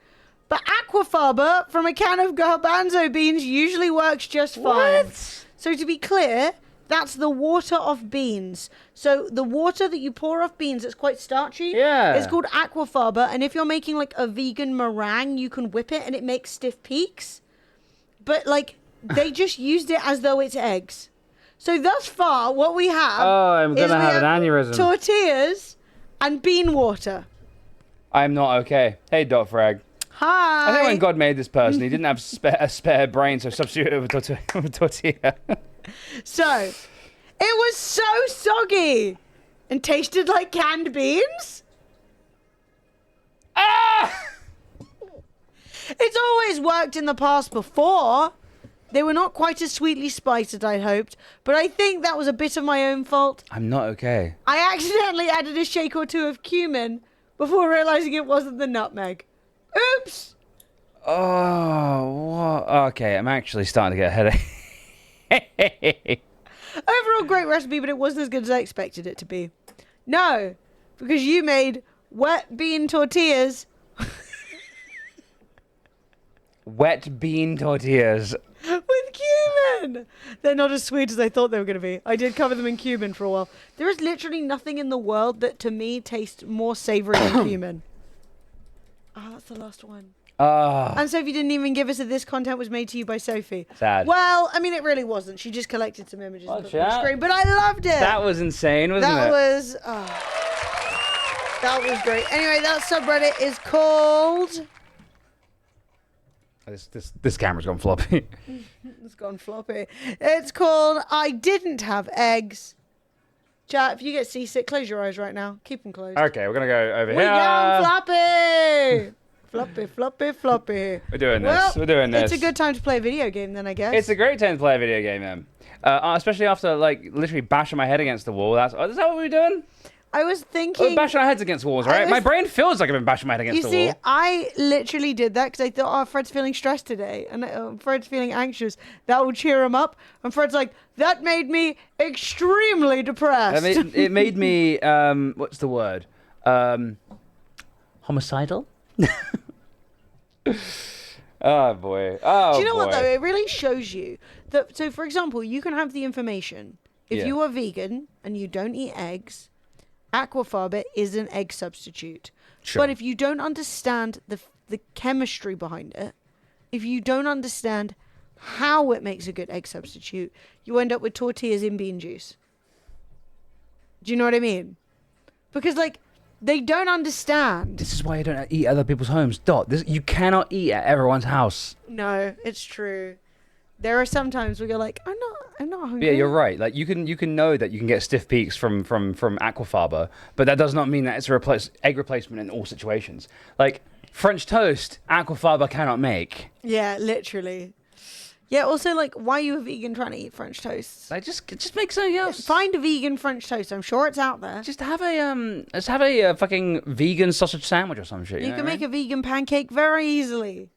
But aquafaba from a can of garbanzo beans usually works just fine. What? So to be clear, that's the water off beans. So the water that you pour off beans that's quite starchy is called aquafaba. And if you're making like a vegan meringue, you can whip it and it makes stiff peaks. But like they just used it as though it's eggs. So thus far, what we have I'm going to have an aneurysm. Tortillas and bean water. I'm not okay. Hey, Dot Frag. Hi. I think when God made this person, he didn't have a spare brain, so substituted it with tortilla. So, it was so soggy and tasted like canned beans. It's always worked in the past before. They were not quite as sweetly spiced as I'd hoped, but I think that was a bit of my own fault. I'm not okay. I accidentally added a shake or 2 of cumin before realizing it wasn't the nutmeg. Oops! Oh, what? Okay, I'm actually starting to get a headache. Overall, great recipe, but it wasn't as good as I expected it to be. No, because you made wet bean tortillas. Wet bean tortillas. With cumin! They're not as sweet as I thought they were going to be. I did cover them in cumin for a while. There is literally nothing in the world that, to me, tastes more savory than cumin. That's the last one. And Sophie didn't even give us that this content was made to you by Sophie. Sad. Well, I mean, it really wasn't. She just collected some images and put them on the screen, but I loved it. That was insane, wasn't it? That was... That was great. Anyway, that subreddit is called... This camera's gone floppy. It's gone floppy. It's called I Didn't Have Eggs. Chat, if you get seasick, close your eyes right now. Keep them closed. Okay, we're gonna go over We here. down floppy! Floppy, floppy, floppy. We're doing this. Well, We're doing this. It's a good time to play a video game then, I guess. It's a great time to play a video game, then. Especially after, like, literally bashing my head against the wall. Is that what we're doing? I was thinking... We're bashing our heads against walls, right? My brain feels like I've been bashing my head against the wall. You see, I literally did that because I thought, oh, Fred's feeling stressed today. And Fred's feeling anxious. That will cheer him up. And Fred's like, that made me extremely depressed. It made me, what's the word? Homicidal? Oh, boy. Oh, do you know boy. what, though? It really shows you that... So, for example, you can have the information. If you are vegan and you don't eat eggs... Aquafaba is an egg substitute. Sure. But if you don't understand the chemistry behind it, if you don't understand how it makes a good egg substitute, you end up with tortillas in bean juice. Do you know what I mean? Because, like, they don't understand. This is why you don't eat at other people's homes. You cannot eat at everyone's house. No, it's true. There are some times where you're like, I'm not hungry. Yeah, you're right. Like you can know that you can get stiff peaks from Aquafaba, but that does not mean that it's a egg replacement in all situations. Like French toast, Aquafaba cannot make. Yeah, literally. Yeah. Also, like, why are you a vegan trying to eat French toast? Like, just make something else. Find a vegan French toast. I'm sure it's out there. Just have a fucking vegan sausage sandwich or some shit. You can make a vegan pancake very easily.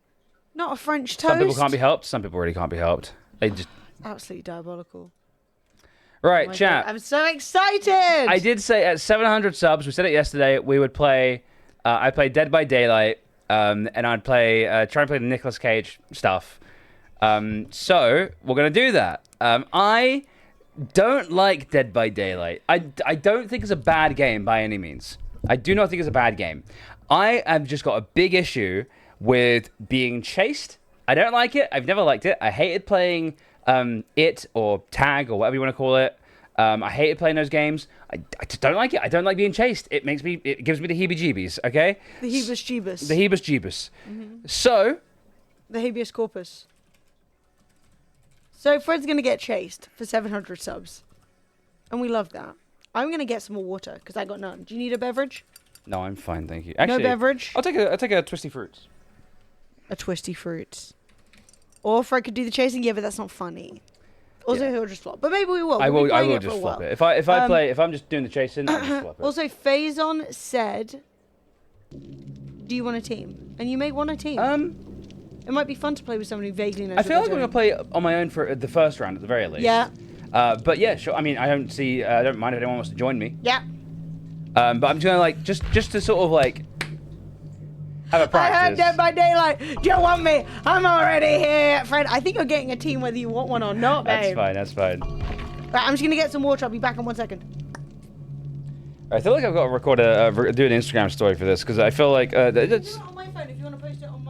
Not a French toast. Some people can't be helped. Some people really can't be helped. They just absolutely diabolical. Right, oh chat. God, I'm so excited. I did say at 700 subs, we said it yesterday, we would play. I played Dead by Daylight, and I'd play try and play the Nicolas Cage stuff. So we're gonna do that. I don't like Dead by Daylight. I don't think it's a bad game by any means. I do not think it's a bad game. I have just got a big issue with being chased. I don't like it. I've never liked it. I hated playing it or Tag or whatever you want to call it. I hated playing those games. I just don't like it. I don't like being chased. It gives me the heebie-jeebies, okay? The heebus-jeebus. The heebus-jeebus. Mm-hmm. So... The habeas corpus. So Fred's going to get chased for 700 subs. And we love that. I'm going to get some more water because I got none. Do you need a beverage? No, I'm fine, thank you. Actually, no beverage? I'll take a Twisty Fruits. A Twisty Fruits. Or Fred could do the chasing, yeah, but that's not funny. Also, he'll just flop. But maybe we will. I will just flop it. If I'm just doing the chasing, I'll just flop it. Also, Faison said, do you want a team? And you may want a team. It might be fun to play with someone who vaguely knows I feel like I'm going to play on my own for the first round at the very least. Yeah. But yeah, sure. I mean, I don't mind if anyone wants to join me. Yeah. But I'm just gonna like just to sort of like have a practice. I heard Dead by Daylight. Do you want me? I'm already here, Fred. I think you're getting a team whether you want one or not, babe. That's fine. Right, I'm just gonna get some water. I'll be back in 1 second. I feel like I've got to record do an Instagram story for this because I feel like it's... Do it on my phone if you want to post it on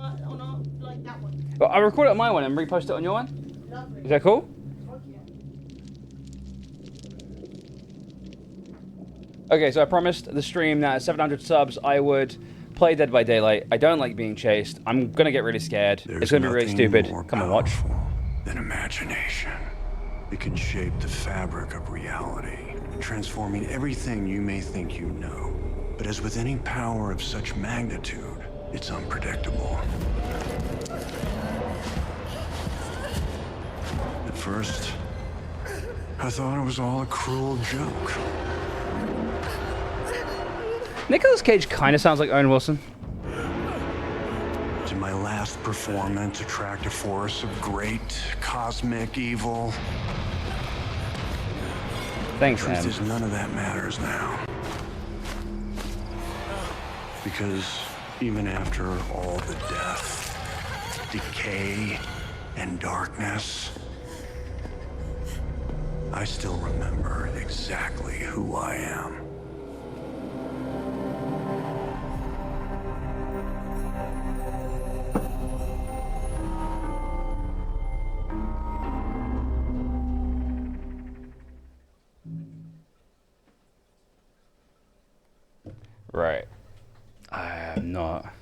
like that one. Well, I'll record it on my one and repost it on your one. Lovely. Is that cool? Okay, so I promised the stream that at 700 subs, I would play Dead by Daylight. I don't like being chased. I'm gonna get really scared. It's gonna be really stupid. Come and watch. Than imagination. It can shape the fabric of reality, transforming everything you may think you know. But as with any power of such magnitude, it's unpredictable. At first, I thought it was all a cruel joke. Nicolas Cage kind of sounds like Owen Wilson. Did my last performance attract a force of great cosmic evil? Thanks, man. The man. truth is, none of that matters now. Because even after all the death, decay, and darkness, I still remember exactly who I am. Right. I am not.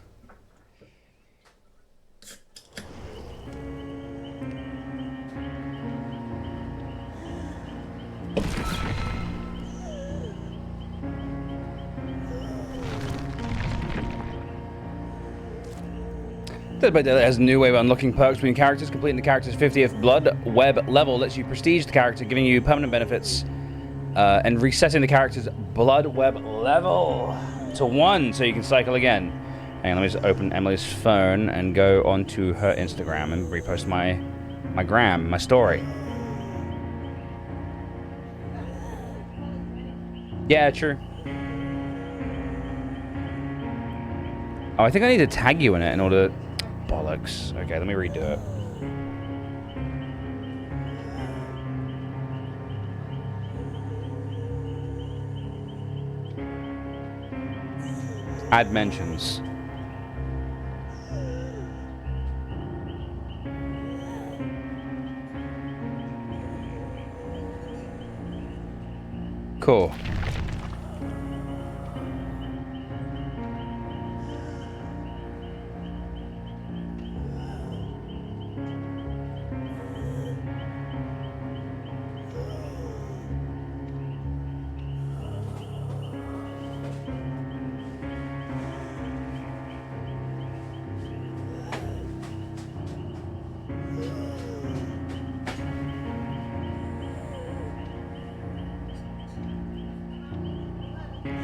Dead by Daylight has a new way of unlocking perks between characters. Completing the character's 50th blood web level lets you prestige the character, giving you permanent benefits, and resetting the character's blood web level to 1 so you can cycle again. Hang on, let me just open Emily's phone and go onto her Instagram and repost my gram, my story. Yeah, true. Oh, I think I need to tag you in it in order... Bollocks. Okay, let me redo it. Add mentions. Cool.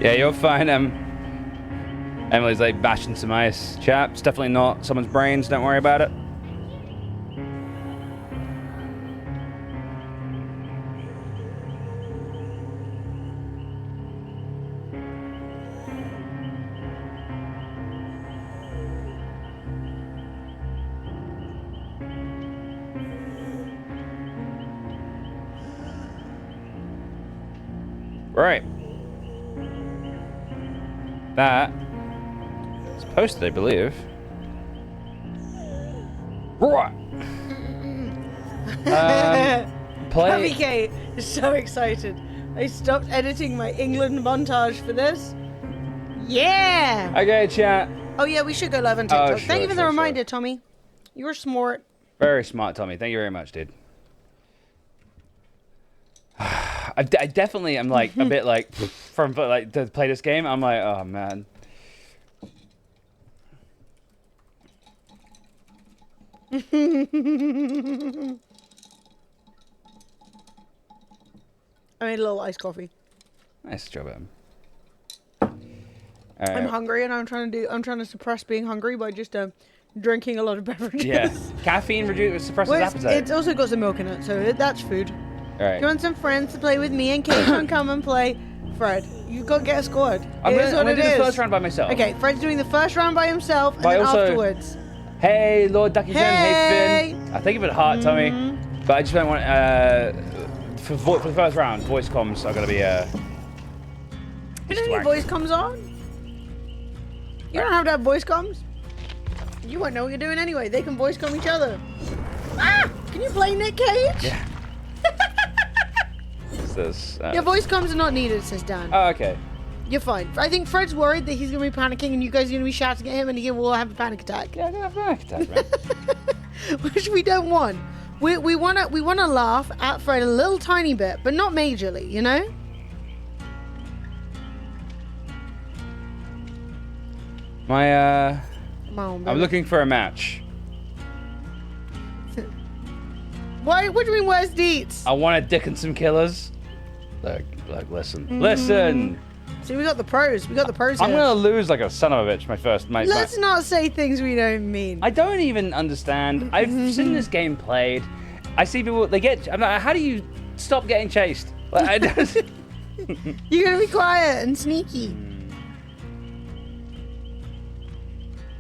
Yeah, you're fine. Emily's like bashing some ice. Chap, it's definitely not someone's brains. Don't worry about it. Right. That is posted, I believe. Right. Play. Happy Kate is so excited. I stopped editing my England montage for this. Yeah. Okay, chat. Oh yeah, we should go live on TikTok. Oh, Thank you for the sure. reminder, Tommy. You were smart. Very smart, Tommy. Thank you very much, dude. I definitely am like a bit like from like to play this game. I'm like, oh man. I made a little iced coffee. Nice job, Em. I'm hungry and I'm trying to suppress being hungry by just drinking a lot of beverages. Yeah, caffeine suppresses appetite. It's also got some milk in it, so that's food. All right. Do you want some friends to play with me and Kate can come and play? Fred, you got to get a squad. I'm gonna do the first round by myself. Okay, Fred's doing the first round by himself, and But then also- afterwards. Hey, Lord Duckington. Hey, Finn. I think of it heart, Tommy. But I just don't want for the first round, voice comms are gonna be You don't need voice comms on. You don't have to have voice comms. You won't know what you're doing anyway. They can voice comm each other. Ah! Can you play Nick Cage? Yeah. What's this? Your voice comms are not needed, says Dan. Oh, okay. You're fine. I think Fred's worried that he's going to be panicking and you guys are going to be shouting at him and he will have a panic attack. Yeah, I'm going to have a panic attack, man. Which we don't want. We want to laugh at Fred a little tiny bit, but not majorly, you know? Come on, I'm looking for a match. Why? What do you mean, where's Deets? I want a dick and some killers. Look, listen. Listen! See, we got the pros. We got the pros I'm here. gonna lose like a son of a bitch my first mate. Let's not say things we don't mean. I don't even understand. I've seen this game played. I see people, I'm like, how do you stop getting chased? Like, I don't... You're gonna be quiet and sneaky.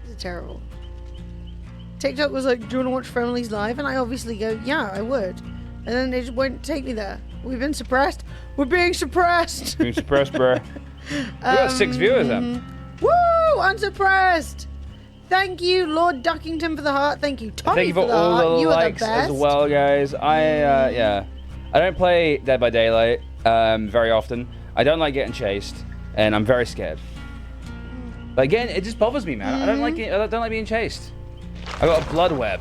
This is terrible. TikTok was like, do you want to watch Friendly's live? And I obviously go, yeah, I would. And then they just won't take me there. We've been suppressed. We're being suppressed. Being suppressed, bro. We got 6 viewers then. Woo! Unsuppressed. Thank you, Lord Duckington, for the heart. Thank you, Tommy, Thank you for the all heart. the You likes are the best. as well, guys. I don't play Dead by Daylight very often. I don't like getting chased, and I'm very scared. But again, it just bothers me, man. I don't like it. I don't like being chased. I got a blood web.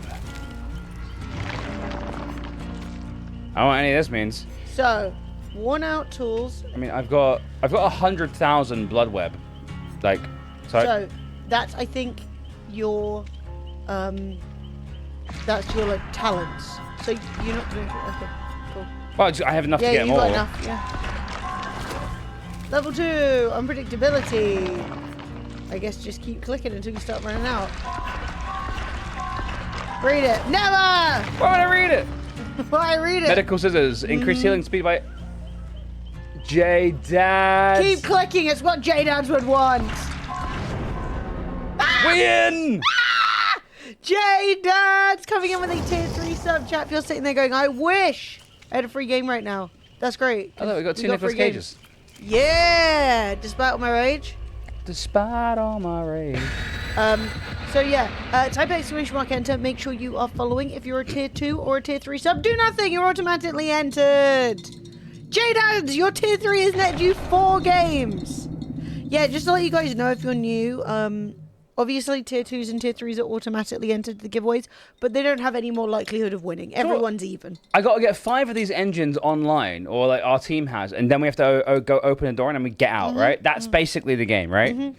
I don't know what any of this means. So, worn out tools. I mean, I've got 100,000 blood web. Like, so that's, I think, your that's your like talents. So you're not doing okay, cool. Well, I have enough to get them all. Yeah, you got enough. Yeah. Level 2, unpredictability. I guess just keep clicking until you start running out. Read it. Never! Why would I read it? Why read it? Medical scissors. Increase healing speed by... J-Dads. Keep clicking. It's what J-Dads would want. Win! J-Dads coming in with a tier 3 sub. Chat, if you're sitting there going, I wish I had a free game right now. That's great. Oh, look, we got 2 Nicolas Cages. Yeah! Despite all my rage. Despite all my rage. So yeah, type exclamation mark enter. Make sure you are following. If you're a tier 2 or a tier 3 sub, do nothing. You're automatically entered. J-Dads, your tier 3 has netted you 4 games. Yeah, just to let you guys know if you're new, obviously tier 2s and tier 3s are automatically entered the giveaways, but they don't have any more likelihood of winning. Everyone's even. I got to get 5 of these engines online, or like our team has, and then we have to go open a door and then we get out, right? That's basically the game, right?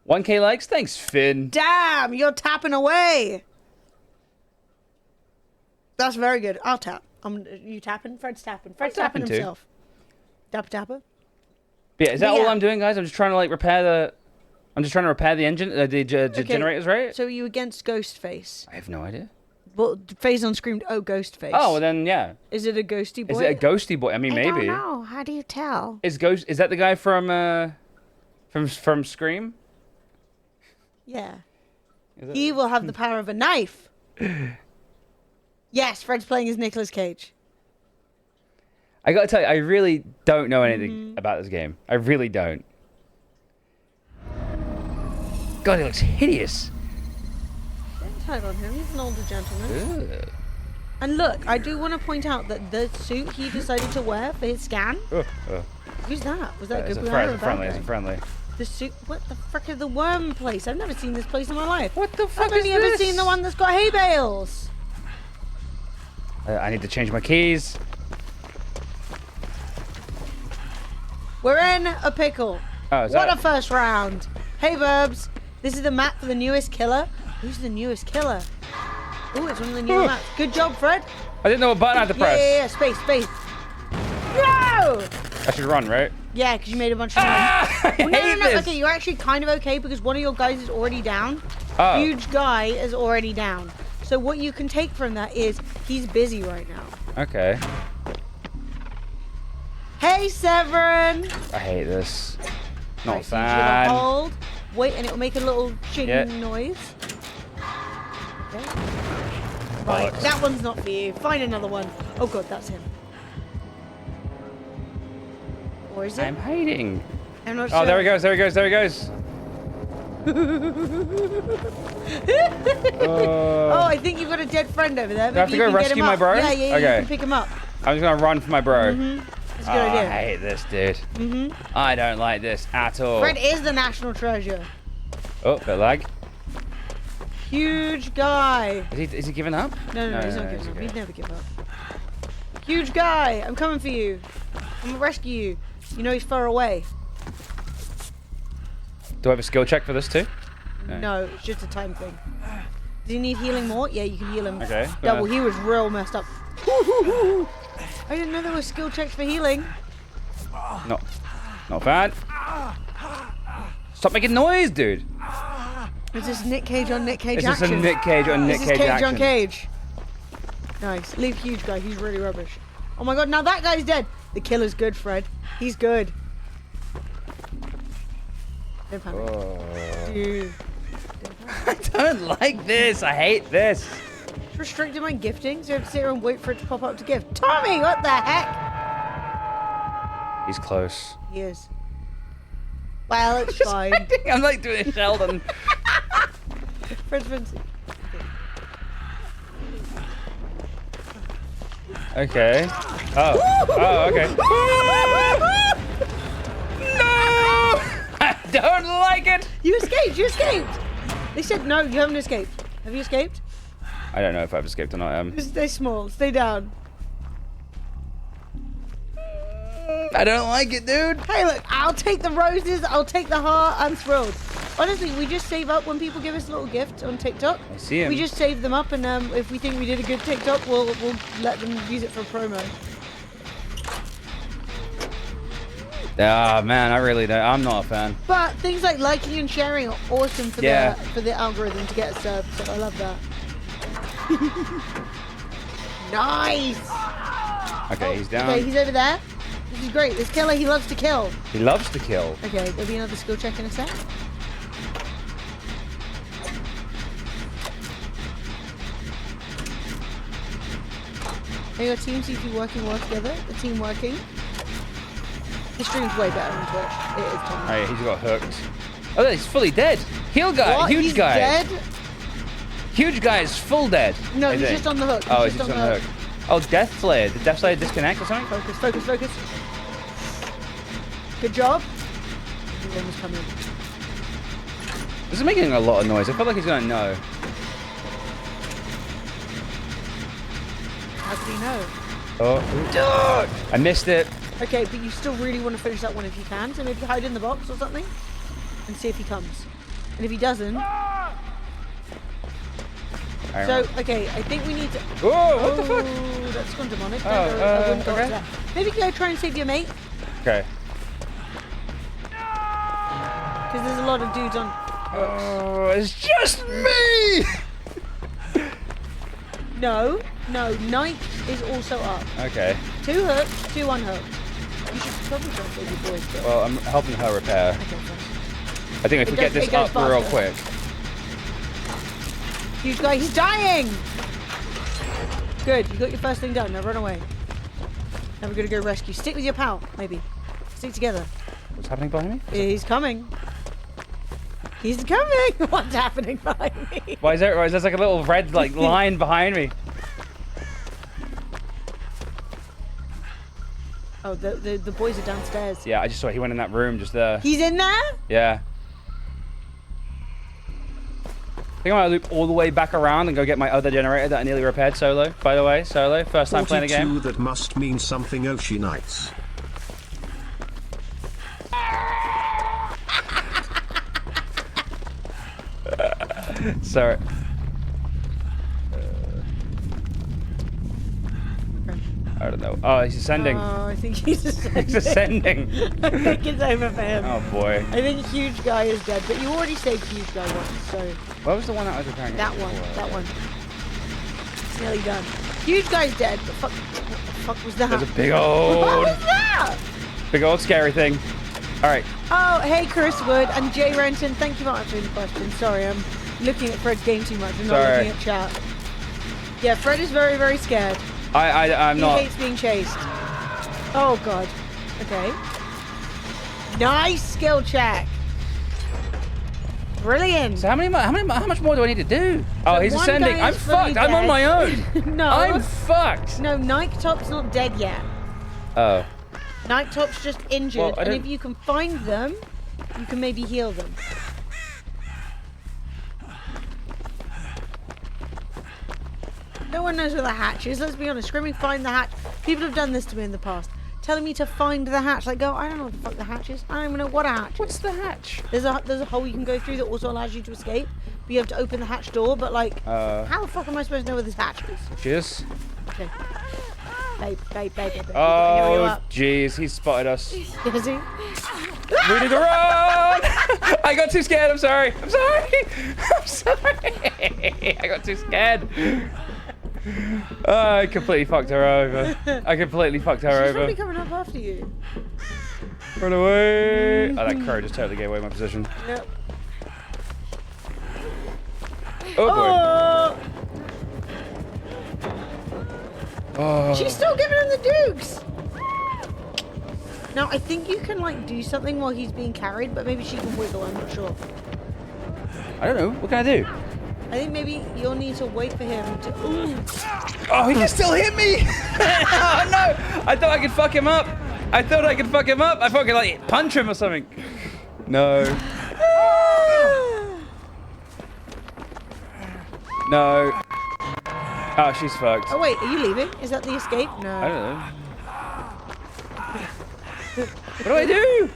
1K likes? Thanks, Finn. Damn, you're tapping away. That's very good. I'll tap. You tapping? Fred's tapping. Fred's tapping himself. Tapper. Yeah, is that all I'm doing, guys? I'm just trying to like repair the... I'm just trying to repair the engine, the generators, right? So are you against Ghostface? I have no idea. Well, Phazon screamed, "Oh, Ghostface." Oh, well then, yeah. Is it a ghosty boy? Is it a ghosty boy? I mean, maybe. I don't know. How do you tell? Is that the guy from Scream? Yeah. He will have the power of a knife. Yes, Fred's playing as Nicolas Cage. I gotta tell you, I really don't know anything about this game. I really don't. God, he looks hideous. Don't tug on him. He's an older gentleman. Ugh. And look, I do want to point out that the suit he decided to wear for his scan. Who's that? Was that good? It's a friendly. The suit. What the frick is the worm place? I've never seen this place in my life. What the fuck I've only ever seen the one that's got hay bales. I need to change my keys. We're in a pickle. Oh, what a first round. Hey, Burbs. This is the map for the newest killer. Who's the newest killer? Oh, it's one of the new maps. Good job, Fred. I didn't know what button I had to press. Yeah. Space. No! I should run, right? Yeah, because you made a bunch of noise. I hate this. Okay, you're actually kind of okay because one of your guys is already down. Oh. Huge guy is already down. So what you can take from that is he's busy right now. Okay. Hey, Severin. I hate this. Not right, fan. So hold. Wait, and it will make a little ching noise. Okay. Right, that one's not for you. Find another one. Oh god, that's him. Or is it? I'm hiding. I'm not sure. Oh, there he goes. Oh, I think you've got a dead friend over there. Do I have to go rescue my bro? Yeah, you Okay. can pick him up. I'm just gonna run for my bro. That's a good idea. I hate this, dude. I don't like this at all. Fred is the national treasure. Oh, bit of lag. Huge guy. Is he giving up? No, he's not giving up. He'd never give up. Huge guy, I'm coming for you. I'm gonna rescue you. You know he's far away. Do I have a skill check for this too? No, it's just a time thing. Does he need healing more? Yeah, you can heal him. Okay. Double, he was real messed up. I didn't know there were skill checks for healing. No. Not bad. Stop making noise, dude. Is this Nick Cage on Nick Cage Is action? this a Nick Cage on Nick Cage Cage action? on Cage. Nice. Leave huge guy. He's really rubbish. Oh my god, now that guy's dead. The killer's good, Fred. He's good. Don't panic. Dude. I don't like this. I hate this. It's restricted my gifting, so you have to sit here and wait for it to pop up to gift. Tommy, what the heck? He's close. He is. Well, it's fine. I'm like doing a Sheldon. Fred's Vinci. Okay. Oh, okay. No! I don't like it. You escaped. You escaped. They said no. You haven't escaped. Have you escaped? I don't know if I've escaped or not. Stay small. Stay down. I don't like it, dude. Hey, look. I'll take the roses. I'll take the heart. I'm thrilled. Honestly, we just save up when people give us little gifts on TikTok. I see him. We just save them up, and if we think we did a good TikTok, we'll let them use it for promo. Ah, man, I really don't. I'm not a fan. But things like liking and sharing are awesome for the algorithm to get us served. So I love that. Nice. Okay, he's down. Okay, he's over there. This is great. This killer, he loves to kill. He loves to kill. Okay, there'll be another skill check in a sec. Hey, your team seems to be working well together. The team working. This stream's way better on Twitch. It is, Tommy. Oh, yeah, he's got hooked. Oh, he's fully dead. Heal guy. What? Huge He's guy. dead? Huge guy is full dead. No, I he's think. just on the hook. Oh, he's just on the hook. Oh, Death Slayer. Did Death Slayer disconnect or something? Focus, focus, focus. Good job. One was coming. This is making a lot of noise. I feel like he's gonna know. How did he know? Oh, I missed it. Okay, but you still really want to finish that one if you can, so maybe hide in the box or something and see if he comes. And if he doesn't... So, okay, I think we need to... Whoa, what the fuck? That's gone demonic. Oh, I wouldn't go okay. to that. Maybe go try and save your mate, Okay. because there's a lot of dudes on... Oh, it's just me! No, Knight is also up. Okay. 2 hooked, 2 unhooked. You should probably try and save your boys. But... Well, I'm helping her repair. Okay, fine. I think if we get this up real quick. Huge guy, he's dying! Good, you got your first thing done. Now run away. Now we're gonna go rescue. Stick with your pal, maybe. Stick together. What's happening behind me? He's coming. He's coming! What's happening behind me? Why is there like a little red line behind me? Oh, the boys are downstairs. Yeah, I just saw he went in that room just there. He's in there? Yeah. I think I might loop all the way back around and go get my other generator that I nearly repaired solo, by the way. Solo, first time playing the game. 42, that must mean something, Oshi Knights. Sorry. I don't know. Oh, he's ascending. Oh, I think he's ascending. He's ascending. I think it's over for him. Oh boy. I think Huge Guy is dead, but you already saved Huge Guy once, so... What was the one that I was repairing? That one, that one. It's nearly done. Huge Guy's dead, but fuck... What the fuck was that? There's a big old... What was that? Big old scary thing. Alright. Oh, hey Chris Wood and Jay Renton, thank you for answering the question. Sorry, I'm looking at Fred's game too much and not looking at chat. Yeah, Fred is very, very scared. I'm not... He hates being chased. Oh god. Okay. Nice skill check. Brilliant. So how much more do I need to do? Oh, So he's one ascending. guy I'm is fully fucked. I'm on dead. my own. No. I'm fucked. No, Night Top's not dead yet. Oh. Night Top's just injured, Well, I and don't- if you can find them, you can maybe heal them. No one knows where the hatch is, let's be honest. Screaming, find the hatch. People have done this to me in the past. Telling me to find the hatch. Like, go, I don't know what the fuck the hatch is. I don't even know what a hatch is. What's the hatch? There's a hole you can go through that also allows you to escape. But you have to open the hatch door, but like, how the fuck am I supposed to know where this hatch is? Cheers. Okay. Babe. Oh, jeez. He spotted us. Is he? We need to run! I got too scared. I'm sorry. I'm sorry. I got too scared. I completely fucked her over. She's probably coming up after you. Run away. Oh, that crow just totally gave away my position. Yep. Oh, boy. Oh. She's still giving him the dukes. Now, I think you can, like, do something while he's being carried, but maybe she can wiggle, I'm not sure. I don't know. What can I do? I think maybe you'll need to wait for him to... Ooh. Oh, he can still hit me! Oh, no! I thought I could fuck him up. I thought I could, like, punch him or something. No. No. Oh, she's fucked. Oh wait, are you leaving? Is that the escape? No. I don't know. What do I do?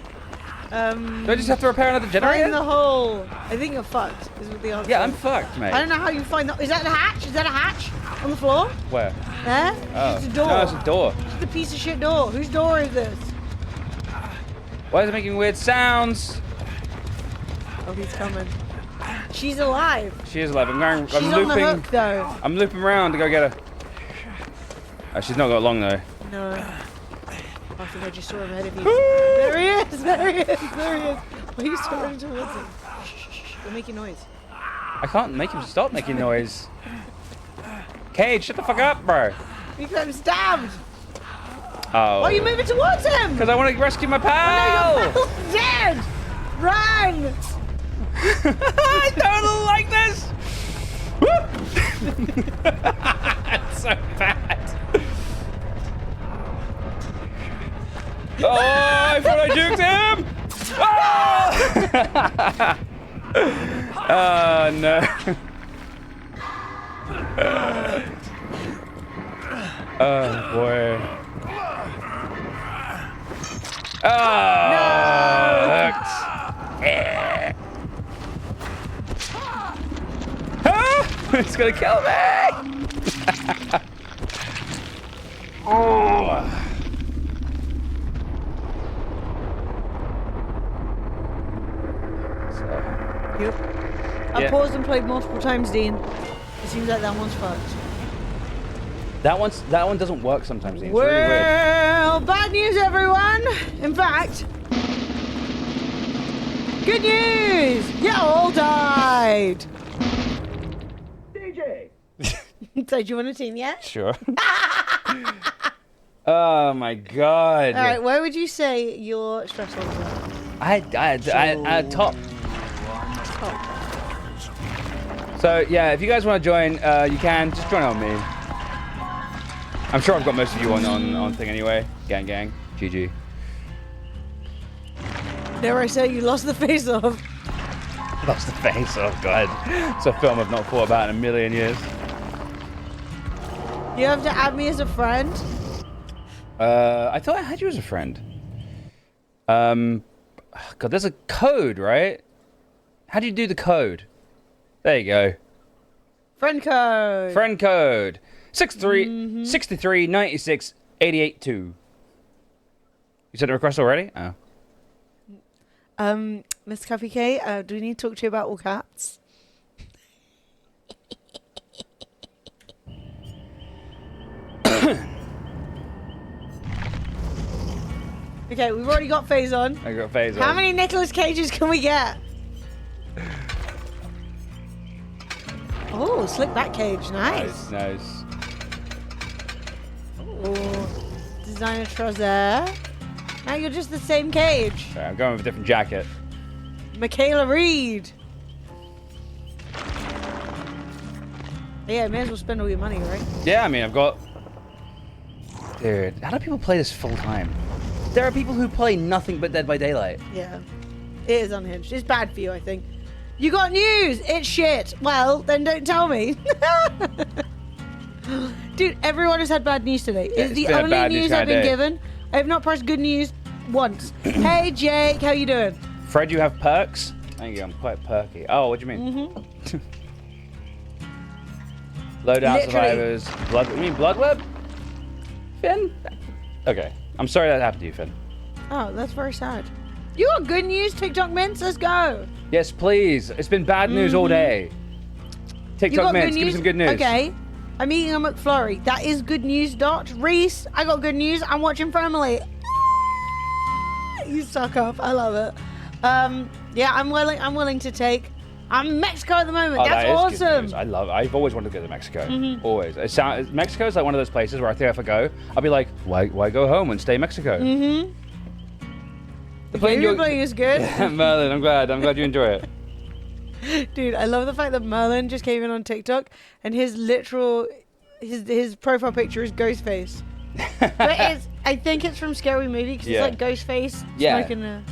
Do I just have to repair another generator? Find the hole. I think you're fucked. Is what the answer. Yeah, I'm fucked, mate. I don't know how you find that. Is that the hatch? Is that a hatch on the floor? Where? There? Oh. It's a door. No, it's a door. It's a piece of shit door. Whose door is this? Why is it making weird sounds? Oh, he's coming. She's alive. She is alive. I'm She's looping. on the hook, though. I'm looping around to go get her. Oh, she's not got long though. No. I think I just saw him ahead of you. There he is! There he is! There he is! Why are you still running towards him? Shh. You're making noise. I can't make him stop making noise. Cage, shut the fuck up, bro. You got him stabbed! Oh. Why are you moving towards him? Because I want to rescue my pal! Oh, no, your pal's dead! Run! I don't like this! It's so bad. Oh, I thought I juked him! Oh, oh no. Oh boy. Oh, no. Hooked. Yeah. Ah, it's gonna kill me. Oh. Yep. I paused and played multiple times, Dean. It seems like that one's fucked. That one doesn't work sometimes, Dean. It's Well, really weird. bad news, everyone. In fact, good news. You all died. DJ. So, do you want a team yet? Sure. Oh my god. All right. Where would you say your stress levels are? I top. So yeah, if you guys want to join, you can just join on me. I'm sure I've got most of you on thing anyway. Gang, GG. Dare I say you lost the face off? Lost the face. Oh god, it's a film I've not thought about in a million years. You have to add me as a friend. I thought I had you as a friend. God, there's a code, right? How do you do the code? There you go. Friend code. Friend code. 63 96 88 2. You sent a request already? Oh. Mr. Coffee K, do we need to talk to you about all cats? Okay, we've already got Phase on. I got Phase on. How many Nicolas Cages can we get? Oh, slick back cage. Nice. Nice. Oh, designer trouser. Now you're just the same cage. Sorry, I'm going with a different jacket. Michaela Reed. Yeah, may as well spend all your money, right? Yeah, I mean, I've got... Dude, how do people play this full time? There are people who play nothing but Dead by Daylight. Yeah. It is unhinged. It's bad for you, I think. You got news! It's shit! Well, then don't tell me. Dude, everyone has had bad news today. Yeah, It's the only news I've been given. I have not pressed good news once. Hey, Jake, how you doing? Fred, you have perks? Thank you, I'm quite perky. Oh, what do you mean? Mm-hmm. Loadout Literally. survivors. You mean Blood Web? Finn? Okay. I'm sorry that happened to you, Finn. Oh, that's very sad. You got good news, TikTok Mints? Let's go. Yes, please. It's been bad news all day. You TikTok got Mints, good give me news? some good news. Okay. I'm eating a McFlurry. That is good news, Dot. Reese, I got good news. I'm watching Family. You suck up. I love it. Yeah, I'm willing to take. I'm in Mexico at the moment. Oh, That's that is good awesome. news. I love it. I've always wanted to go to Mexico. Mhm. Always. Mexico is like one of those places where I think if I go, I'll be like, why go home and stay in Mexico? Mm-hmm. The You're playing is good. Merlin, I'm glad you enjoy it. Dude, I love the fact that Merlin just came in on TikTok and his profile picture is Ghostface. But I think it's from Scary Movie because Yeah. it's like Ghostface Yeah. smoking a...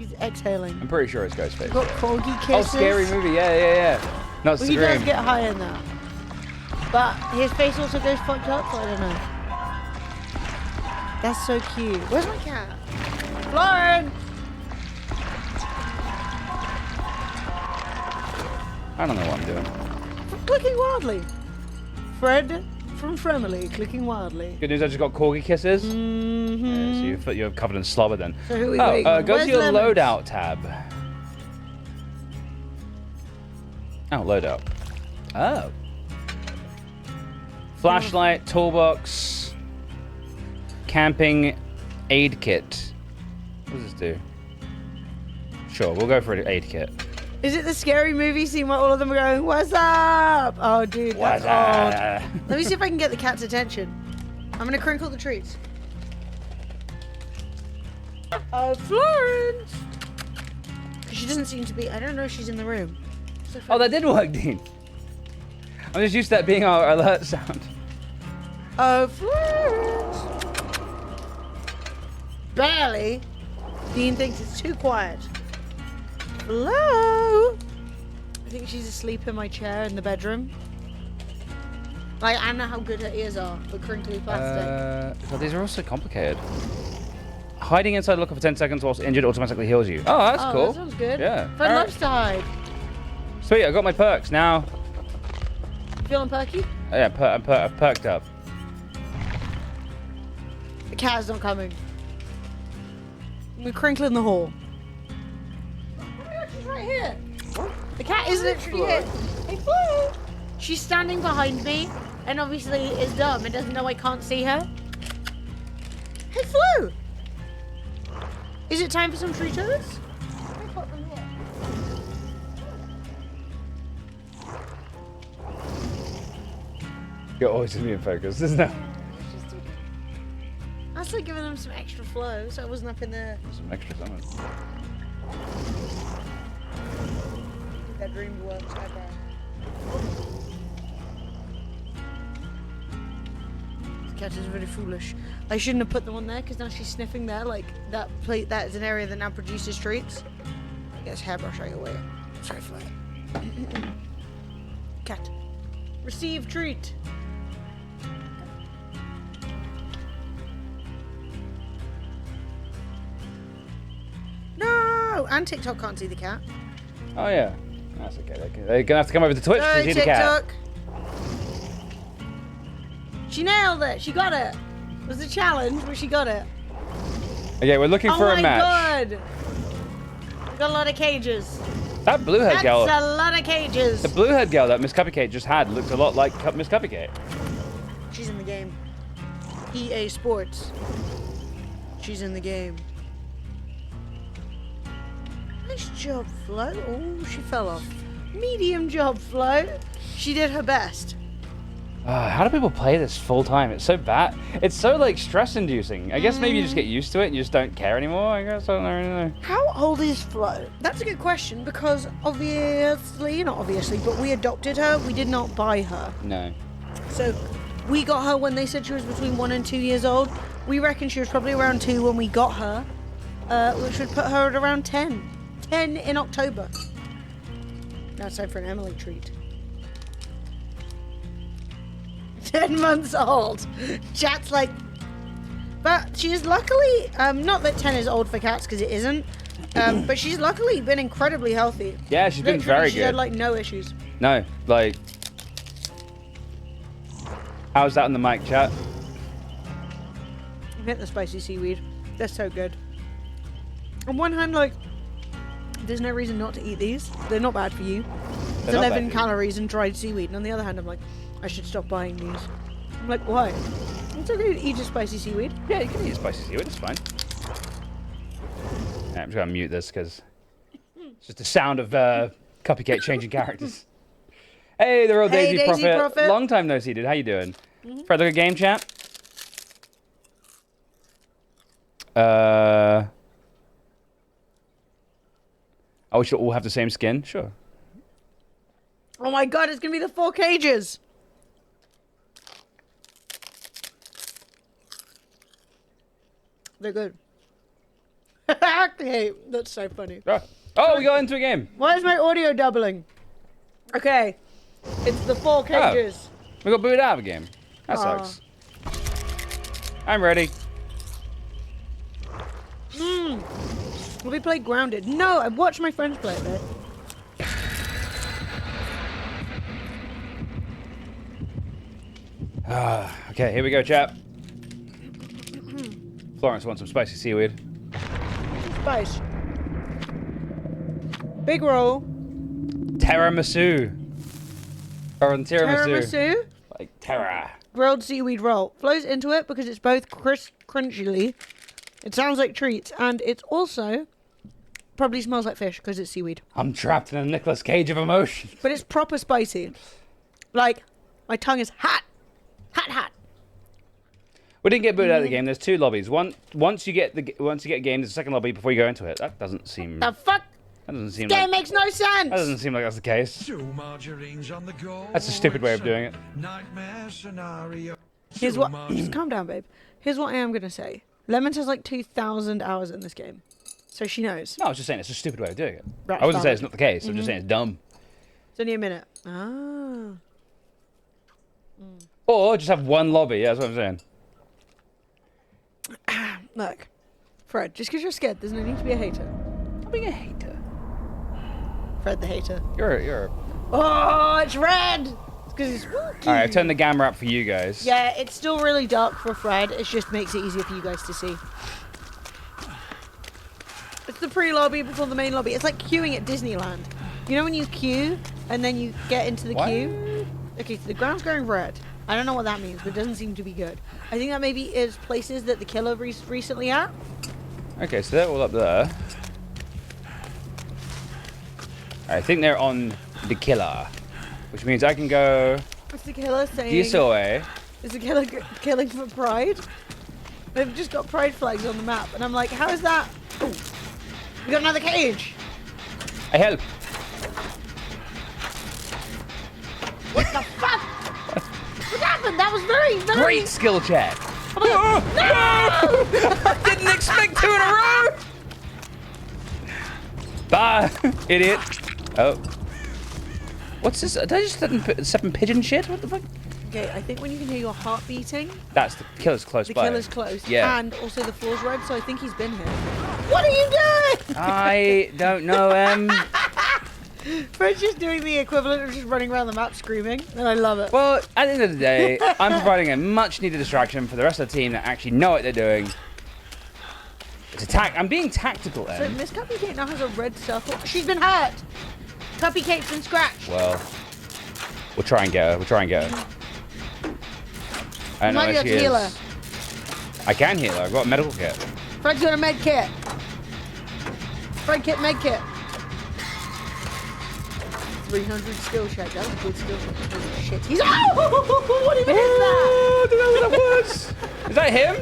She's exhaling. I'm pretty sure it's Ghostface. Got corgi kisses. Oh, scary movie. Yeah. Not Well, he Scream. does get high in that. But his face also goes fucked up, so I don't know. That's so cute. Where's my cat? Lauren! I don't know what I'm doing. Clicking wildly. Fred from Fremily, clicking wildly. Good news, I just got corgi kisses. Mm-hmm. So you're covered in slobber then. So who are we waiting on? Go Where's to your Lemons? loadout tab. Oh, loadout. Oh. Flashlight, toolbox, camping, aid kit. What does this do? Sure, we'll go for an aid kit. Is it the scary movie scene where all of them are going, "What's up?" Oh, dude, that's What's up? odd. Let me see if I can get the cat's attention. I'm gonna crinkle the treats. Oh, Florence! Because she doesn't seem to be. I don't know if she's in the room. Oh, that did work, Dean. I'm just used to that being our alert sound. Oh, Florence! Barely. Dean thinks it's too quiet. Hello? I think she's asleep in my chair in the bedroom. Like, I don't know how good her ears are, but crinkly plastic. God, these are all so complicated. Hiding inside a locker for 10 seconds whilst injured automatically heals you. Oh, that's cool. That sounds good. Yeah. Fred loves to hide. Sweet, I got my perks now. Feeling perky? Oh, yeah, I've perked up. The cat's not coming. We're crinkling the hall. Oh my god, she's right here. The cat is literally here. Hey, Flo! She's standing behind me, and obviously is dumb and doesn't know I can't see her. Hey, Flo! Is it time for some Fritos? You're always in me in focus, isn't it? I was like giving them some extra flow, so I wasn't up in there. Some extra summons. That dream works. This cat is very foolish. I shouldn't have put them on there because now she's sniffing there. Like that plate, that is an area that now produces treats. I guess hairbrush right away. Sorry for that. Cat. Receive treat. No! And TikTok can't see the cat. Oh, yeah. That's okay. They're going to have to come over to Twitch to Sorry, see the cat. TikTok. She nailed it. She got it. It was a challenge, but she got it. Okay, we're looking for a match. Oh my god! We got a lot of cages. That blue head girl. That's a lot of cages. The blue head girl that Miss Cupcake just had looked a lot like Miss Cupcake. She's in the game. EA Sports. She's in the game. Nice job, Flo. Oh, she fell off. Medium job, Flo. She did her best. How do people play this full time? It's so bad. It's so like stress inducing. I guess maybe you just get used to it and you just don't care anymore. I guess I don't really know. How old is Flo? That's a good question because obviously, not obviously, but we adopted her. We did not buy her. No. So we got her when they said she was between 1 and 2 years old. We reckon she was probably around 2 when we got her, which would put her at around 10. 10 in October. Now it's time for an Emily treat. 10 months old. Chat's like, but she's luckily, not that 10 is old for cats because it isn't, but she's luckily been incredibly healthy. Yeah, she's been very She good. had like no issues. No, like, how's that in the mic, chat? I'm hitting the spicy seaweed. They're so good. On one hand, like, there's no reason not to eat these. They're not bad for you. It's 11 calories and dried seaweed. And on the other hand, I'm like, I should stop buying these. I'm like, why? It's okay to eat a spicy seaweed. Yeah, you can eat spicy seaweed. It's fine. Yeah, I'm just gonna mute this because it's just the sound of Cupcake changing characters. Hey, the real Hey, Daisy, Daisy Prophet. Long time no see, dude. How you doing? Fred, look at game chat. Oh, we should all have the same skin? Sure. Oh my god, it's gonna be the 4 cages. They're good. Okay, that's so funny. Oh, we got into a game. Why is my audio doubling? Okay, it's the 4 cages. We got booted out of a game. That sucks. I'm ready. We played Grounded. No, I watched my friends play it. Okay, here we go, chap. Florence wants some spicy seaweed. Spice. Big roll. Tiramisu. Or on tiramisu. Tiramisu. Like terra. Grilled seaweed roll. Flows into it because it's both crunchily. It sounds like treats, and it's also probably smells like fish because it's seaweed. I'm trapped in a Nicolas Cage of emotion. But it's proper spicy. Like, my tongue is hot. Hot. We didn't get booted out of the game. There's 2 lobbies. Once you get a game, there's a second lobby before you go into it. That doesn't seem. The fuck? That doesn't seem. This game like, makes no sense. That doesn't seem like that's the case. That's a stupid way of doing it. Here's what. Just calm down, babe. Here's what I am gonna say. Lemons has like 2,000 hours in this game, so she knows. No, I was just saying it's a stupid way of doing it. Right, I wasn't saying it's not the case. I'm just saying it's dumb. It's only a minute. Ah. Or just have 1 lobby. Yeah, that's what I'm saying. Look, Fred, just because you're scared, there's no need to be a hater. I'm being a hater. Fred the hater. You're. Oh, it's red! It's because it's spooky. Alright, I've turned the camera up for you guys. Yeah, it's still really dark for Fred. It just makes it easier for you guys to see. It's the pre-lobby before the main lobby. It's like queuing at Disneyland. You know when you queue and then you get into the queue? Okay, so the ground's going red. I don't know what that means, but it doesn't seem to be good. I think that maybe is places that the killer recently at. Okay, so they're all up there. I think they're on the killer, which means I can go What's the killer saying? this way. Is the killer killing for pride? They've just got pride flags on the map, and I'm like, how is that? Ooh, we got another cage. I help. What the fuck? What happened? That was very. Great skill check. Oh no! I didn't expect 2 in a row. Bye, idiot. Oh. What's this? Did I just seven pigeon shit? What the fuck? Okay, I think when you can hear your heart beating, That's the killer's close the by. killer's close. Yeah. And also the floor's red, so I think he's been here. What are you doing? I don't know, Fred's just doing the equivalent of just running around the map screaming, and I love it. Well, at the end of the day, I'm providing a much-needed distraction for the rest of the team that actually know what they're doing. It's attack. I'm being tactical, So Em. Miss Cupcake now has a red circle. She's been hurt. Cupcake's been scratched. Well, we'll try and get her. I don't know Might where be she able to heal her. is. I can heal her. I've got a medical kit. Fred's got a med kit. Fred kit, med kit. 300 skill check. That was a good skill check. Holy shit. He's. Oh! What even is that? I don't know what that was. Is that him?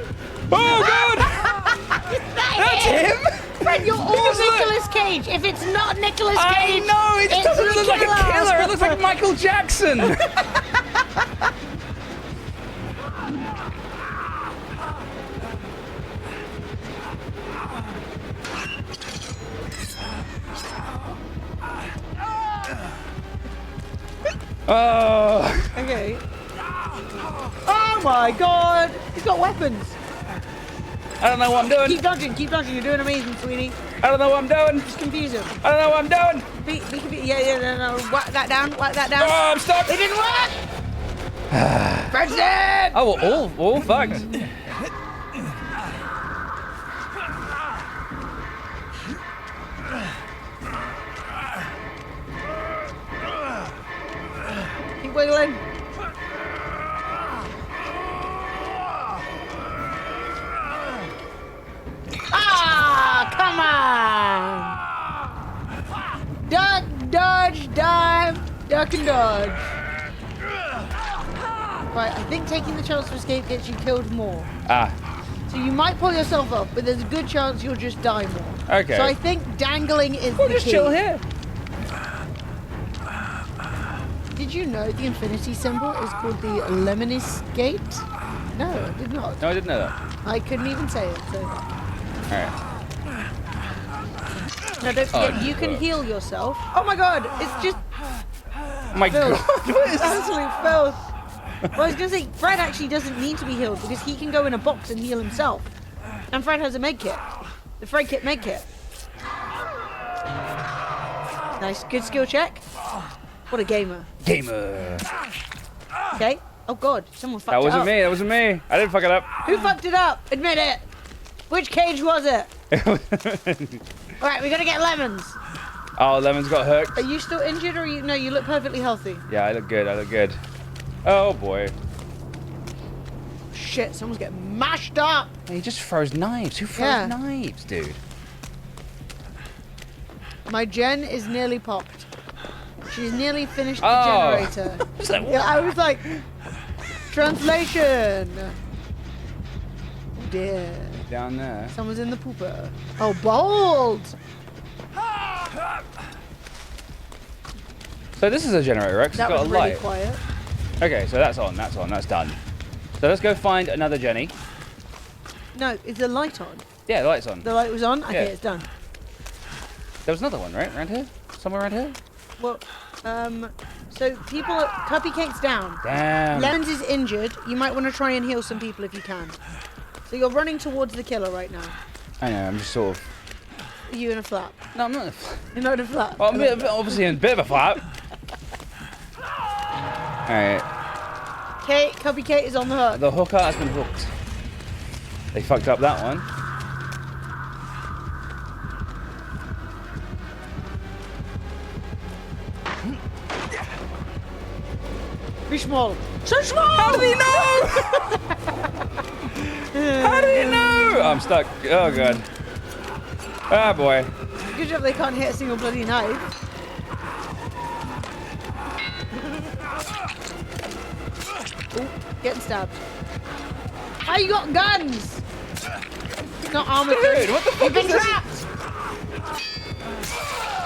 Oh, God! That's him? Fred, you're all Nicolas Cage. If it's not Nicolas Cage, I know, it doesn't look like a killer. It looks like Michael Jackson. Oh. Okay. Oh my god! He's got weapons. I don't know what I'm doing. Keep dodging, keep dodging. You're doing amazing, sweetie. I don't know what I'm doing. Just confuse him. I don't know what I'm doing. No. Whack that down, whack that down. Oh, I'm stuck. It didn't work! Fred's dead! Oh, we're all fucked. Keep wiggling. Ah, come on! Duck, dodge, dive, duck and dodge. Right, I think taking the chance to escape gets you killed more. Ah. So you might pull yourself up, but there's a good chance you'll just die more. Okay. So I think dangling is We'll the just key. chill here. Did you know the infinity symbol is called the Lemonis Gate? No, I did not. No, I didn't know that. I couldn't even say it. So. Alright. No, don't forget, you can heal yourself. Oh my god, it's just My filth. God, what is Absolute filth. Well, I was going to say, Fred actually doesn't need to be healed because he can go in a box and heal himself. And Fred has a med kit. The Fred kit med kit. Nice, good skill check. What a gamer. Gamer. Okay. Oh god, someone fucked That it wasn't up. me. That wasn't me. I didn't fuck it up. Who fucked it up? Admit it. Which cage was it? Alright, we gotta get lemons. Oh, Lemon's got hooked. Are you still injured or you? No, you look perfectly healthy. Yeah, I look good. I look good. Oh boy. Shit, someone's getting mashed up. He just throws knives. Who throws knives, dude? My gen is nearly popped. She's nearly finished the generator. Yeah, I was like, translation. Oh dear. Down there. Someone's in the pooper. Oh, bold. So this is a generator, right? 'Cause That it's got was a really light. quiet. Okay, so that's on. That's on. That's done. So let's go find another Jenny. No, is the light on? Yeah, the light's on. The light was on? Okay, Yeah. it's done. There was another one, right? Around here? Somewhere around here? Well, so people, Cupcake's down. Damn. Lemons is injured. You might want to try and heal some people if you can. So you're running towards the killer right now. I know, I'm just sort of... Are you in a flap? No, I'm not in a flap. You're not in a flap? Well, I'm obviously in a bit of a flap. Alright. Okay, Cupcake is on the hook. The hooker has been hooked. They fucked up that one. Be small. So small! How did he know? How did he know? I'm stuck. Oh, God. Ah, boy. Good job they can't hit a single bloody knife. Ooh, getting stabbed. How you got guns? Not armor. Dude, what the fuck You've been is this? trapped!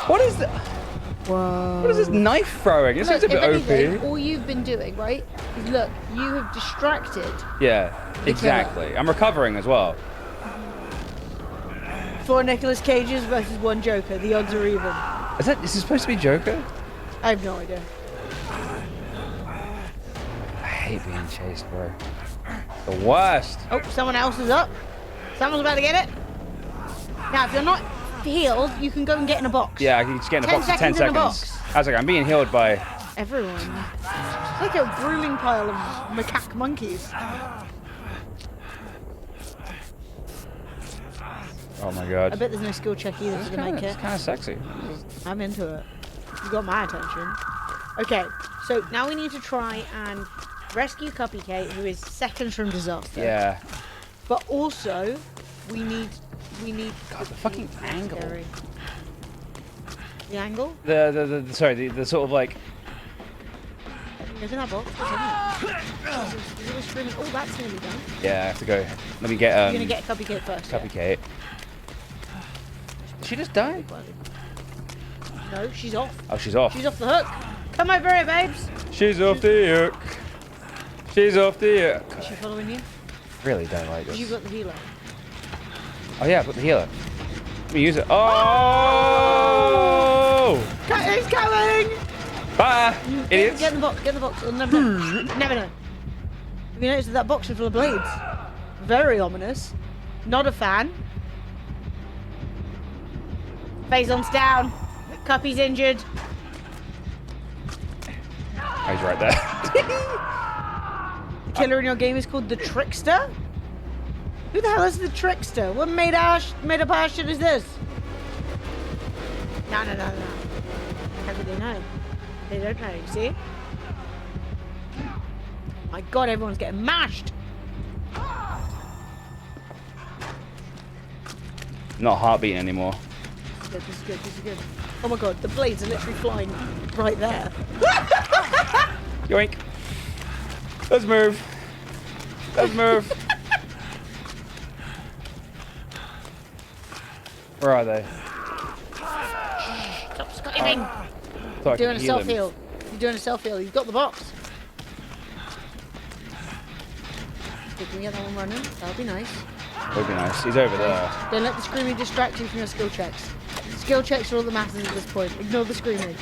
What is that? Whoa. What is this knife throwing? It seems a Look, bit if anything, OP. all you've been doing, right, is look, you have distracted Yeah, exactly. I'm recovering as well. 4 Nicolas Cages versus 1 Joker. The odds are even. Is this supposed to be Joker? I have no idea. I hate being chased, bro. The worst. Oh, someone else is up. Someone's about to get it. Now, if you're not healed, you can go and get in a box. Yeah, I can just get in a 10 box for 10 seconds in a seconds. box. I was like, I'm being healed by... Everyone. It's like a brewing pile of macaque monkeys. Oh my god. I bet there's no skill check either for the med kit. It's kind of sexy. I'm into it. You got my attention. Okay, so now we need to try and rescue Cupcake, who is seconds from disaster. Yeah. But also, we need. God, the fucking angle. Scary. The angle? The sort of like... Look at that box. What's in it? There's a screaming. Oh, that's nearly done. Yeah, I have to go. Let me get... You're gonna get Cupcake first. Cupcake. Did she just die? No, she's off. Oh, she's off. She's off the hook. Come over here, babes. She's off the hook. She's off the hook. Is she following you? Really don't like this. You got the healer. Oh yeah, I've got the healer. Let me use it. Oh! He's coming! Bye, idiots. Get in the box. Get in the box. You'll never know. Never know. Have you noticed that box is full of blades? Very ominous. Not a fan. Phason's down. Cuppy's injured. Oh, he's right there. The killer in your game is called the Trickster? Who the hell is the Trickster? What made up ass shit is this? No. How do they know? They don't know, you see? My god, everyone's getting mashed! Not heartbeating anymore. This is good. Oh my god, the blades are literally flying right there. Yoink. Let's move. Where are they? Stop screaming! Thought I You're doing could a heal him. self-heal. You're doing a self-heal. You've got the box. Can we get that one running? That would be nice. That would be nice. He's over there. Don't let the screaming distract you from your skill checks. Skill checks are all that matters at this point. Ignore the screaming.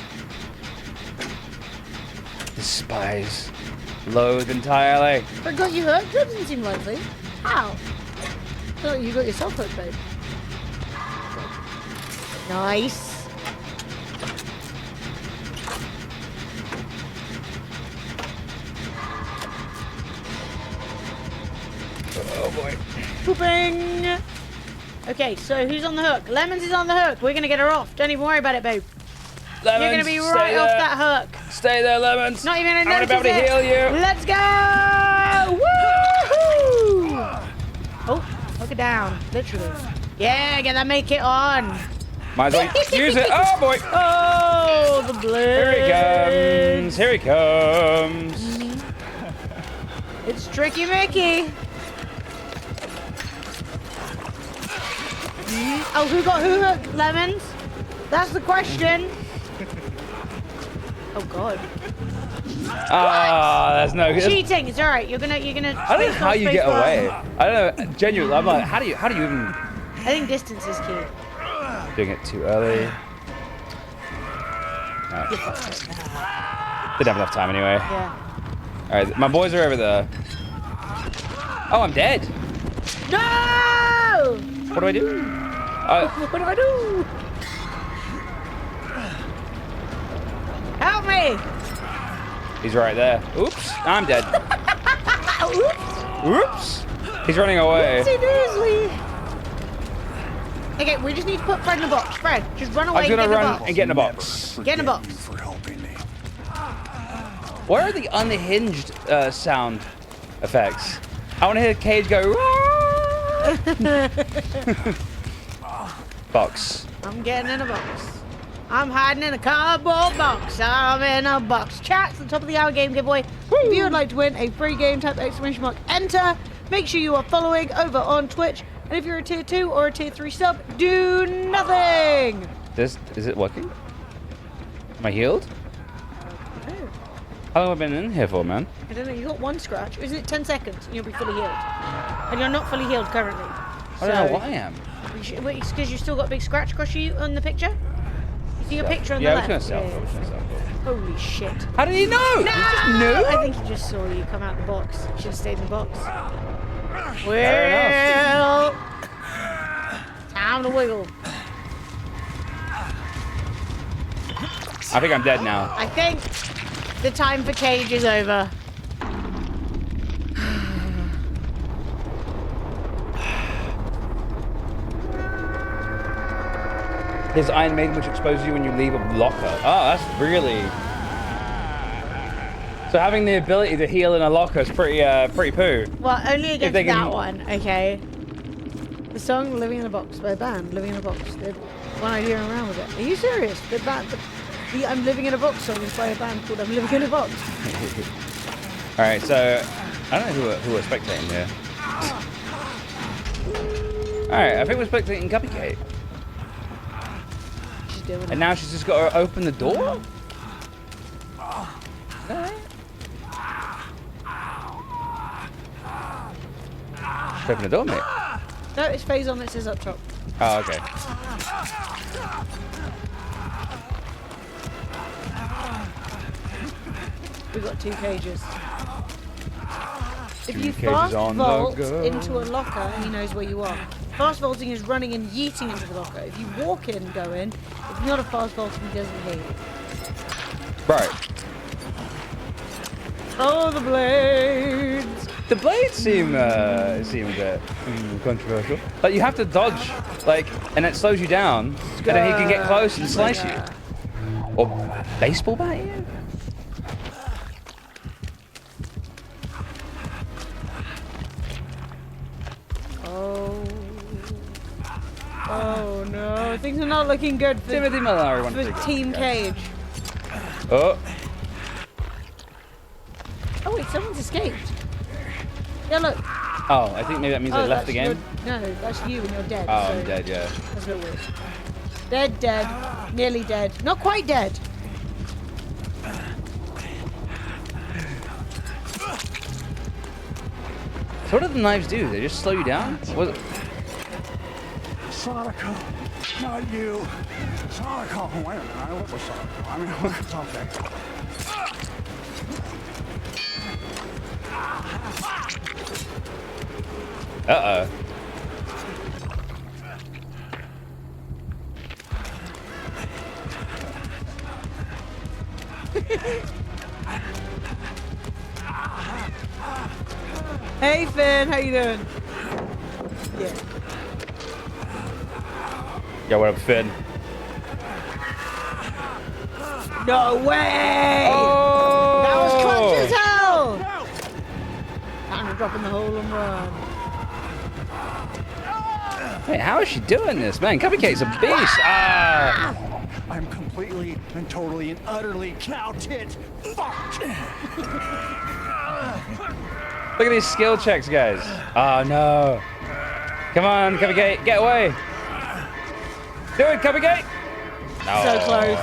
Despise. Loathe entirely. But got you hooked? That doesn't seem likely. How? Oh, you got yourself hooked, babe. Nice. Oh boy. Pooping! Okay, so who's on the hook? Lemons is on the hook. We're gonna get her off. Don't even worry about it, babe. Lemons, you're gonna be right off that hook. Stay there, Lemons. Not even gonna I'm gonna be able to heal you. Let's go! Woohoo! Oh, hook it down. Literally. Yeah, get that make it on. Might as well use it. Oh boy. Oh, the blade. Here he comes. Here he comes. It's Tricky Mickey. Oh, who got who hooked? Lemons? That's the question. Oh God. Ah, that's no good. Cheating. It's all right. You're gonna. I don't know how you get away. I don't know. Genuinely, I'm like, how do you even? I think distance is key. Doing it too early. No. Didn't have enough time anyway. Yeah. All right, my boys are over there. Oh, I'm dead. No! What do I do? What do I do? Help me! He's right there. Oops, I'm dead. Oops. Oops. He's running away. Oopsie-doozly. Okay, we just need to put Fred in a box. Fred, just run away I'm gonna and get in a run box. and get in a box. Get in a box. Where are the unhinged sound effects? I want to hear Cage go. Box. I'm getting in a box. I'm hiding in a cardboard box. I'm in a box. Chat, the top of the hour game giveaway. If you would like to win a free game, type !enter. Make sure you are following over on Twitch. And if you're a tier 2 or a tier 3 sub, do nothing. Is it working? Am I healed? How long have I been in here for, man? I don't know. You got one scratch. Isn't it 10 seconds and you'll be fully healed? And you're not fully healed currently. I don't know why I am. It's because you've still got a big scratch across you on the picture. You see your picture on the Yeah, left? I was going to self. Holy shit. How did he know? No! He just knew? I think he just saw you come out the box. Should have stayed in the box. Fair Well, time to wiggle. I think I'm dead now. I think the time for Cage is over. There's Iron Maiden, which exposes you when you leave a locker. Oh, that's really... So having the ability to heal in a locker is pretty poo. Well, only against they can- that one, okay? The song Living in a Box by a band, Living in a Box. They're one idea around with it. Are you serious? The I'm Living in a Box song is by a band called I'm Living in a Box. Alright, so... I don't know who we're spectating here. Alright, I think we're spectating Cupcake. She's doing And now she's just got to open the door? Just open the door, mate. No, it's phase on that says up top. Oh, okay. We've got 2 cages. If you cages fast on the vault go. into a locker, he knows where you are. Fast vaulting is running and yeeting into the locker. If you walk in and go in, it's not a fast vault and he doesn't hear you. Right. Oh, the blades! The blades seem a bit controversial. Like, you have to dodge, like, and it slows you down, and then he can get close and slice you. Or baseball bat you? Oh no, things are not looking good for, Timothy Malari for Team Cage. Oh. Oh wait, someone's escaped. Yeah, look. Oh, I think maybe that means they left the game. No, that's you and you're dead. Oh, so I'm dead, yeah. That's a bit weird. Dead. Nearly dead. Not quite dead. So what do the knives do? They just slow you down? Was it... Not you. Sonic. Oh, wait a minute. I look for Sonic. I mean, okay. Uh-oh. Hey Finn, how you doing? Yeah. Yo, what up, Finn? No way! Oh! That was clutch as hell! Time to drop in the hole and run. Hey, how is she doing this, man? Cupcake's a beast. Ah! I'm completely and totally and utterly cow-tit fucked. Look at these skill checks, guys. Oh, no. Come on, Cupcake, get away. Do it, Cupcake. No. So close.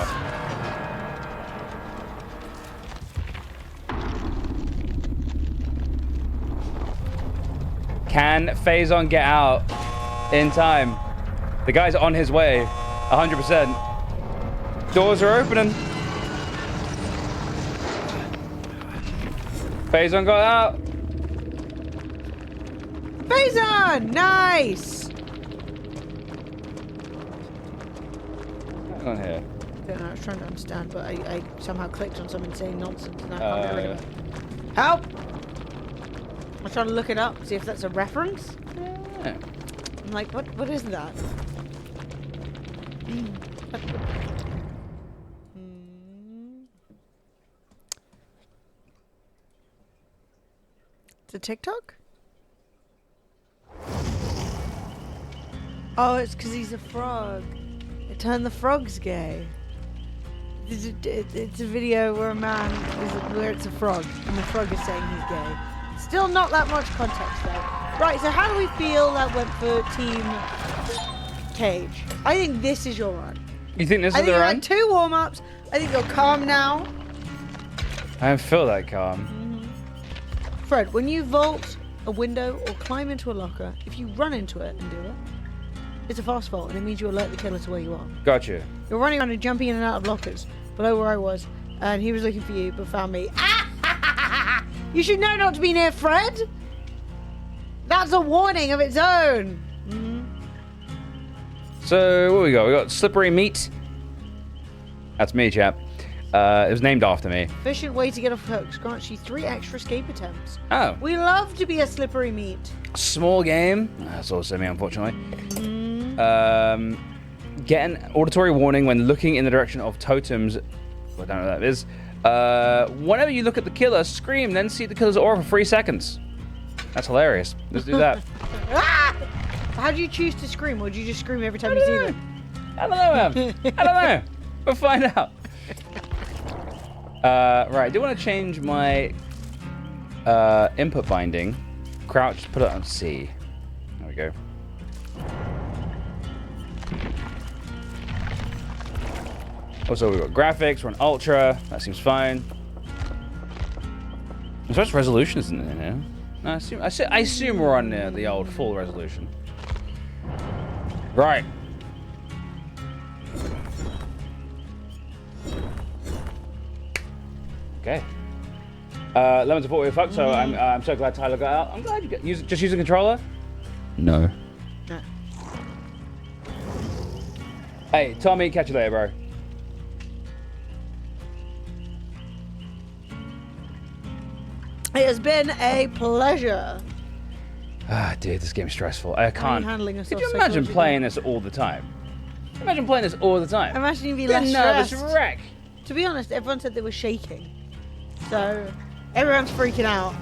Can Phazon get out in time? The guy's on his way, 100%. Doors are opening. Phazon got out. Phazon! Nice! What's going on here? I don't know, I was trying to understand, but I somehow clicked on some insane nonsense and I can't get rid of it. Help! I was trying to look it up, see if that's a reference. Yeah. I'm like, what is that? It's a TikTok? Oh, it's because he's a frog. It turned the frogs gay. It's a video where a man where it's a frog, and the frog is saying he's gay. Still not that much context though. Right, so how do we feel that went for Team Cage? I think this is your run. You think this I is think the you run? had 2 warm-ups. I think you're calm now. I don't feel that calm. Fred, when you vault a window or climb into a locker, if you run into it and do it, it's a fast vault, and it means you alert the killer to where you are. Got you. You're running around and jumping in and out of lockers below where I was, and he was looking for you, but found me. You should know not to be near Fred. That's a warning of its own. So, what we got? We got slippery meat. That's me, chap. It was named after me. Efficient way to get off hooks grants you 3 extra escape attempts. Oh. We love to be a slippery meat. Small game. That's also me, unfortunately. Get an auditory warning when looking in the direction of totems. Well, I don't know what that is. Whenever you look at the killer, scream, then see the killer's aura for 3 seconds. That's hilarious. Let's do that. How do you choose to scream, or do you just scream every time you see them? I don't know, man. I don't know. We'll find out. Right, I do want to change my input binding. Crouch, put it on C. There we go. Also, we've got graphics, we're on ultra. That seems fine. As much resolution isn't in there. No, I assume we're on the old full resolution. Right. Okay. Lemons are 40 fuck, so I'm so glad Tyler got out. I'm glad you got just using controller. No. No. Hey, Tommy, catch you later, bro. It has been a pleasure. Ah, dude, this game's stressful. I can't. handling Could yourself you imagine psychologically? playing this all the time? Imagine playing this all the time. Imagine you'd be Be a less nervous stressed. wreck. To be honest, everyone said they were shaking. So, everyone's freaking out.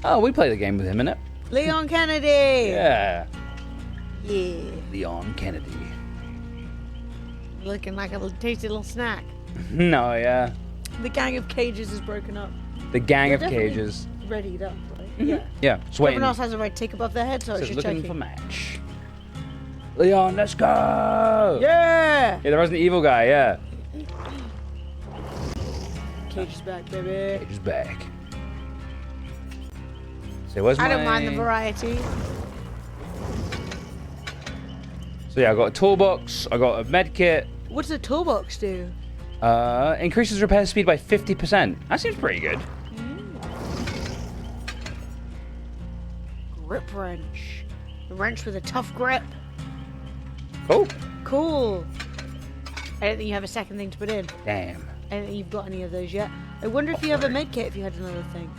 Oh, we play the game with him, innit? Leon Kennedy! Yeah. Yeah. Leon Kennedy. Looking like a tasty little snack. No, yeah. The gang of cages is broken up. The gang They're of definitely cages. Readied up, right? Yeah. Yeah, just waiting. Everyone else has a red tick above their head, so it's Says just looking checking. for match. Leon, let's go! Yeah! Yeah, the Resident Evil guy, yeah. Cage is back, baby. Cage is back. So where's I my... don't mind the variety. So yeah, I got a toolbox. I got a med kit. What's the toolbox do? Increases repair speed by 50%. That seems pretty good. Grip wrench. A wrench with a tough grip. Oh. Cool. I don't think you have a second thing to put in. Damn. I don't think you've got any of those yet. I wonder if you have a med kit if you had another thing.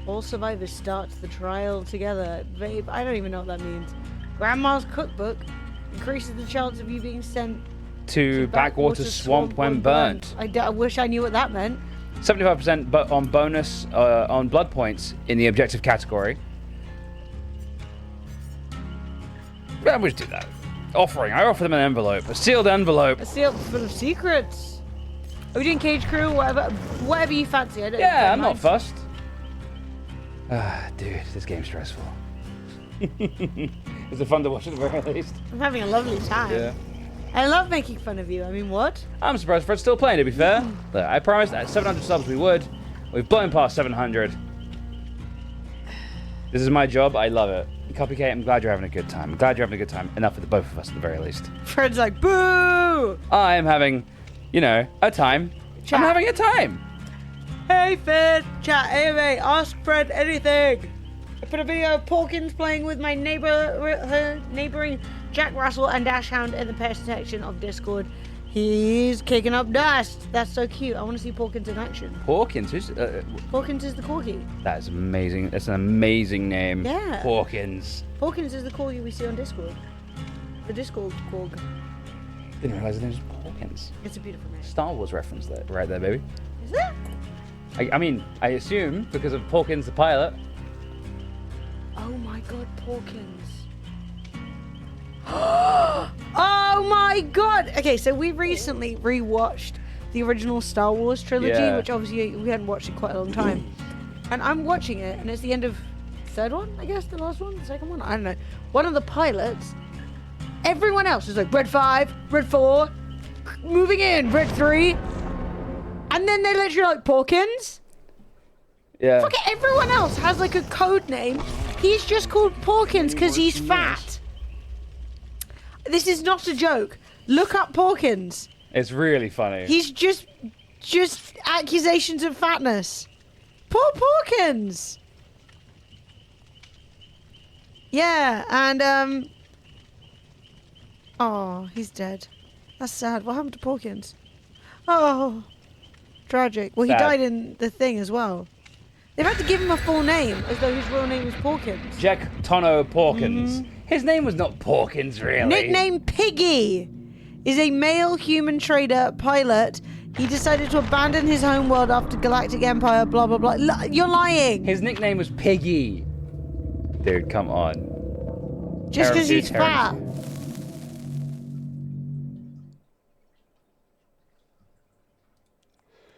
All survivors start the trial together. Babe, I don't even know what that means. Grandma's cookbook increases the chance of you being sent To backwater swamp when burnt. I wish I knew what that meant. 75% but on bonus on blood points in the objective category. Yeah, we'll just do that. Offering. I offer them an envelope. A sealed envelope. A seal full of secrets. Are we doing cage crew? Whatever you fancy. I don't Yeah, I'm not fussed. Dude, this game's stressful. Is it fun to watch at the very least? I'm having a lovely time. Yeah. I love making fun of you. I mean, what? I'm surprised Fred's still playing, to be fair. Look, I promised at 700 subs we would. We've blown past 700. This is my job. I love it. Copycat, I'm glad you're having a good time. I'm glad you're having a good time. Enough for the both of us, at the very least. Fred's like, boo! I am having, you know, a time. Chat. I'm having a time. Hey, Fred! Chat, AMA, ask Fred anything! I put a video of Porkins playing with my neighboring Jack Russell and Dashhound in the pest section of Discord. He's kicking up dust. That's so cute. I want to see Porkins in action. Porkins? Who's, Porkins is the corgi. that is amazing. That's an amazing name. Yeah. Porkins. Porkins is the corgi we see on Discord. The Discord corg. Didn't realize his name was Porkins. It's a beautiful name. Star Wars reference there, right there, baby. Is it? I mean, I assume because of Porkins the pilot. Oh my god, Porkins. Oh my god! Okay, so we recently rewatched the original Star Wars trilogy, Yeah. which obviously we hadn't watched in quite a long time. And I'm watching it, and it's the end of the third one, I guess, the last one, the second one, I don't know. One of the pilots, everyone else is like, Red 5, Red 4, moving in, Red 3. And then they're literally like, Porkins? Yeah. Fuck it, everyone else has like a code name. He's just called Porkins because he's fat. This is not a joke. Look up Porkins. It's really funny. He's just accusations of fatness. Poor Porkins. Yeah, and oh, he's dead. That's sad. What happened to Porkins? Oh, tragic. Well, he Sad. died in the thing as well. They've had to give him a full name, as though his real name was Porkins. Jack Tono Porkins. His name was not Porkins, really. Nickname Piggy is a male human trader pilot. He decided to abandon his home world after Galactic Empire, blah, blah, blah. You're lying. His nickname was Piggy. Dude, come on. Just because he's fat.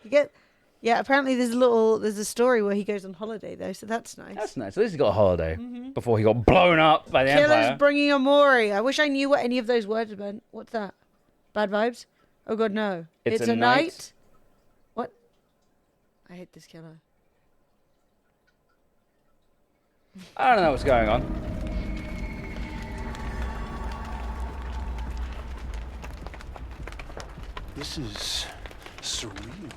You get... Yeah, apparently there's a story where he goes on holiday, though, so that's nice. That's nice. At least he got a holiday before he got blown up by the Killers Empire. bringing Amori. I wish I knew what any of those words meant. What's that? Bad vibes? Oh god, no. It's a night. What? I hate this killer. I don't know what's going on. This is surreal.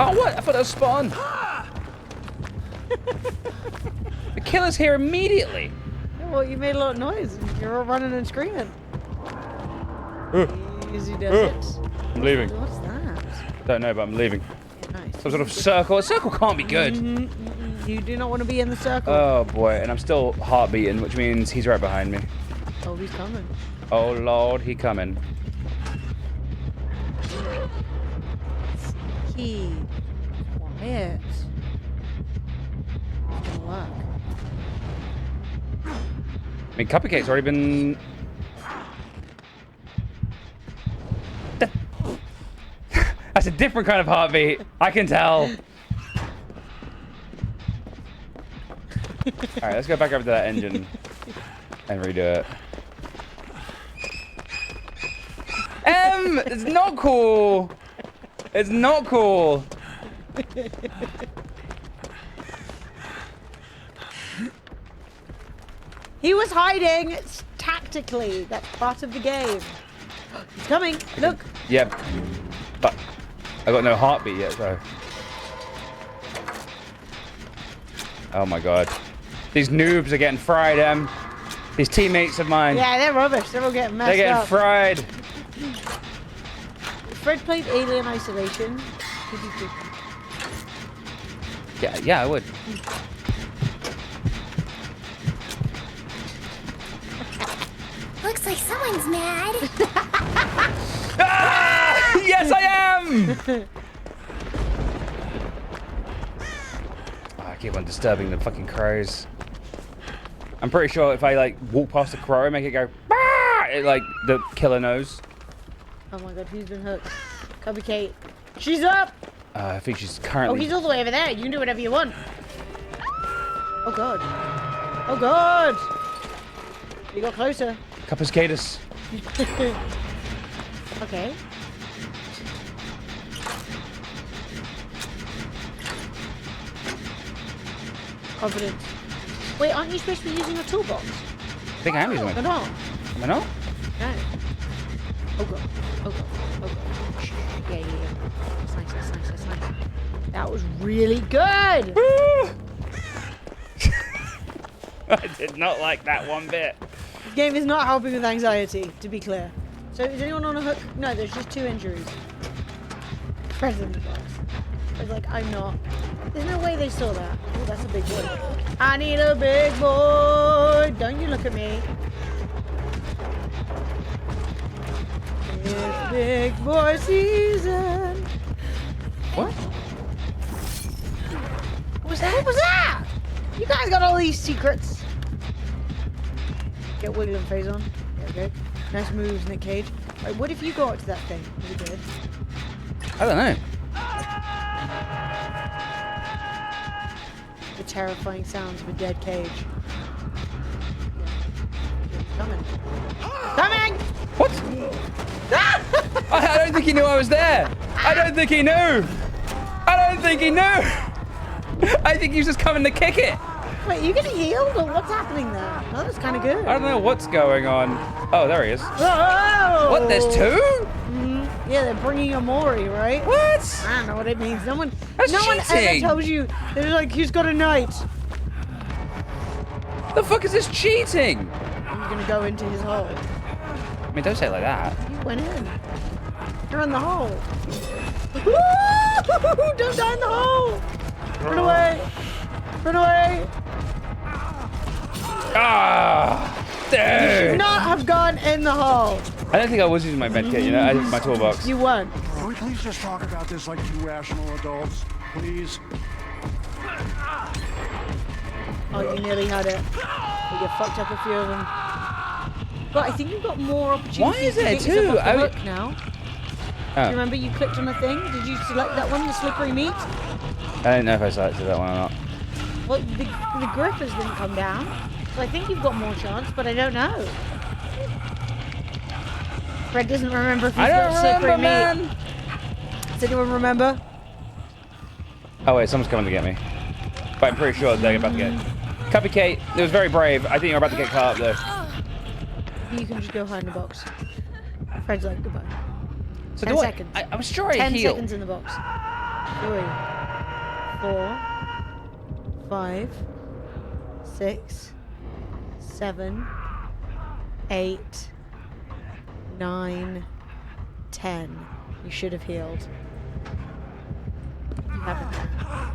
Oh, what? I thought that was Spawn. The killer's here immediately. Yeah, well, you made a lot of noise. You're all running and screaming. Easy does it. I'm leaving. What's that? Don't know, but I'm leaving. Nice. Some sort of circle. A circle can't be good. You do not want to be in the circle. Oh boy, and I'm still heart beating, which means he's right behind me. Oh, he's coming. Oh lord, he coming. Key. Quiet. It's gonna work. I mean, Cupcake's already been... That's a different kind of heartbeat. I can tell. Alright, let's go back over to that engine and redo it. It's not cool. It's not cool. He was hiding tactically. That's part of the game. He's coming. Look. Yeah. But I got no heartbeat yet, so. Oh my god. These noobs are getting fried, These teammates of mine. Yeah, they're rubbish. They're all getting messed They're getting up. fried. If Fred played Alien Isolation, he'd be good. Yeah, I would. Looks like someone's mad. Ah! Yes, I am! Oh, I keep on disturbing the fucking crows. I'm pretty sure if I like walk past a crow and make it go, bah! It like the killer knows. Oh my god, who's been hooked? Cubby Kate. She's up! I think she's Oh, currently. he's all the way over there. You can do whatever you want. Oh god. Oh god! You got closer. Cuppa's Catus. Okay. Confidence. Wait, aren't you supposed to be using a toolbox? I think I am using Or it. not? Am I not? No. Oh god. Oh god. Oh god. Shh. Yeah. That's nice. That's nice. That was really good! I did not like that one bit. This game is not helping with anxiety, to be clear. So is anyone on a hook? No, there's just 2 injuries. Fred's in the box. I was like, I'm not. There's no way they saw that. Oh, that's a big boy. I need a big boy. Don't you look at me. It's big boy season. What? What was that? What was that? You guys got all these secrets. Get wiggling phase on. There we go. Nice moves, Nick Cage. Right, what if you go up to that thing? Is it good? I don't know. The terrifying sounds of a dead cage. It's coming. Coming! What? I don't think he knew I was there. I don't think he knew. I don't think he knew. I think he was just coming to kick it. Wait, you getting healed or what's happening there? Oh, that's kind of good. I don't know what's going on. Oh, there he is. Whoa! What? There's 2? Yeah, they're bringing a Mori, right? What? I don't know what it means. No one That's ever cheating. tells you. They're like, he's got a knight. The fuck is this cheating? He's gonna go into his hole. I mean, don't say it like that. He went in. You're in the hole. Don't die in the hole. Run away. Run away. Ah! You Dude. should not have gone in the hole. I don't think I was using my medkit, you know, I my toolbox. You weren't. Can we please just talk about this like 2 rational adults, please? Oh, you nearly had it. You fucked up a few of them. But I think you've got more opportunities. Why is to there get yourself 2? off the hook now. Oh. Do you remember you clicked on a thing? Did you select that one, the slippery meat? I don't know if I selected that one or not. Well, the grippers didn't come down. So I think you've got more chance, but I don't know. Fred doesn't remember if he's got slippery meat. Man. Does anyone remember? Oh wait, someone's coming to get me. But I'm pretty sure they're about to get. Cupcake, it was very brave. I think you're about to get caught up though. You can just go hide in the box. Fred's like, goodbye. So 10 do seconds. I'm sure I 10 heal. seconds in the box. 3, 4, 5, 6, 7, 8, 9, 10. You should have healed. You haven't.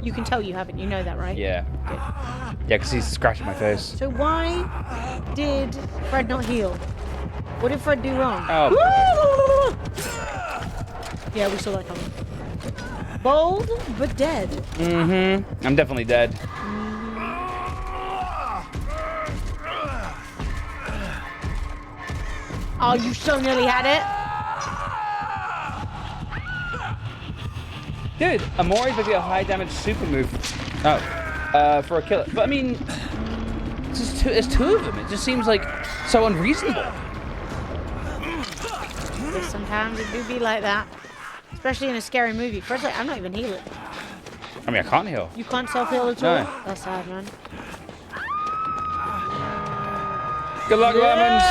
You can tell you haven't. You know that, right? Yeah. Good. Yeah, because he's scratching my face. So why did Fred not heal? What did Fred do wrong? Oh. Yeah, we saw that coming. Bold, but dead. Mm-hmm. I'm definitely dead. Oh, you so nearly had it. Dude, Amori's basically a high damage super move. Oh. For a killer. But I mean, there's 2 of them. It just seems like so unreasonable. Sometimes it do be like that. Especially in a scary movie. Fred's like, I'm not even healing. I mean, I can't heal. You can't self-heal at all? No. That's sad, man. Good luck, Lemons.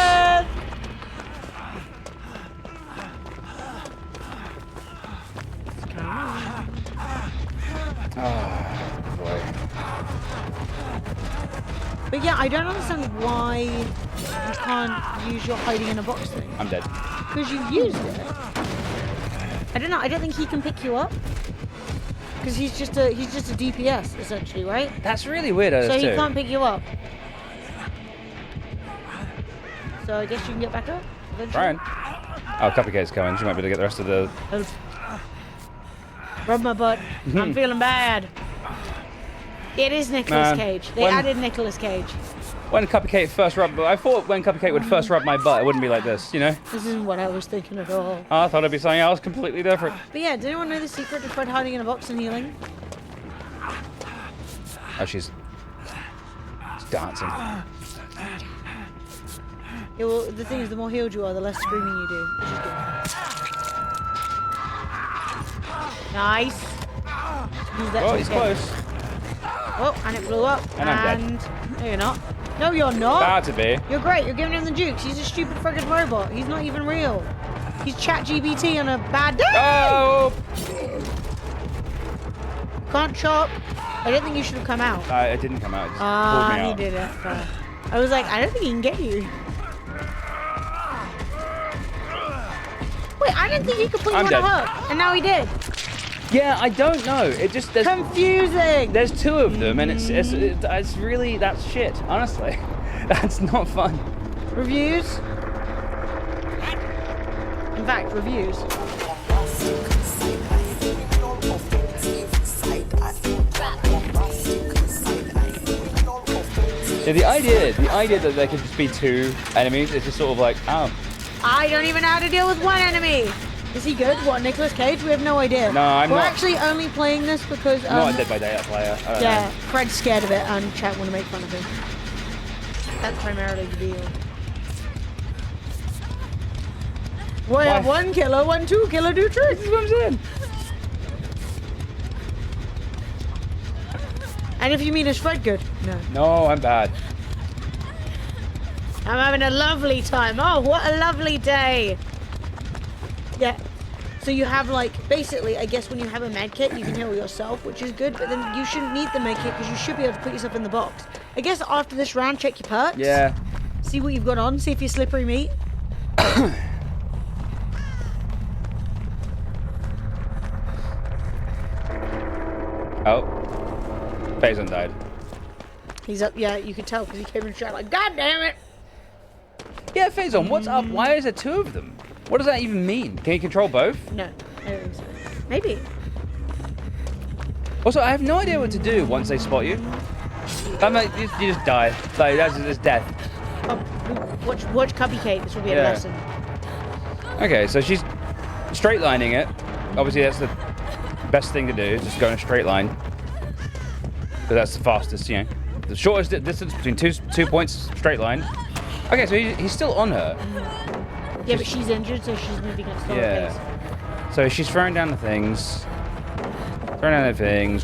Oh, boy. But yeah, I don't understand why you can't use your hiding in a box thing. I'm dead. Because you used it. I don't know. I don't think he can pick you up. Because he's just a DPS essentially, right? That's really weird. So he can't pick you up. So I guess you can get back up eventually. Brian. Oh, Cupcake's coming. She might be able to get the rest of the. Rub my butt. I'm feeling bad. It is Nicolas Cage. They added Nicolas Cage. When Cupcake first rubbed, I thought when Cupcake would first rub my butt, it wouldn't be like this, you know? This isn't what I was thinking at all. Oh, I thought it'd be something else completely different. But yeah, did anyone know the secret to Fred hiding in a box and healing? Oh, she's dancing. Yeah, well, the thing is, the more healed you are, the less screaming you do, which is good. Nice. Use that Oh, he's close. Oh, and it blew up. And I'm dead. No, you're not. No, you're not. About to be. You're great. You're giving him the jukes. He's a stupid friggin' robot. He's not even real. He's ChatGPT on a bad day. Oh! Can't chop. I don't think you should have come out. It didn't come out. It just pulled me He out. did it. I was like, I don't think he can get you. Wait, I didn't think he could put you on a hook, and now he did. Yeah, I don't know. It just there's confusing. There's two of them, and it's really that's shit. Honestly, that's not fun. Reviews. In fact, reviews. Yeah, the idea that there could just be two enemies is just sort of like, oh. I don't even know how to deal with one enemy. Is he good? What, Nicolas Cage? We have no idea. No, I'm We're not. actually only playing this because... I'm not a Dead by Daylight player. I don't know. Fred's scared of it and chat want to make fun of him. That's primarily the deal. We have one killer, 2 killer do tricks. This is what I'm saying. And if you mean is Fred good? No. No, I'm bad. I'm having a lovely time. Oh, what a lovely day. Yeah. So you have like, basically, I guess when you have a med kit, you can heal yourself, which is good, but then you shouldn't need the med kit because you should be able to put yourself in the box. I guess after this round, check your perks. Yeah. See what you've got on, see if you're slippery meat. Oh. Faison died. He's up, yeah, you could tell because he came in shot like, God damn it! Yeah, Faison, what's up? Why is there two of them? What does that even mean? Can you control both? No, I don't think so. Maybe. Also, I have no idea what to do once they spot you. I'm like, you just die. Like, that's just death. Oh, watch Cubby Kate, this will be a lesson. Okay, so she's straight lining it. Obviously, that's the best thing to do, is just go in a straight line. But that's the fastest, you know. The shortest distance between two points, straight line. Okay, so he's still on her. Yeah, but she's injured, so she's moving at a slower pace. So she's throwing down the things.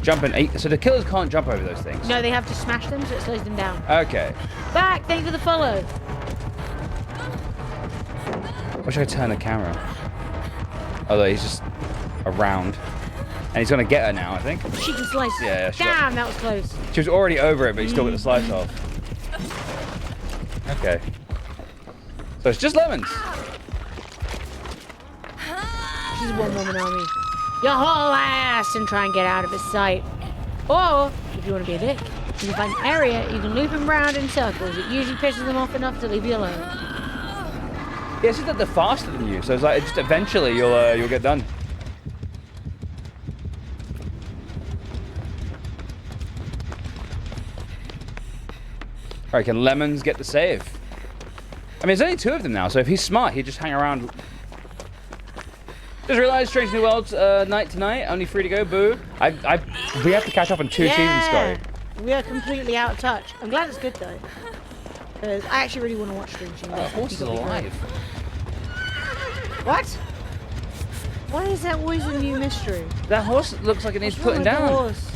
Jumping. So the killers can't jump over those things. No, they have to smash them, so it slows them down. Okay. Back, thank you for the follow. Wish I could turn the camera. Although he's just around. And he's going to get her now, I think. She can slice. Yeah, damn, that was close. She was already over it, but he still got the slice off. Okay. So it's just lemons. She's a one-woman army. Your whole ass and try and get out of his sight. Or, if you want to be a dick, you can find an area, you can loop him round in circles. It usually pisses them off enough to leave you alone. Yeah, it's just that they're faster than you, so it's like just eventually you'll get done. Alright, can Lemons get the save? I mean, there's only two of them now, so if he's smart, he'd just hang around. Just realized Strange New Worlds night tonight, only 3 to go, boo. We have to catch up on 2 seasons, Scotty. We are completely out of touch. I'm glad it's good though. Because I actually really want to watch Strange New Worlds. Horse is alive. What? Why is that always a new mystery? That horse looks like it needs putting What's wrong down. with the horse?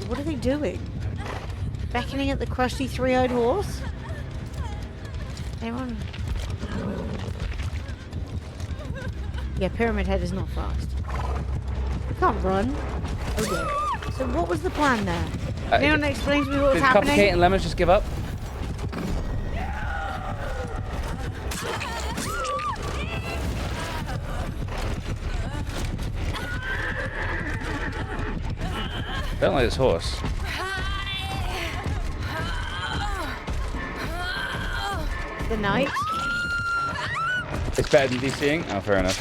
What are they doing? Beckoning at the crusty three-eyed horse. Anyone? Yeah, Pyramid Head is not fast. We can't run. Oh dear. So what was the plan there? Anyone explain to me what was happening? Complicate and Lemons just give up? Don't like this horse. The knight? It's better than DCing? Oh, fair enough.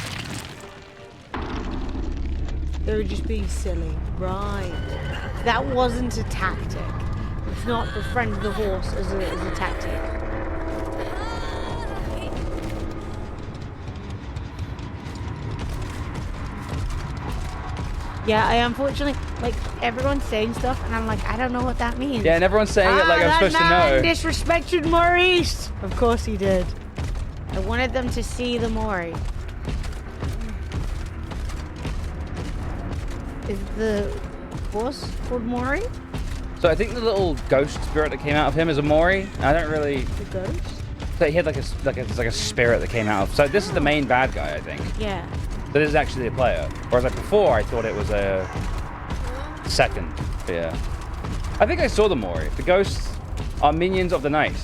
They were just being silly. Right. That wasn't a tactic. It's not befriend the horse as a tactic. Yeah, I unfortunately, like, everyone's saying stuff, and I'm like, I don't know what that means. Yeah, and everyone's saying it like I'm supposed to know. Disrespected Maurice! Of course he did. I wanted them to see the Mori. Is the horse called Mori? So I think the little ghost spirit that came out of him is a Mori. I don't really. The ghost? So he had like a spirit that came out of. So this is the main bad guy, I think. Yeah. So this is actually the player. Whereas like before, I thought it was a second. But yeah. I think I saw the Mori. The ghosts are minions of the night.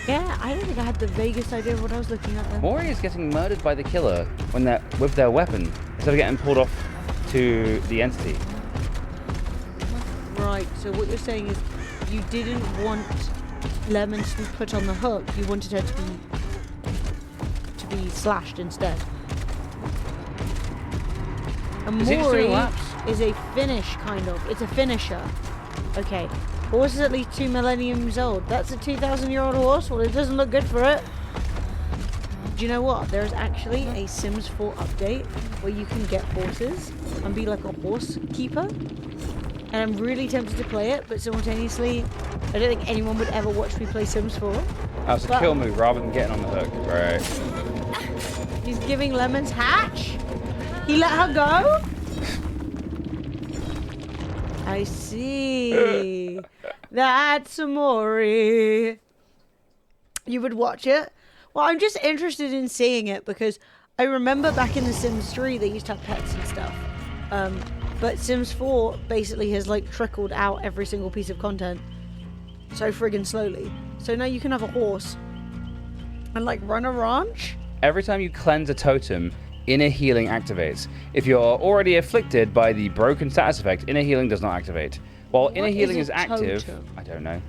Yeah, I don't think I had the vaguest idea of what I was looking at there. Mori is getting murdered by the killer when they're with their weapon instead of getting pulled off to the entity. Right, so what you're saying is you didn't want Lemons to be put on the hook, you wanted her to be slashed instead. A Mori is a finish, kind of. It's a finisher. Okay. Horse is at least 2 millenniums old. That's a 2,000-year-old horse? Well, it doesn't look good for it. Do you know what? There's actually a Sims 4 update where you can get horses and be like a horse keeper. And I'm really tempted to play it, but simultaneously, I don't think anyone would ever watch me play Sims 4. Oh, it's a kill move rather than getting on the hook. Right. He's giving Lemons hatch. He let her go? I see. That's a Mori. You would watch it? Well, I'm just interested in seeing it because I remember back in The Sims 3 they used to have pets and stuff. But Sims 4 basically has like trickled out every single piece of content so friggin' slowly. So now you can have a horse and like run a ranch. Every time you cleanse a totem, inner healing activates. If you're already afflicted by the broken status effect, inner healing does not activate. While inner healing is active, I don't know.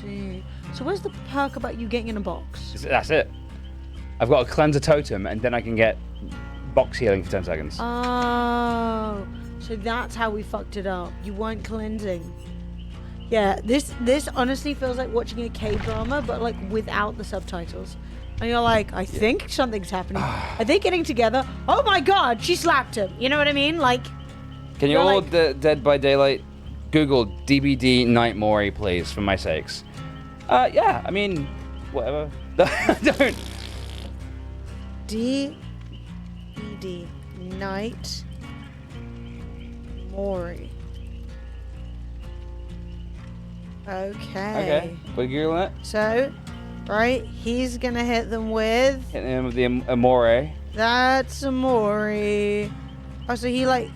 See. So where's the perk about you getting in a box? That's it. I've got to cleanse a totem and then I can get box healing for 10 seconds. Oh, so that's how we fucked it up. You weren't cleansing. Yeah, this honestly feels like watching a K-drama, but like without the subtitles. And you're like, I think something's happening. Are they getting together? Oh my god, she slapped him. You know what I mean? Like, can you all Dead by Daylight Google DBD Night Mori, please, for my sakes? Yeah, I mean, whatever. Don't. DBD Night Mori. Okay. We're Googling it. So, right, he's gonna hit them with... Hitting him with the Amore. That's Amori. Oh, so he like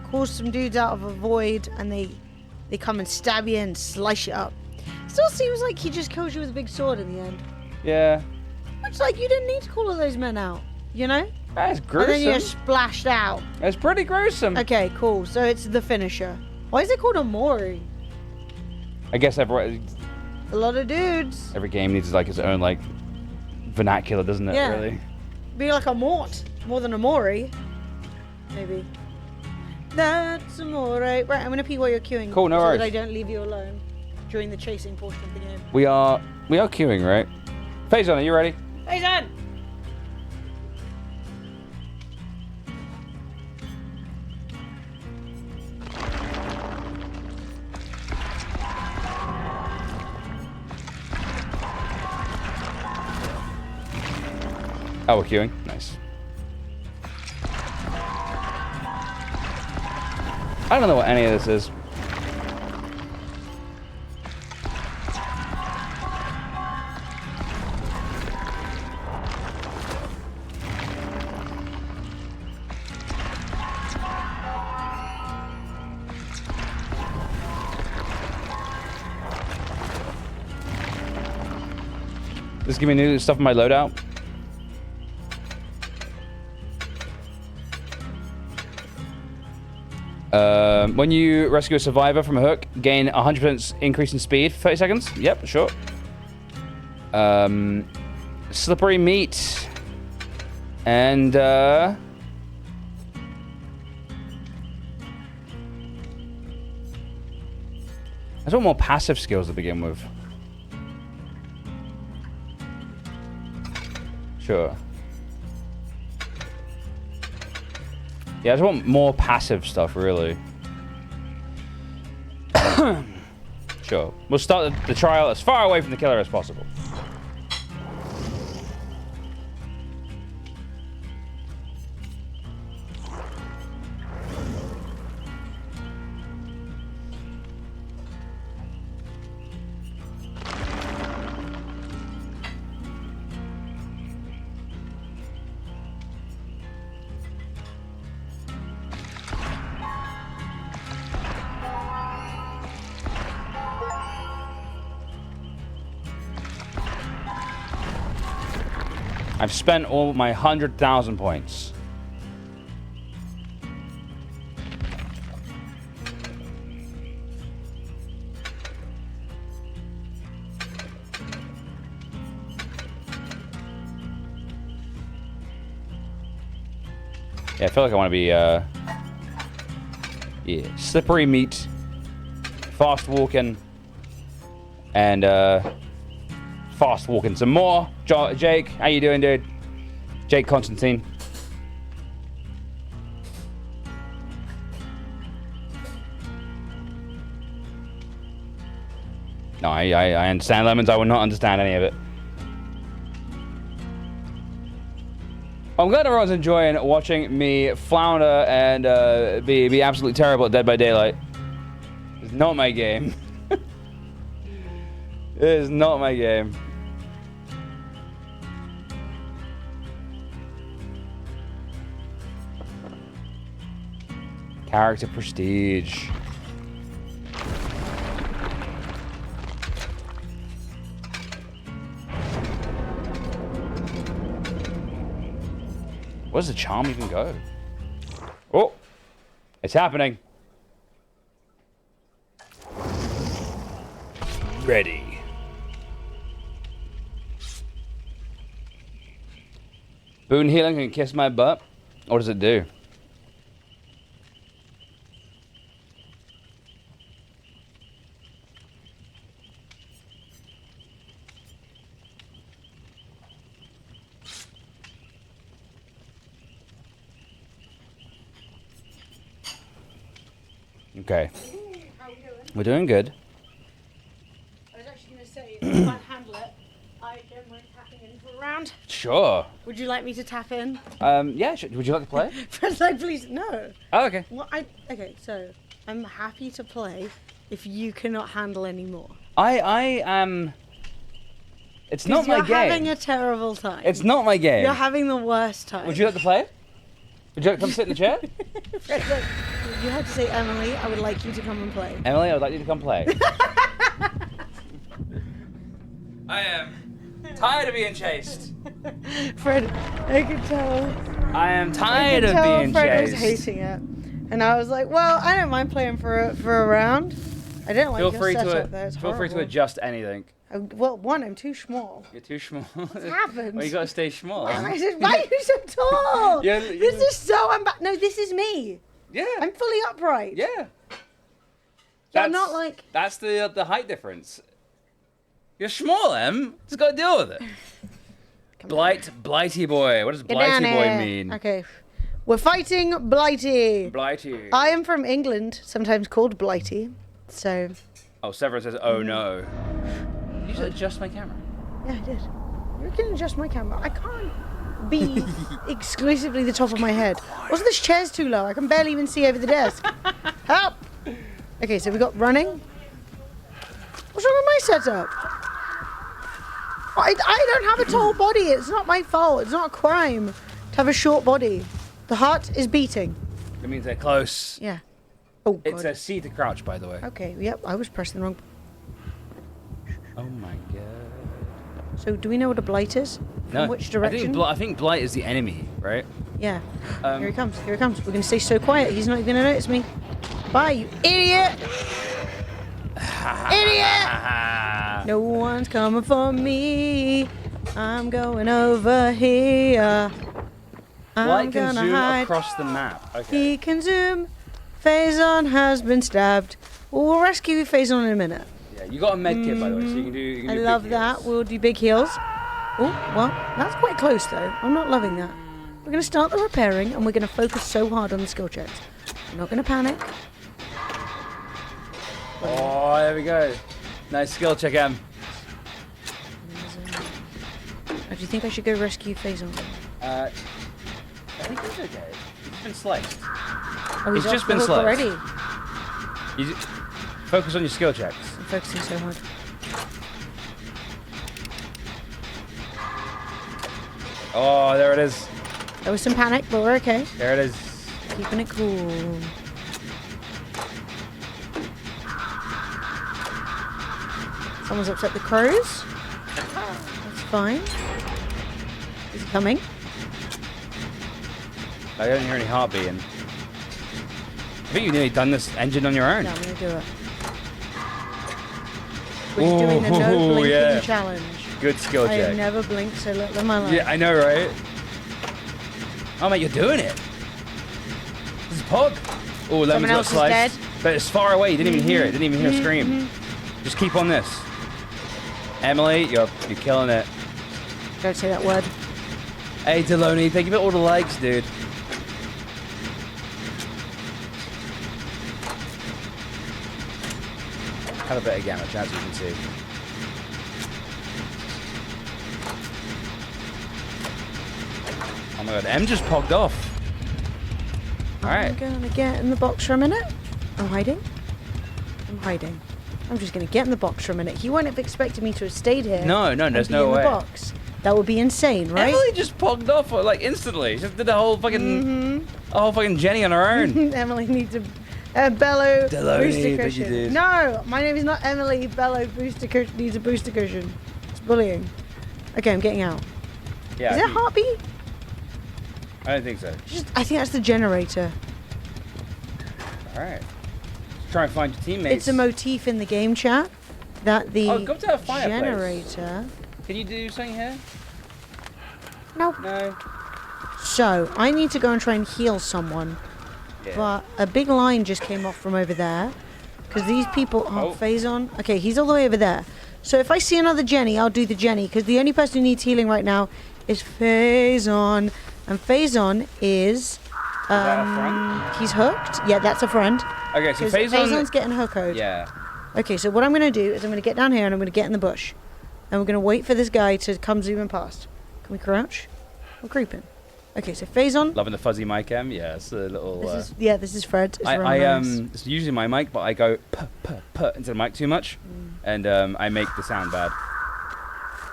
calls some dudes out of a void and they come and stab you and slice you up. Still seems like he just kills you with a big sword in the end. Yeah. It's like you didn't need to call all those men out, you know? That's gruesome. And then you're splashed out. That's pretty gruesome. Okay, cool. So it's the finisher. Why is it called Amori? I guess A lot of dudes. every game needs like its own like vernacular, doesn't it? Yeah. Really. Be like a mort, more than a Mori. Maybe. That's Amore. Right, I'm gonna pee while you're queuing. Cool, no so worries. that I don't leave you alone during the chasing portion of the game. We are queuing, right? Faison, are you ready? Faison! Oh, we're queuing. Nice. I don't know what any of this is. This give me new stuff in my loadout. When you rescue a survivor from a hook, gain 100% increase in speed for 30 seconds. Yep, sure. Slippery meat. And, I just want more passive skills to begin with. Sure. Yeah, I just want more passive stuff, really. Sure. We'll start the trial as far away from the killer as possible. I've spent all my 100,000 points. Yeah, I feel like I want to be, yeah, slippery meat, fast walking, and, fast walking some more. Jake, how you doing, dude? Jake Constantine. No, I understand lemons. I will not understand any of it. I'm glad everyone's enjoying watching me flounder and be absolutely terrible at Dead by Daylight. It's not my game. It is not my game. Character prestige. Where does the charm even go? Oh, it's happening. Ready. Boon healing can kiss my butt. What does it do? Okay. How are we doing? We're doing good. I was actually going to say, if you can't handle it, I don't mind tapping in for a round. Sure. Would you like me to tap in? Yeah, would you like to play? First, like, please, no. Oh, okay. Well, okay, so I'm happy to play if you cannot handle any more. I am... It's not my game. You're having a terrible time. It's not my game. You're having the worst time. Would you like to play? Would you like to come sit in the chair? Fred, look, you had to say, Emily, I would like you to come and play. Emily, I would like you to come play. I am tired of being chased. Fred, I could tell. I am tired of being Fred chased. was hating it. And I was like, well, I don't mind playing for a round. I don't like your setup though. It's feel free to horrible. adjust anything. Well, one, I'm too small. You're too small. What's happened? Well, you gotta stay small. Why are you so tall? Yeah, this is so no, this is me. Yeah. I'm fully upright. Yeah. I'm not like... That's the height difference. You're small, Em. Just gotta deal with it. Blighty boy. What does Get Blighty down boy here. mean? Okay. We're fighting Blighty. Blighty. I am from England, sometimes called Blighty. So... Oh, Severin says, oh no. You should adjust my camera. Yeah, I did. You can adjust my camera. I can't be exclusively the top of my head. Also, this chair's too low. I can barely even see over the desk. Help! Okay, so we got running. What's wrong with my setup? I don't have a tall body. It's not my fault. It's not a crime to have a short body. The heart is beating. It means they're close. Yeah. Oh, God. It's a C to crouch, by the way. Okay, yep, I was pressing the wrong... Oh my god. So do we know what a blight is? No. From which direction? I think blight is the enemy, right? Yeah. Here he comes. Here he comes. We're gonna stay so quiet. He's not even gonna notice me. Bye, you idiot! Idiot! No one's coming for me. I'm going over here. Blight can zoom across the map. Okay. He can zoom. Phazon has been stabbed. We'll rescue Phazon in a minute. Yeah, you got a med kit by the way, so you can do. I love that. We'll do big heals. Oh, well, that's quite close though. I'm not loving that. We're going to start the repairing and we're going to focus so hard on the skill checks. We're not going to panic. Oh, there we go. Nice skill check, Em. Do you think I should go rescue Phazon? I think he's okay. He's been sliced. Oh, he's just been sliced already. Focus on your skill checks. I'm focusing so hard. Oh, there it is. There was some panic, but we're okay. There it is. Keeping it cool. Someone's upset the crows. That's fine. Is he coming? I don't hear any heart beating. I think you've nearly done this engine on your own. Yeah, I'm going to do it. We're just doing a no blinking challenge. Good skill I check. have never blinked so little in my life. Yeah, I know, right? Oh, mate, you're doing it. This is Pog. Oh, Lemon's got sliced. Dead. But it's far away. You didn't even hear it. Didn't even hear a scream. Just keep on this. Emily, you're killing it. Don't say that word. Hey, Deloney, thank you for all the likes, dude. Have a better gamma chance, you can see. Oh my god, M just pogged off. Alright. I'm gonna get in the box for a minute. I'm hiding. I'm just gonna get in the box for a minute. He wouldn't have expected me to have stayed here. No, there's no way. In the box. That would be insane, right? Emily just pogged off like instantly. She just did the whole fucking, Jenny on her own. Emily needs a bellow Deloney, booster cushion. No, my name is not Emily. Bellow booster cushion needs a booster cushion. It's bullying. Okay, I'm getting out. Yeah. Is there a heartbeat? I don't think so. I think that's the generator. Alright. Try and find your teammates. It's a motif in the game chat that the go to a fireplace. generator. Can you do something here? Nope. No. So, I need to go and try and heal someone. Yeah. But a big line just came off from over there. Because these people... Oh, Phazon. Okay, he's all the way over there. So if I see another Jenny, I'll do the Jenny. Because the only person who needs healing right now is Phazon. And Phazon is... he's hooked. Yeah, that's a friend. Okay, so Phazon's getting hooked. Yeah. Okay, so what I'm going to do is I'm going to get down here and I'm going to get in the bush. And we're going to wait for this guy to come zooming past. Can we crouch? We're creeping. Okay, so Phazon. Loving the fuzzy mic, Em. Yeah, it's a little... This is Fred. It's it's usually my mic, but I go into the mic too much. And I make the sound bad.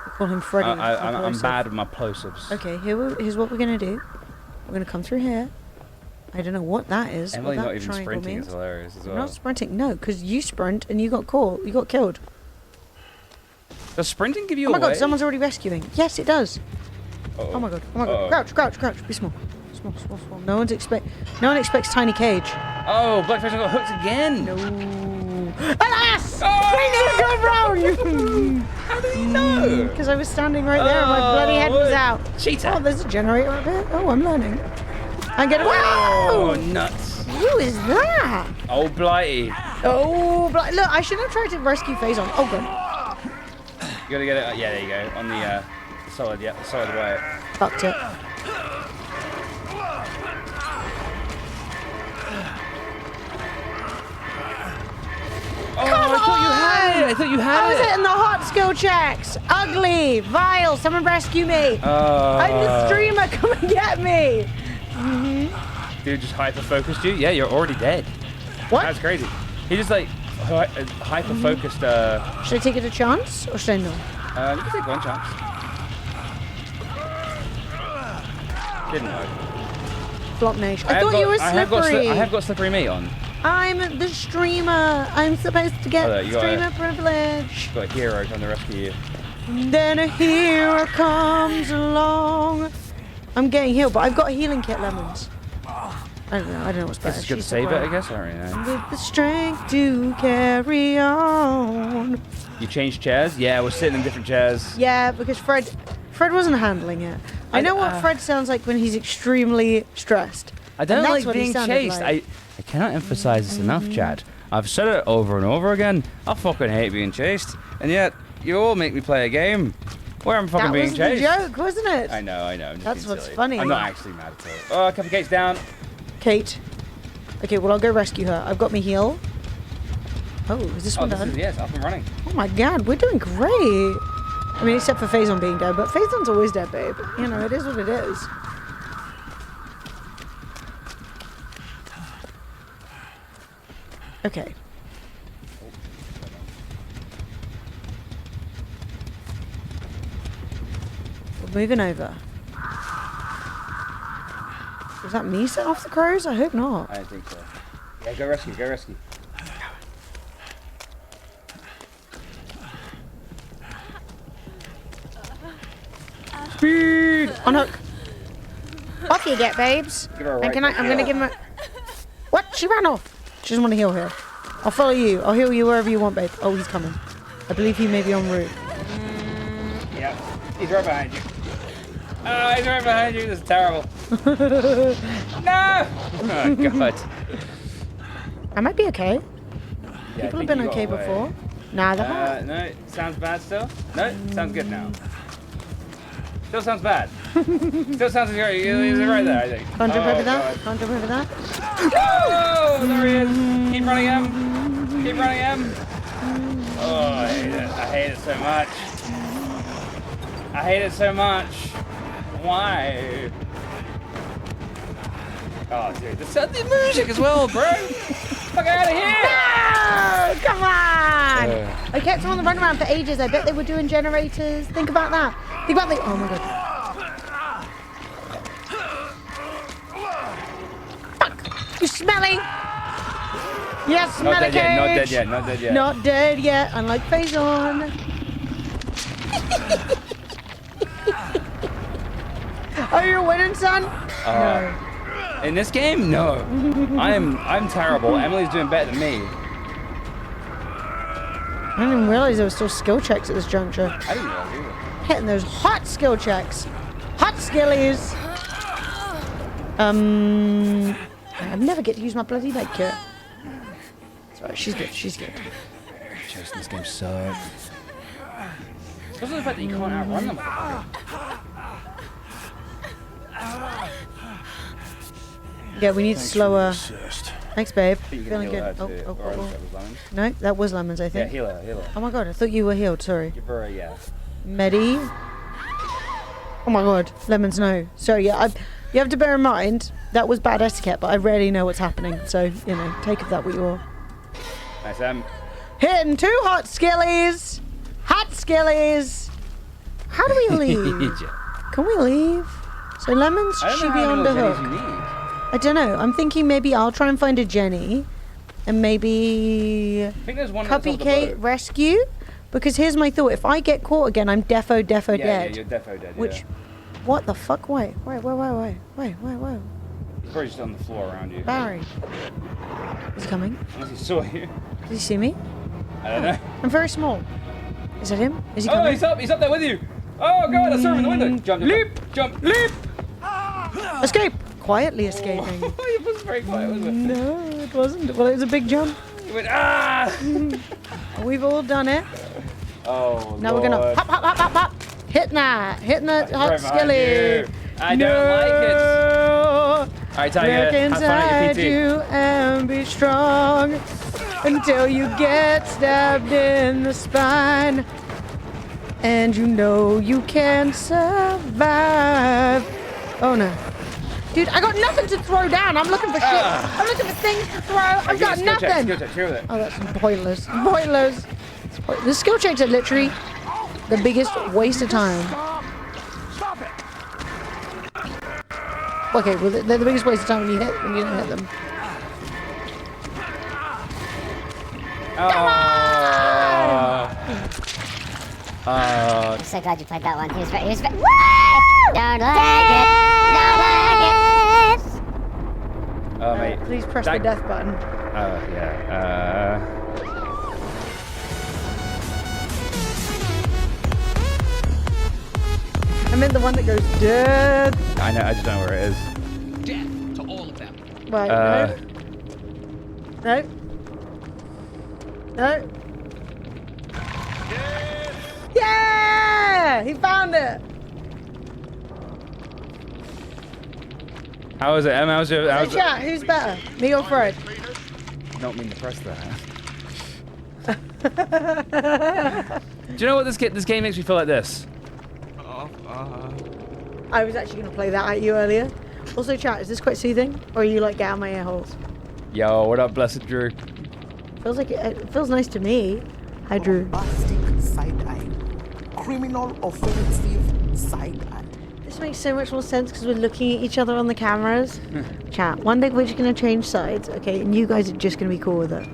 We call him Freddy. I'm bad with my plosives. Okay, here's what we're going to do. We're going to come through here. I don't know what that is. Emily what that not even sprinting means. is hilarious as well. I'm not sprinting, no, because you sprint and you got caught. You got killed. Does sprinting give you away? Oh my god, someone's already rescuing. Yes, it does. Uh-oh. Oh my god. Oh my god. Crouch. Be small. Small. No one expects tiny cage. Oh, Blackface got hooked again. No. Alas! Oh! How did he know? Because I was standing right there and my bloody head was out. Cheater. Oh, there's a generator up here. Oh, I'm learning. I'm getting... Oh, nuts. Who is that? Oh, Blighty. Oh, look, I should have tried to rescue Phazon. Oh, god. You gotta get it. Yeah, there you go. On the solid way. Fucked it. Oh, I thought you had it. I was hitting the hot skill checks. Ugly, vile. Someone rescue me. I'm the streamer. Come and get me. Dude just hyper-focused you? Yeah, you're already dead. What? That's crazy. He just like hyper-focused. Should I take it a chance or should I no? You can take one chance. Didn't know. Flop nation. I thought you were slippery. I have got slippery meat on. I'm the streamer. I'm supposed to get streamer privilege. Got a hero trying to rescue you. Then a hero comes along. I'm getting healed, but I've got a healing kit, Lemons. I don't know what's better. It's good to save it, I guess. I don't really know. With the strength to carry on. You changed chairs? Yeah, we're sitting in different chairs. Yeah, because Fred wasn't handling it. I know what Fred sounds like when he's extremely stressed. I don't And that's like what he being sounded chased. like. I cannot emphasize this enough, Chad. I've said it over and over again. I fucking hate being chased, and yet you all make me play a game where I'm fucking being chased. That was the joke, wasn't it? I know. I'm just That's being what's silly. funny. I'm not actually mad at all. Oh, Captain Kate's down. Kate. Okay, well, I'll go rescue her. I've got me heal. Oh, is this one done? Yes, up and running. Oh my god, we're doing great. I mean, except for Faison being dead, but Faison's always dead, babe. You know, it is what it is. Okay. We're moving over. Was that me set off the crows? I hope not. I don't think so. Yeah, go rescue, go rescue. Speed! Unhook. Off you get, babes. Give her a And right I'm gonna give him a... What? She ran off. She doesn't want to heal here. I'll follow you. I'll heal you wherever you want, babe. Oh, he's coming. I believe he may be en route. Yep. He's right behind you. Oh, he's right behind you. This is terrible. No! Oh, God. I might be okay. Yeah, People have been okay before. Nah, they're not. No, sounds bad still? No, sounds good now. Still sounds bad. Still sounds good. He's right there, I think. Can't jump over that. God. Can't jump over that. Oh, there he is. Keep running him. Keep running him. Oh, I hate it. I hate it so much. I hate it so much. Why? Oh, dude, the music as well, bro. Fuck out of here! No! Come on! I kept them on the runaround for ages. I bet they were doing generators. Think about that. Think about the... Oh, my God. Fuck! You smelly! Yes, smelly cage! Not dead yet, not dead yet. Not dead yet, unlike Faison. Oh, you're winning, son? No. In this game, no. I'm terrible. Emily's doing better than me. I didn't even realize there were still skill checks at this juncture. I didn't realize either. Hitting those hot skill checks. Hot skillies. I never get to use my bloody med kit. Sorry, she's good. She's good. Just this game sucks. Especially the fact that you can't outrun them. Yeah, we need slower. Thanks, babe. You can Feeling heal good. her too, or else that was lemons. No, that was lemons, I Yeah, think. heal her. Oh my god, I thought you were healed. Sorry. Give her a yeah. Medi. Oh my god, lemons, no. Sorry, yeah. You have to bear in mind that was bad etiquette, but I rarely know what's happening. So you know, take of that what you will. Nice. Hitting two hot skillies. Hot skillies. How do we leave? Can we leave? So lemons should be on the hook. I don't know. I'm thinking maybe I'll try and find a Jenny, and maybe I think there's one that's on the Cupcake boat. rescue. Because here's my thought: if I get caught again, I'm defo dead. Yeah, you're defo dead. Which, what the fuck? Wait. He's probably just on the floor around you. Barry, he's coming. Unless he saw you. Does he see me? I don't know. I'm very small. Is that him? Is he Oh, coming? he's up there with you. Oh god, I saw him in the window. Jump, leap, leap. Escape. Quietly escaping. It wasn't very quiet, was it? No, it wasn't. Well, it was a big jump. He went, ah! We've all done it. Oh, Now we're gonna hop, hop, hop, hop, hop. Hitting that hot right behind skilly. you. I don't like it. Alright, Tiger, Look have fun at inside your you PT. and be strong until you get stabbed in the spine. And you know you can survive. Oh no. Dude, I got nothing to throw down. I'm looking for shit. I'm looking for things to throw. I've got nothing. Skill check, with it. Oh, that's pointless. Pointless. The skill checks are literally the biggest waste of time. Stop it! Okay, well, they're the biggest waste of time when you don't hit them. I'm so glad you played that one. He was very. Woo! Don't like it. Don't like it. Oh, mate. Please press the death button. Oh, yeah. I meant the one that goes death. I know. I just don't know where it is. Death to all of them. Right. No. No. Yeah! He found it. How is it, Em? How's your? So chat, who's better, me or Fred? Not mean to press that. Do you know what this game makes me feel like this? I was actually going to play that at you earlier. Also, chat, is this quite soothing, or are you like, get out my ear holes? Yo, what up, Blessed Drew? Feels like it feels nice to me. Hi, Drew. Bombastic side-eye. Criminal offensive side-eye. This makes so much more sense because we're looking at each other on the cameras. Chat, one day we're just going to change sides, okay? And you guys are just going to be cool with it.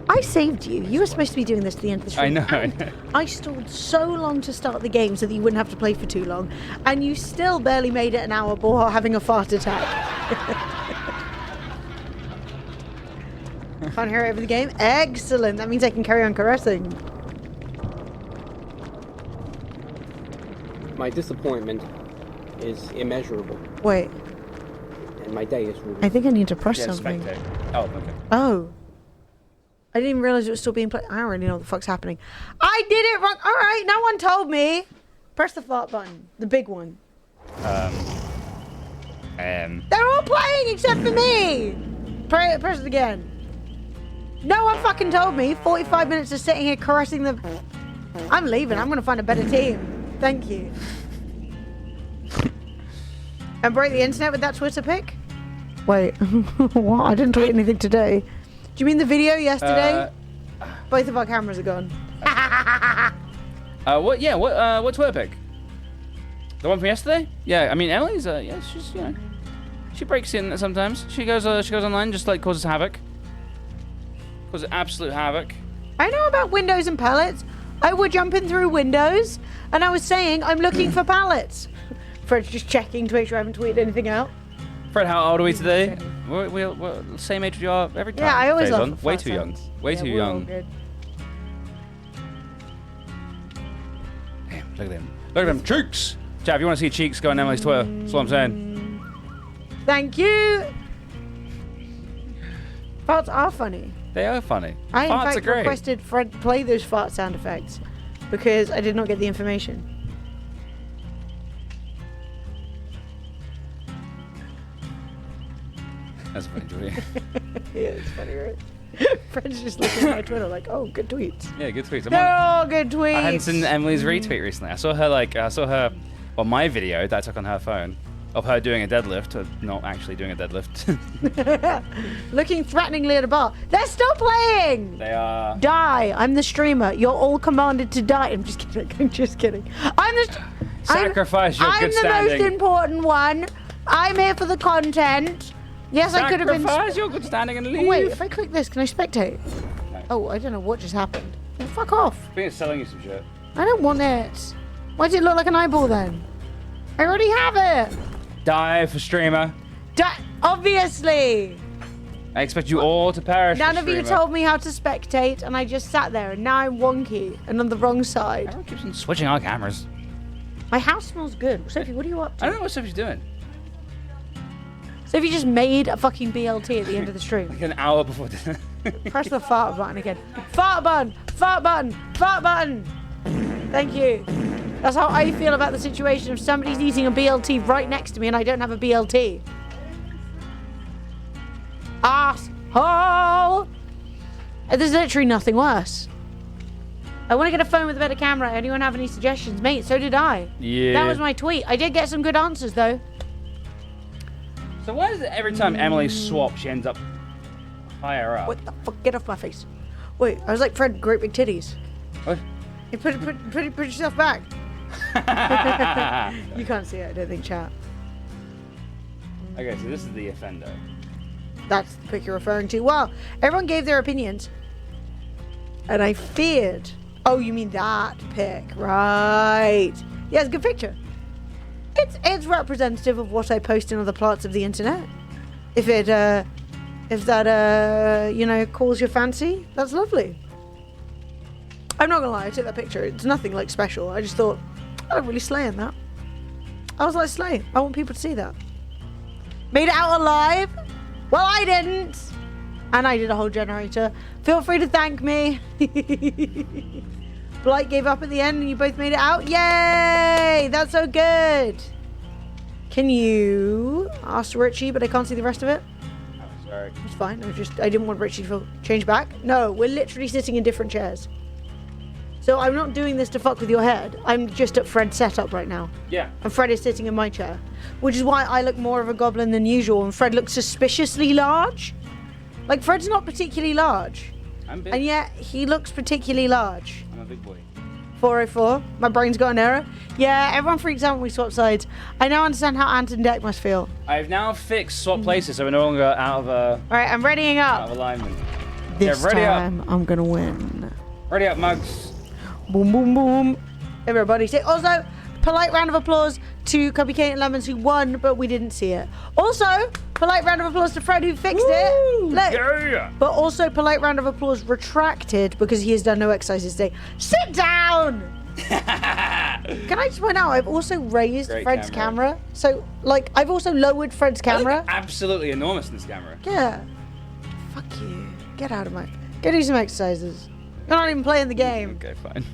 I saved you. You were supposed to be doing this at the end of the stream. I know. I stalled so long to start the game so that you wouldn't have to play for too long. And you still barely made it an hour before having a fart attack. Can't hear it over the game? Excellent. That means I can carry on caressing. My disappointment is immeasurable. Wait. And my day is ruined. I think I need to press something. Spectate. Oh, okay. Oh. I didn't even realize it was still being played. I don't really know what the fuck's happening. I did it wrong. All right, no one told me. Press the fart button. The big one. They're all playing except for me. Press it again. No one fucking told me. 45 minutes of sitting here caressing the... I'm leaving. I'm going to find a better team. Thank you. And break the internet with that Twitter pic? Wait. What? I didn't tweet anything today. Do you mean the video yesterday? Both of our cameras are gone. What? Yeah. What Twitter pic? The one from yesterday? Yeah. I mean, Emily's. Yeah. She's. You know. She breaks in sometimes. She goes. She goes online, just like causes havoc. Causes absolute havoc. I know about windows and pallets. I was jumping through windows, and I was saying I'm looking for pallets. Fred's just checking to make sure I haven't tweeted anything out. Fred, how old are we today? We're same age as you are every time. Yeah, I always love Way too young. Way too young. Damn, look at them. Look at them cheeks. Chat, if you want to see cheeks, go on Emily's Twitter. That's what I'm saying. Thank you. Farts are funny. They are funny. I in Farts fact are great. requested Fred play those fart sound effects because I did not get the information. That's funny, Julia. Yeah, it's funny, right? Fred's just looking at my Twitter like, oh, good tweets. Yeah, good tweets. They're all good tweets. I hadn't seen Emily's retweet recently. I saw her well, my video that I took on her phone of her doing a deadlift, or not actually doing a deadlift. Looking threateningly at a bar. They're still playing. They are. Die. I'm the streamer. You're all commanded to die. I'm just kidding. I'm just kidding. Sacrifice your good standing. I'm the most important one. I'm here for the content. Yes, I could have been. Sacrifice your good standing and leave. Wait, if I click this, can I spectate? No. Oh, I don't know what just happened. Well, fuck off. I think it's selling you some shit. I don't want it. Why does it look like an eyeball then? I already have it. Die for streamer. Obviously. I expect you all to perish. None of you told me how to spectate, and I just sat there, and now I'm wonky and on the wrong side. Everyone keeps on switching our cameras. My house smells good. Sophie, what are you up to? I don't know what Sophie's doing. Sophie just made a fucking BLT at the end of the stream. Like an hour before dinner. Press the fart button again. Fart button! Fart button! Fart button! Thank you. That's how I feel about the situation if somebody's eating a BLT right next to me and I don't have a BLT. Asshole! There's literally nothing worse. I want to get a phone with a better camera. Anyone have any suggestions? Mate, so did I. Yeah. That was my tweet. I did get some good answers though. So why is it every time Emily swaps, she ends up higher up? What the fuck? Get off my face. Wait, I was like Fred, great big titties. What? Hey, put yourself back. You can't see it, I don't think, chat. Okay, so this is the offender. That's the pic you're referring to. Well, everyone gave their opinions. And I feared. Oh, you mean that pic. Right. Yeah, it's a good picture. It's representative of what I post in other parts of the internet. If that calls your fancy, that's lovely. I'm not gonna lie, I took that picture. It's nothing like special. I just thought, I'm really slaying that. I was like, slay. I want people to see that. Made it out alive? Well, I didn't. And I did a whole generator. Feel free to thank me. Blight gave up at the end and you both made it out. Yay! That's so good. Can you ask Richie, but I can't see the rest of it? Oh, sorry. It's fine. I didn't want Richie to change back. No, we're literally sitting in different chairs. So I'm not doing this to fuck with your head. I'm just at Fred's setup right now. Yeah. And Fred is sitting in my chair. Which is why I look more of a goblin than usual and Fred looks suspiciously large. Like, Fred's not particularly large. I'm big. And yet, he looks particularly large. I'm a big boy. 404. My brain's got an error. Yeah, everyone freaks out when we swap sides. I now understand how Ant and Deck must feel. I've now fixed swap places, so we're no longer out of Alright, I'm readying up. out of alignment. This ready time, up. I'm gonna win. Ready up, mugs. Boom, boom, boom. Everybody say. Also, polite round of applause to Cupcake and Lemons who won, but we didn't see it. Also, polite round of applause to Fred who fixed it. Look. Yeah. But also, polite round of applause retracted because he has done no exercises today. Sit down! Can I just point out, I've also raised Great Fred's camera. So, like, I've also lowered Fred's camera. Absolutely enormous in this camera. Yeah. Fuck you. Get out of my... Go do some exercises. You're not even playing the game. Okay, fine.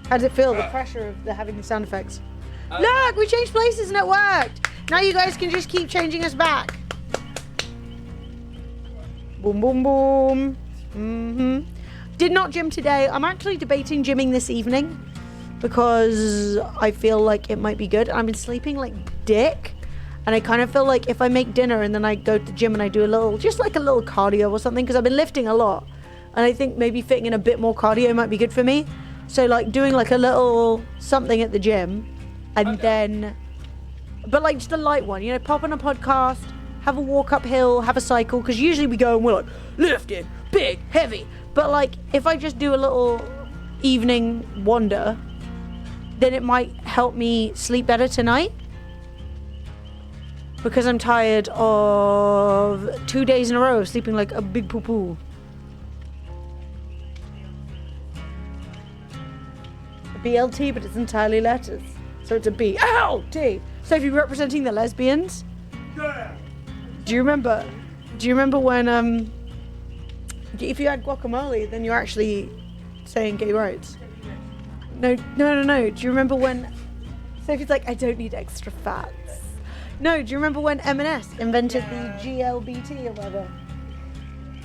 How does it feel, the pressure of having the sound effects? Look, we changed places and it worked. Now you guys can just keep changing us back. Boom, boom, boom. Mm-hmm. Did not gym today. I'm actually debating gymming this evening because I feel like it might be good. I've been sleeping like dick. And I kind of feel like if I make dinner and then I go to the gym and I do a little cardio or something, because I've been lifting a lot. And I think maybe fitting in a bit more cardio might be good for me. So like doing like a little something at the gym and then, but like just a light one, pop on a podcast, have a walk uphill, have a cycle. Because usually we go and we're like lifting, big, heavy. But like if I just do a little evening wander, then it might help me sleep better tonight. Because I'm tired of 2 days in a row of sleeping like a big poo-poo. A BLT, but it's entirely letters. So it's a BLT. Sophie representing the lesbians. Yeah. Do you remember when, if you had guacamole, then you're actually saying gay rights? No. Do you remember when Sophie's like, I don't need extra fats? No, do you remember when M&S invented the GLBT or whatever?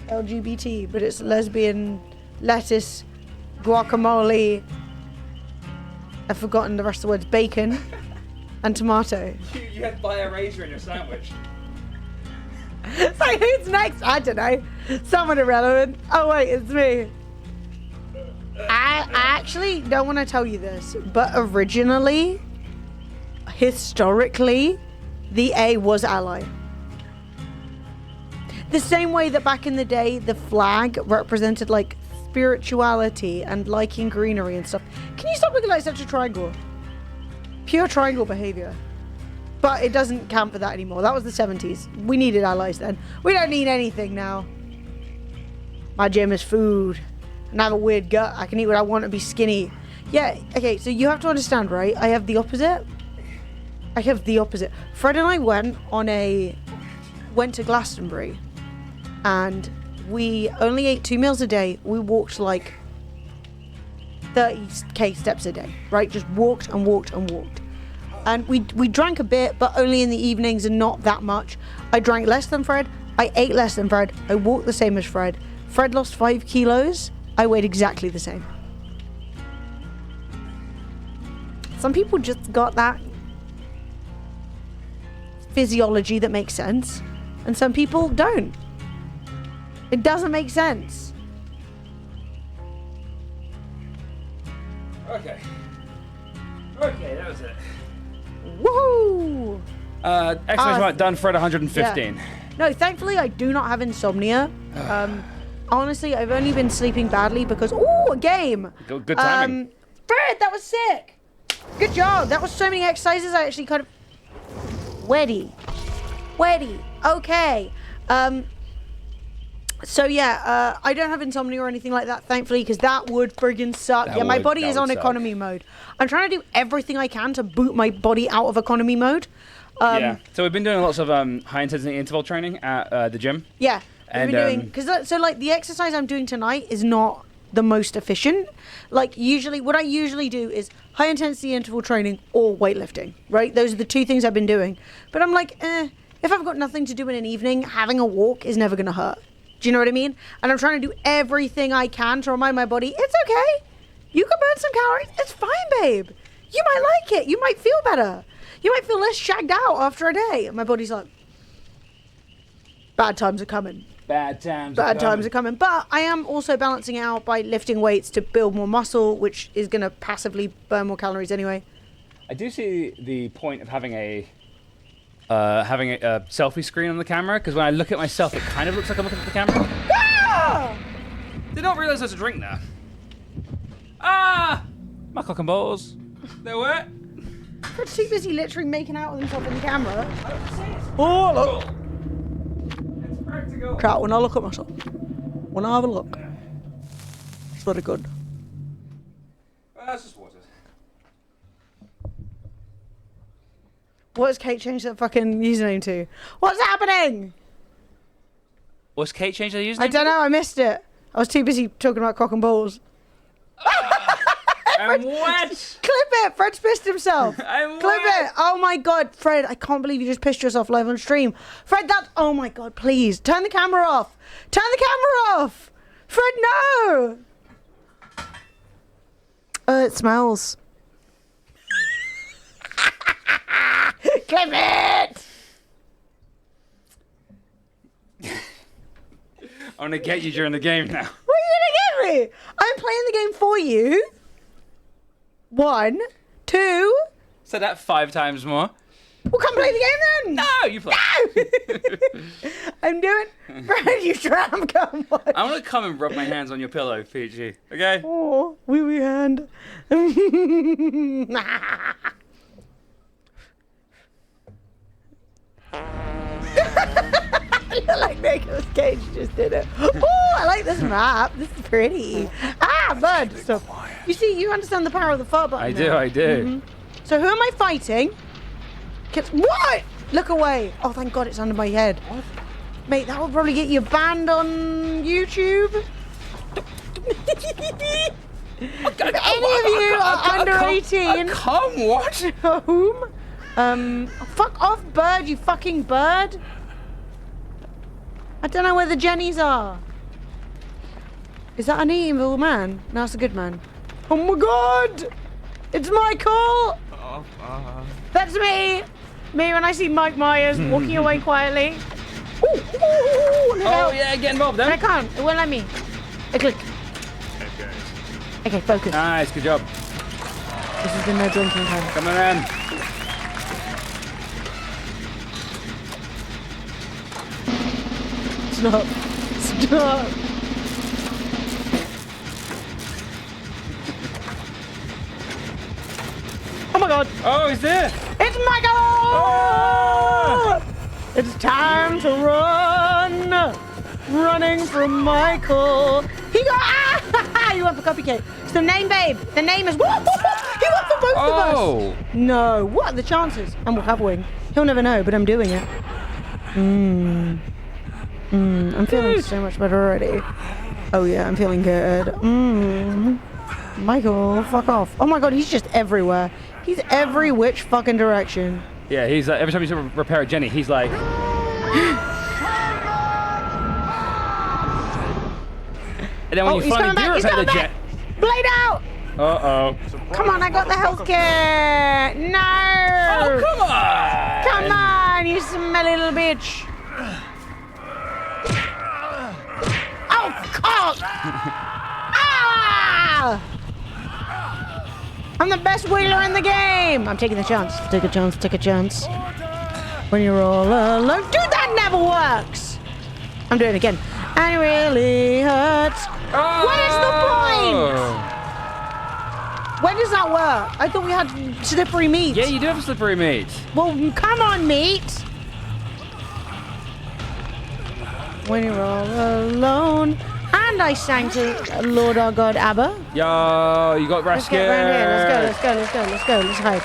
LGBT, but it's lesbian, lettuce, guacamole. I've forgotten the rest of the words. Bacon and tomato. You had to buy a razor in your sandwich. It's like, who's next? I don't know. Someone irrelevant. Oh, wait, it's me. I actually don't want to tell you this, but originally, historically, the A was ally. The same way that back in the day, the flag represented like spirituality and liking greenery and stuff. Can you stop looking like such a triangle? Pure triangle behavior. But it doesn't count for that anymore. That was the 70s. We needed allies then. We don't need anything now. My gym is food. And I have a weird gut. I can eat what I want and be skinny. Yeah, okay, so you have to understand, right? I have the opposite. Fred and I went to Glastonbury and we only ate 2 meals a day. We walked like 30k steps a day, right? Just walked and walked and walked. And we drank a bit, but only in the evenings and not that much. I drank less than Fred. I ate less than Fred. I walked the same as Fred. Fred lost 5 kilos. I weighed exactly the same. Some people just got that physiology that makes sense, and some people don't. It doesn't make sense. Okay, that was it. Woohoo! Exercise done for at 115. Yeah. No, thankfully I do not have insomnia. Honestly, I've only been sleeping badly because a game. Good timing. Fred, that was sick. Good job. That was so many exercises. I actually kind of Weddy. Okay. So yeah, I don't have insomnia or anything like that, thankfully, because that would friggin' suck. My body is on economy mode. I'm trying to do everything I can to boot my body out of economy mode. Yeah. So we've been doing lots of high intensity interval training at the gym. Yeah. We've been doing so like the exercise I'm doing tonight is not the most efficient. Like usually, what I usually do is high intensity interval training or weightlifting. Right? Those are the two things I've been doing. But I'm like, if I've got nothing to do in an evening, having a walk is never gonna hurt. Do you know what I mean? And I'm trying to do everything I can to remind my body, it's okay. You can burn some calories. It's fine, babe. You might like it. You might feel better. You might feel less shagged out after a day. And my body's like, bad times are coming. Bad times are coming. But I am also balancing it out by lifting weights to build more muscle, which is going to passively burn more calories anyway. I do see the point of having a selfie screen on the camera, because when I look at myself, it kind of looks like I'm looking at the camera. Ah! Did not realize there's a drink there. Ah! My cock and balls. They're wet. Fred's too busy literally making out with himself in the camera. Oh, look. It's practical. Crap, when I look at myself, when I have a look, it's very good. That's just water. What has Kate changed that fucking username to? What's happening? What's Kate changed her username? I don't know, I missed it. I was too busy talking about cock and balls. I'm wet. Clip it. Fred's pissed himself. I'm Clip wet. it. Oh my god, Fred, I can't believe you just pissed yourself live on stream. Fred, oh my god, please. Turn the camera off. Turn the camera off. Fred, no. It smells. Clip it. I'm gonna get you during the game now. What are you gonna get me? I'm playing the game for you. 1, 2. So that 5 times more. Well, come play the game then. No, you play. No. I'm doing. Fred, you tramp. Come on. I want to come and rub my hands on your pillow, PG. Okay? Oh, wee wee hand. I look like Nicolas Cage just did it. Oh, I like this map. This is pretty. Ah, bud. So, you see, you understand the power of the fart button. I do. Mm-hmm. So who am I fighting? What? Look away. Oh, thank God it's under my head. What? Mate, that will probably get you banned on YouTube. If any of you are under 18. Come what? Whom? Fuck off, bird, you fucking bird. I don't know where the Jennies are. Is that an evil man? No, it's a good man. Oh my God! It's Michael! That's me! Me when I see Mike Myers walking away quietly. Oh, yeah, get involved then. I can't. It won't let me. I click. Okay, focus. Nice, good job. This is the no drinking time. Come on in. Stop. Stop. Oh my God. Oh, he's there. It's Michael! Oh! It's time to run. Running from Michael. He got. Ah! You went for copycat. It's the name, babe. The name is. He went for both of us. No. What are the chances? And we'll have wing. He'll never know, but I'm doing it. I'm feeling so much better already. Oh yeah, I'm feeling good. Michael, fuck off. Oh my God, he's just everywhere. He's every which fucking direction. Yeah, he's every time you repair a Jenny, he's like. And then when you finally do repair the Jenny. Blade out! Uh-oh. Come on, I got the healthcare. No! Oh, come on! Come on, you smelly little bitch. Oh, cock! Ah! I'm the best wheeler in the game. I'm taking the chance. Take a chance. Take a chance. When you're all alone. Dude, that never works. I'm doing it again. And it really hurts. Oh! What is the point? When does that work? I thought we had slippery meat. Yeah, you do have slippery meat. Well, come on, meat. When you're all alone. And I sang to Lord our God, Abba. Yo, you got rescued. Let's get around here. Let's go. Let's hide.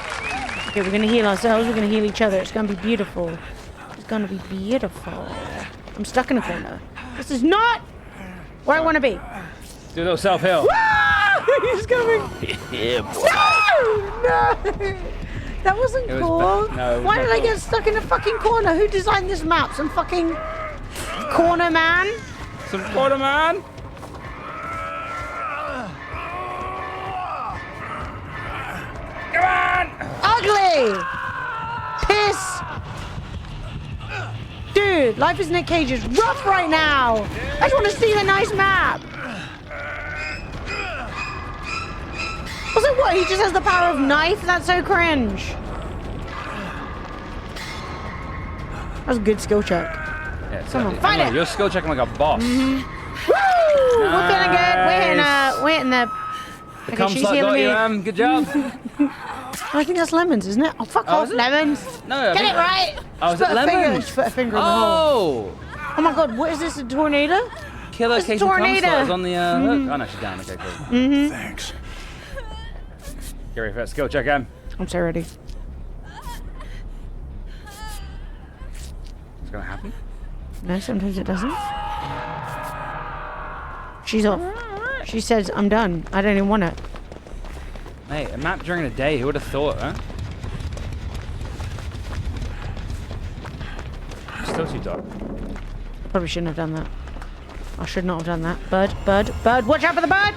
Okay, we're going to heal ourselves. We're going to heal each other. It's going to be beautiful. It's going to be beautiful. I'm stuck in a corner. This is not where I want to be. Do a little self-heal. He's coming. Yeah, boy. No! That wasn't cool. No, why did I get stuck in a fucking corner? Who designed this map? Some fucking corner man? Some corner man? Come on! Ugly! Piss! Dude, life is Nick Cage is rough right now. I just want to see the nice map. Also, what? He just has the power of knife? That's so cringe. That's a good skill check. Yeah, Come on, fight it. You're skill checking like a boss. Woo! We're feeling good. We're hitting the. Okay, she's healing me. Good job. I think that's lemons, isn't it? Oh, fuck off, lemons. No, Get it right. Oh, is it lemons? Put a finger in the hole. Oh my god, what is this? A tornado? Killer It's a Casey tornado. Comstock is on the hook. Oh no, she's down. Okay, cool. Thanks. Get ready for that skill check, Em. I'm so ready. What's gonna happen? No, sometimes it doesn't. She's off. She says, I'm done. I don't even want it. Mate, a map during the day, who would have thought, huh? Still too dark. Probably shouldn't have done that. I should not have done that. Bird. Watch out for the bird!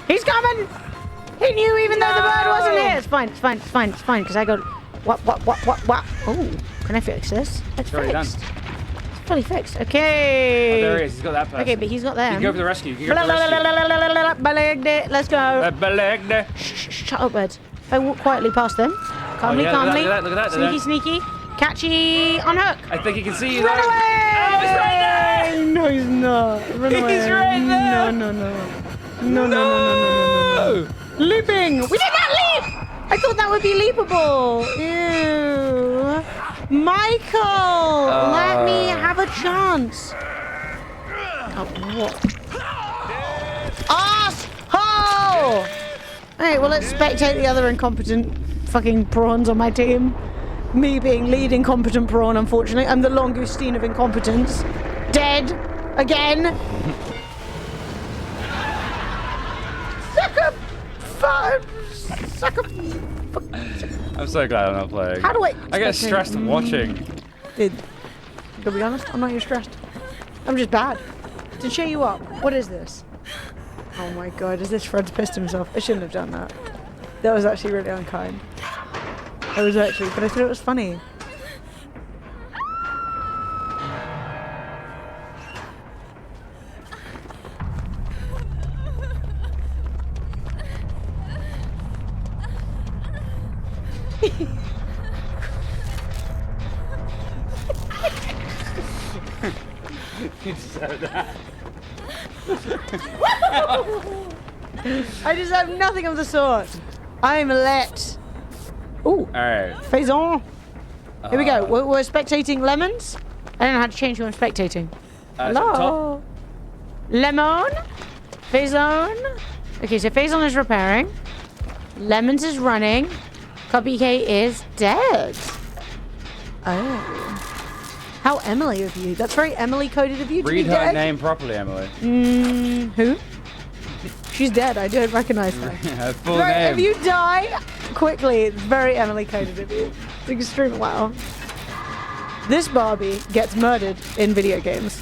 He's coming! He knew even though the bird wasn't here. It's fine, because I got... What? Oh, can I fix this? It's already fixed. done. It's fully fixed. Okay. Oh, there he is. He's got that person. Okay, but he's got them. You can go for the rescue. You can go for the rescue. Let's go. Shut up, birds. If I walk quietly past them, calmly. Look at that. Sneaky. Catchy on hook. I think he can see you. Run away! Oh, he's right there! No, he's not. Run away. He's right there! No. Leaping! We did not leap! I thought that would be leapable. Ew. Michael! Let me have a chance. Oh, what? Asshole! Alright, well, let's spectate the other incompetent fucking prawns on my team. Me being lead incompetent prawn, unfortunately. I'm the Longustine of incompetence. Dead. Again. Suck up. I'm so glad I'm not playing. How do I get stressed watching. To be honest, I'm not even stressed. I'm just bad. To cheer you up. What is this? Oh my god, is this Fred's pissed himself? I shouldn't have done that. That was actually really unkind. But I thought it was funny. You deserve that. I deserve nothing of the sort. I'm let. Ooh. Alright. Faison. Here we go. We're spectating lemons. I don't know how to change who I'm spectating. Hello. Lemon. Faison. Okay, so Faison is repairing. Lemons is running. Copy K is dead. Oh. How Emily of you. That's very Emily coded of you to Read be her dead. name properly, Emily. Who? She's dead. I don't recognize her. Her full Right, name. if you die quickly, it's very Emily coded of you. It's extreme. Wow. This Barbie gets murdered in video games.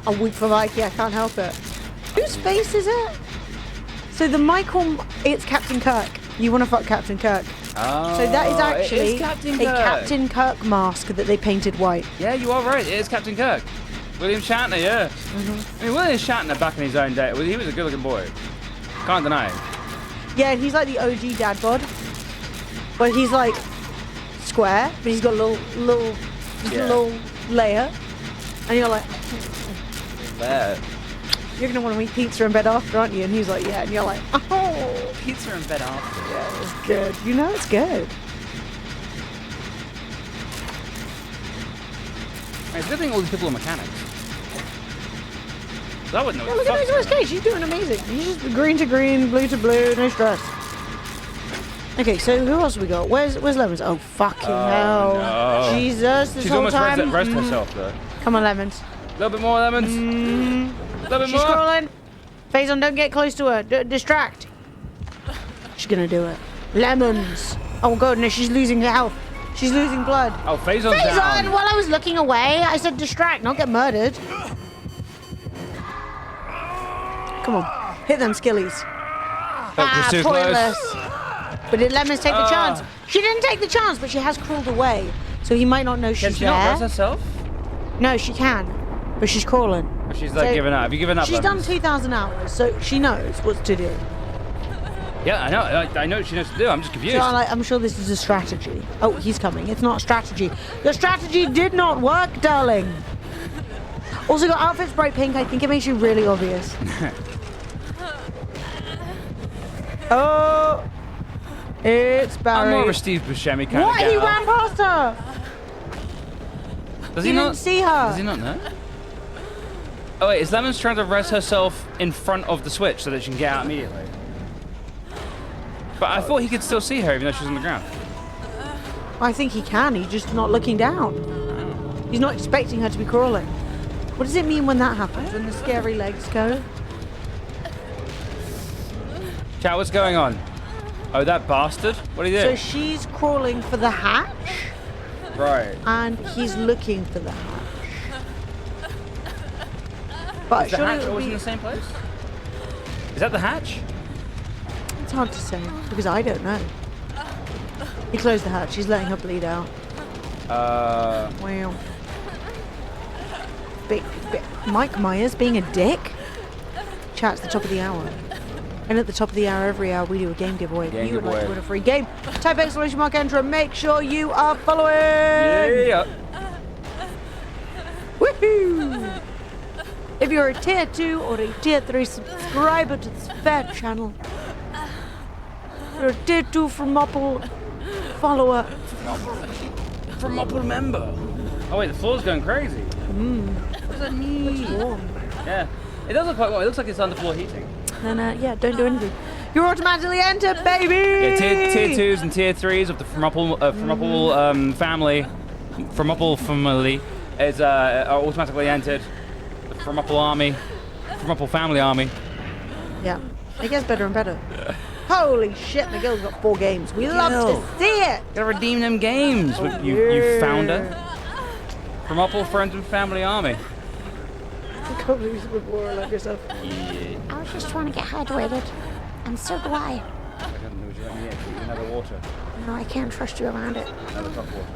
A week for Mikey, I can't help it. Whose face is it? So the Michael, it's Captain Kirk. You want to fuck Captain Kirk. Oh, So that is it actually Captain a Kirk. Captain Kirk mask that they painted white. Yeah, you are right. It is Captain Kirk. William Shatner, yeah. I mean, William Shatner back in his own day, he was a good-looking boy. Can't deny it. Yeah, he's like the OG dad bod. But he's like square, but he's got a little layer. And you're like, Bad. you're gonna want to eat pizza in bed after, aren't you? And he's like, yeah. And you're like, oh, Pizza in bed after. yeah, it's good. You know it's good. It's a good thing all these people are mechanics. That wouldn't know Yeah, what look the at fuck's Nicolas Cage. She's doing amazing. He's just green to green, blue to blue, no stress. Okay, so who else we got? Where's Lemons? Oh, fucking hell. no. Jesus, this She's whole almost time. rest herself, though. Come on, Lemons. A little bit more lemons. A little bit She's more. crawling. Faison, don't get close to her. Distract. She's gonna do it. Lemons. Oh, God, no, she's losing her health. She's losing blood. Oh, Faison's down. Faison, while I was looking away, I said distract, not get murdered. Come on. Hit them skillies. That was too pointless. close. But did Lemons take the chance? She didn't take the chance, but she has crawled away. So he might not know she's Can she there. not rest herself? No, she can. But she's crawling. Or she's like So giving up. Have you given up? She's done Lemons? 2,000 hours, so she knows what to do. Yeah, I know. I know what she knows to do. I'm just confused. So I'm sure this is a strategy. Oh, he's coming. It's not a strategy. Your strategy did not work, darling. Also, your outfit's bright pink. I think it makes you really obvious. Oh, it's Barry. I'm more of a Steve Buscemi kind What? of guy. He ran past her. Does he he not didn't see her. Does he not know? Oh wait, is Lemons trying to rest herself in front of the switch so that she can get out immediately? But I thought he could still see her even though she's on the ground. I think he can. He's just not looking down. He's not expecting her to be crawling. What does it mean when that happens? When the scary legs go? Chat, what's going on? Oh, that bastard? What are you So doing? she's crawling for the hatch, Right. and he's looking for the hatch. But Is the surely hatch it would always in be... the same place? Is that the hatch? It's hard to say, because I don't know. He closed the hatch. He's letting her bleed out. Wow. Mike Myers being a dick? Chat's the top of the hour. And at the top of the hour, every hour, we do a game giveaway. If you would like to win a free game, type !! enter and make sure you are following! Yeah. Woohoo! If you're a tier 2 or a tier 3 subscriber to this fair channel, you're a tier 2 from Apple follower. From Apple member. Oh wait, the floor's going crazy. What does that mean? It's warm. Yeah. It does look quite warm. It looks like it's underfloor heating. And yeah, don't do anything. You're automatically entered, baby! Yeah, tier 2s and tier 3s of the From Apple family. From Apple family is are automatically entered. The From Apple army. From Apple family army. Yeah, it gets better and better. Holy shit, Miguel's got 4 games. We love to see it! Gotta redeem them games, you founder. From Apple friends and family army. I can't believe you more like yourself. Yeah. I was just trying to get hydrated. And so do I. Would you let me in? Another water. No, I can't trust you around it. Another top water.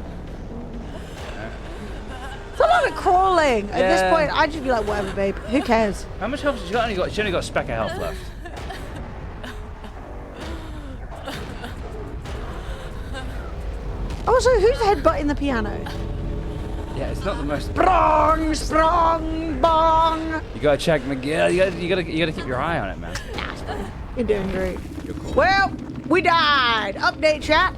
It's a lot of crawling. At this Yeah. point, I'd just be like, whatever, babe. Who cares? How much health has she got? She only got a speck of health left. Also, who's headbutting the piano? Yeah, it's not the most. Sprong, sprong, bong. You gotta check Miguel. You gotta keep your eye on it, man. You're doing great. Well, we died. Update chat.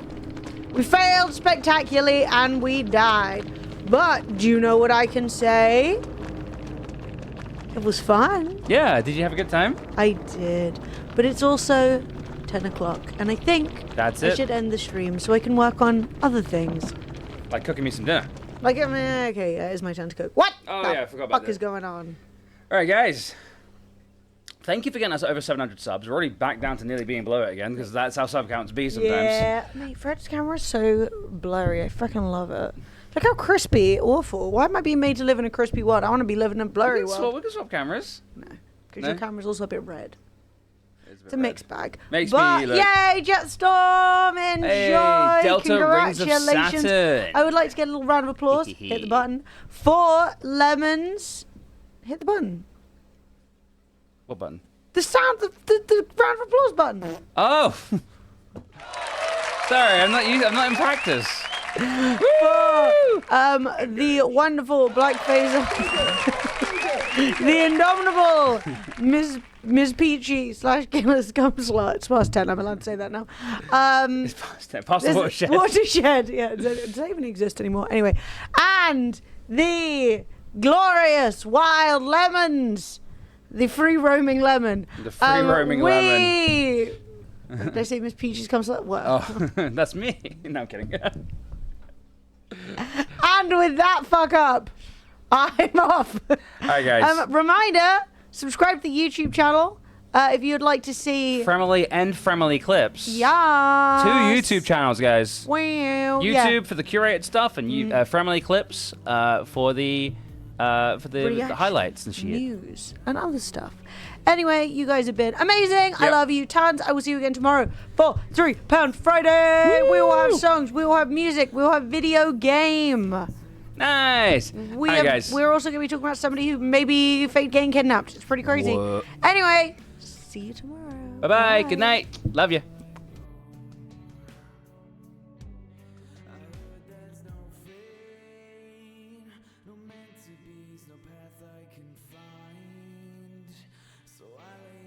We failed spectacularly and we died. But do you know what I can say? It was fun. Yeah, did you have a good time? I did. But it's also 10 o'clock. And I think That's I it. should end the stream so I can work on other things. Like cooking me some dinner. Like, okay, yeah, it's my turn to cook. What? Oh, the yeah, I forgot about fuck that. is going on? All right, guys. Thank you for getting us over 700 subs. We're already back down to nearly being below it again because that's how sub counts be sometimes. Yeah, mate, Fred's camera is so blurry. I freaking love it. Look how crispy, awful. Why am I being made to live in a crispy world? I want to be living in a blurry world. We can swap cameras. No, because No? your camera's also a bit red. It's a mixed bag. Makes but me look... yay, Jetstorm! Enjoy! Hey, Delta Rings of Congratulations. Saturn. I would like to get a little round of applause. Hit the button. For Lemons. Hit the button. What button? The sound, the round of applause button. Oh. Sorry, I'm not in practice. The wonderful blackface, the indomitable Ms. Peachy / Killer Scum Slut. It's past 10. I'm allowed to say that now. It's past 10. Past the watershed. Watershed. Yeah, does that even exist anymore? Anyway, and the glorious Wild Lemons, the free roaming lemon. The free roaming lemon. Did I say Miss Peachy Scum Slut? What? Oh, that's me. No, I'm kidding. And with that fuck up, I'm off. All right, guys. Reminder, subscribe to the YouTube channel if you'd like to see Fremily clips. Yeah. 2 YouTube channels, guys. Wow. YouTube for the curated stuff and Fremily clips for the highlights and shit. News and other stuff. Anyway, you guys have been amazing. Yep. I love you tons. I will see you again tomorrow for £3 Friday. Woo! We will have songs. We will have music. We will have video game. Nice. Guys. We're also going to be talking about somebody who maybe faked getting kidnapped. It's pretty crazy. Whoa. Anyway, see you tomorrow. Bye-bye. Good night. Love you. So I lay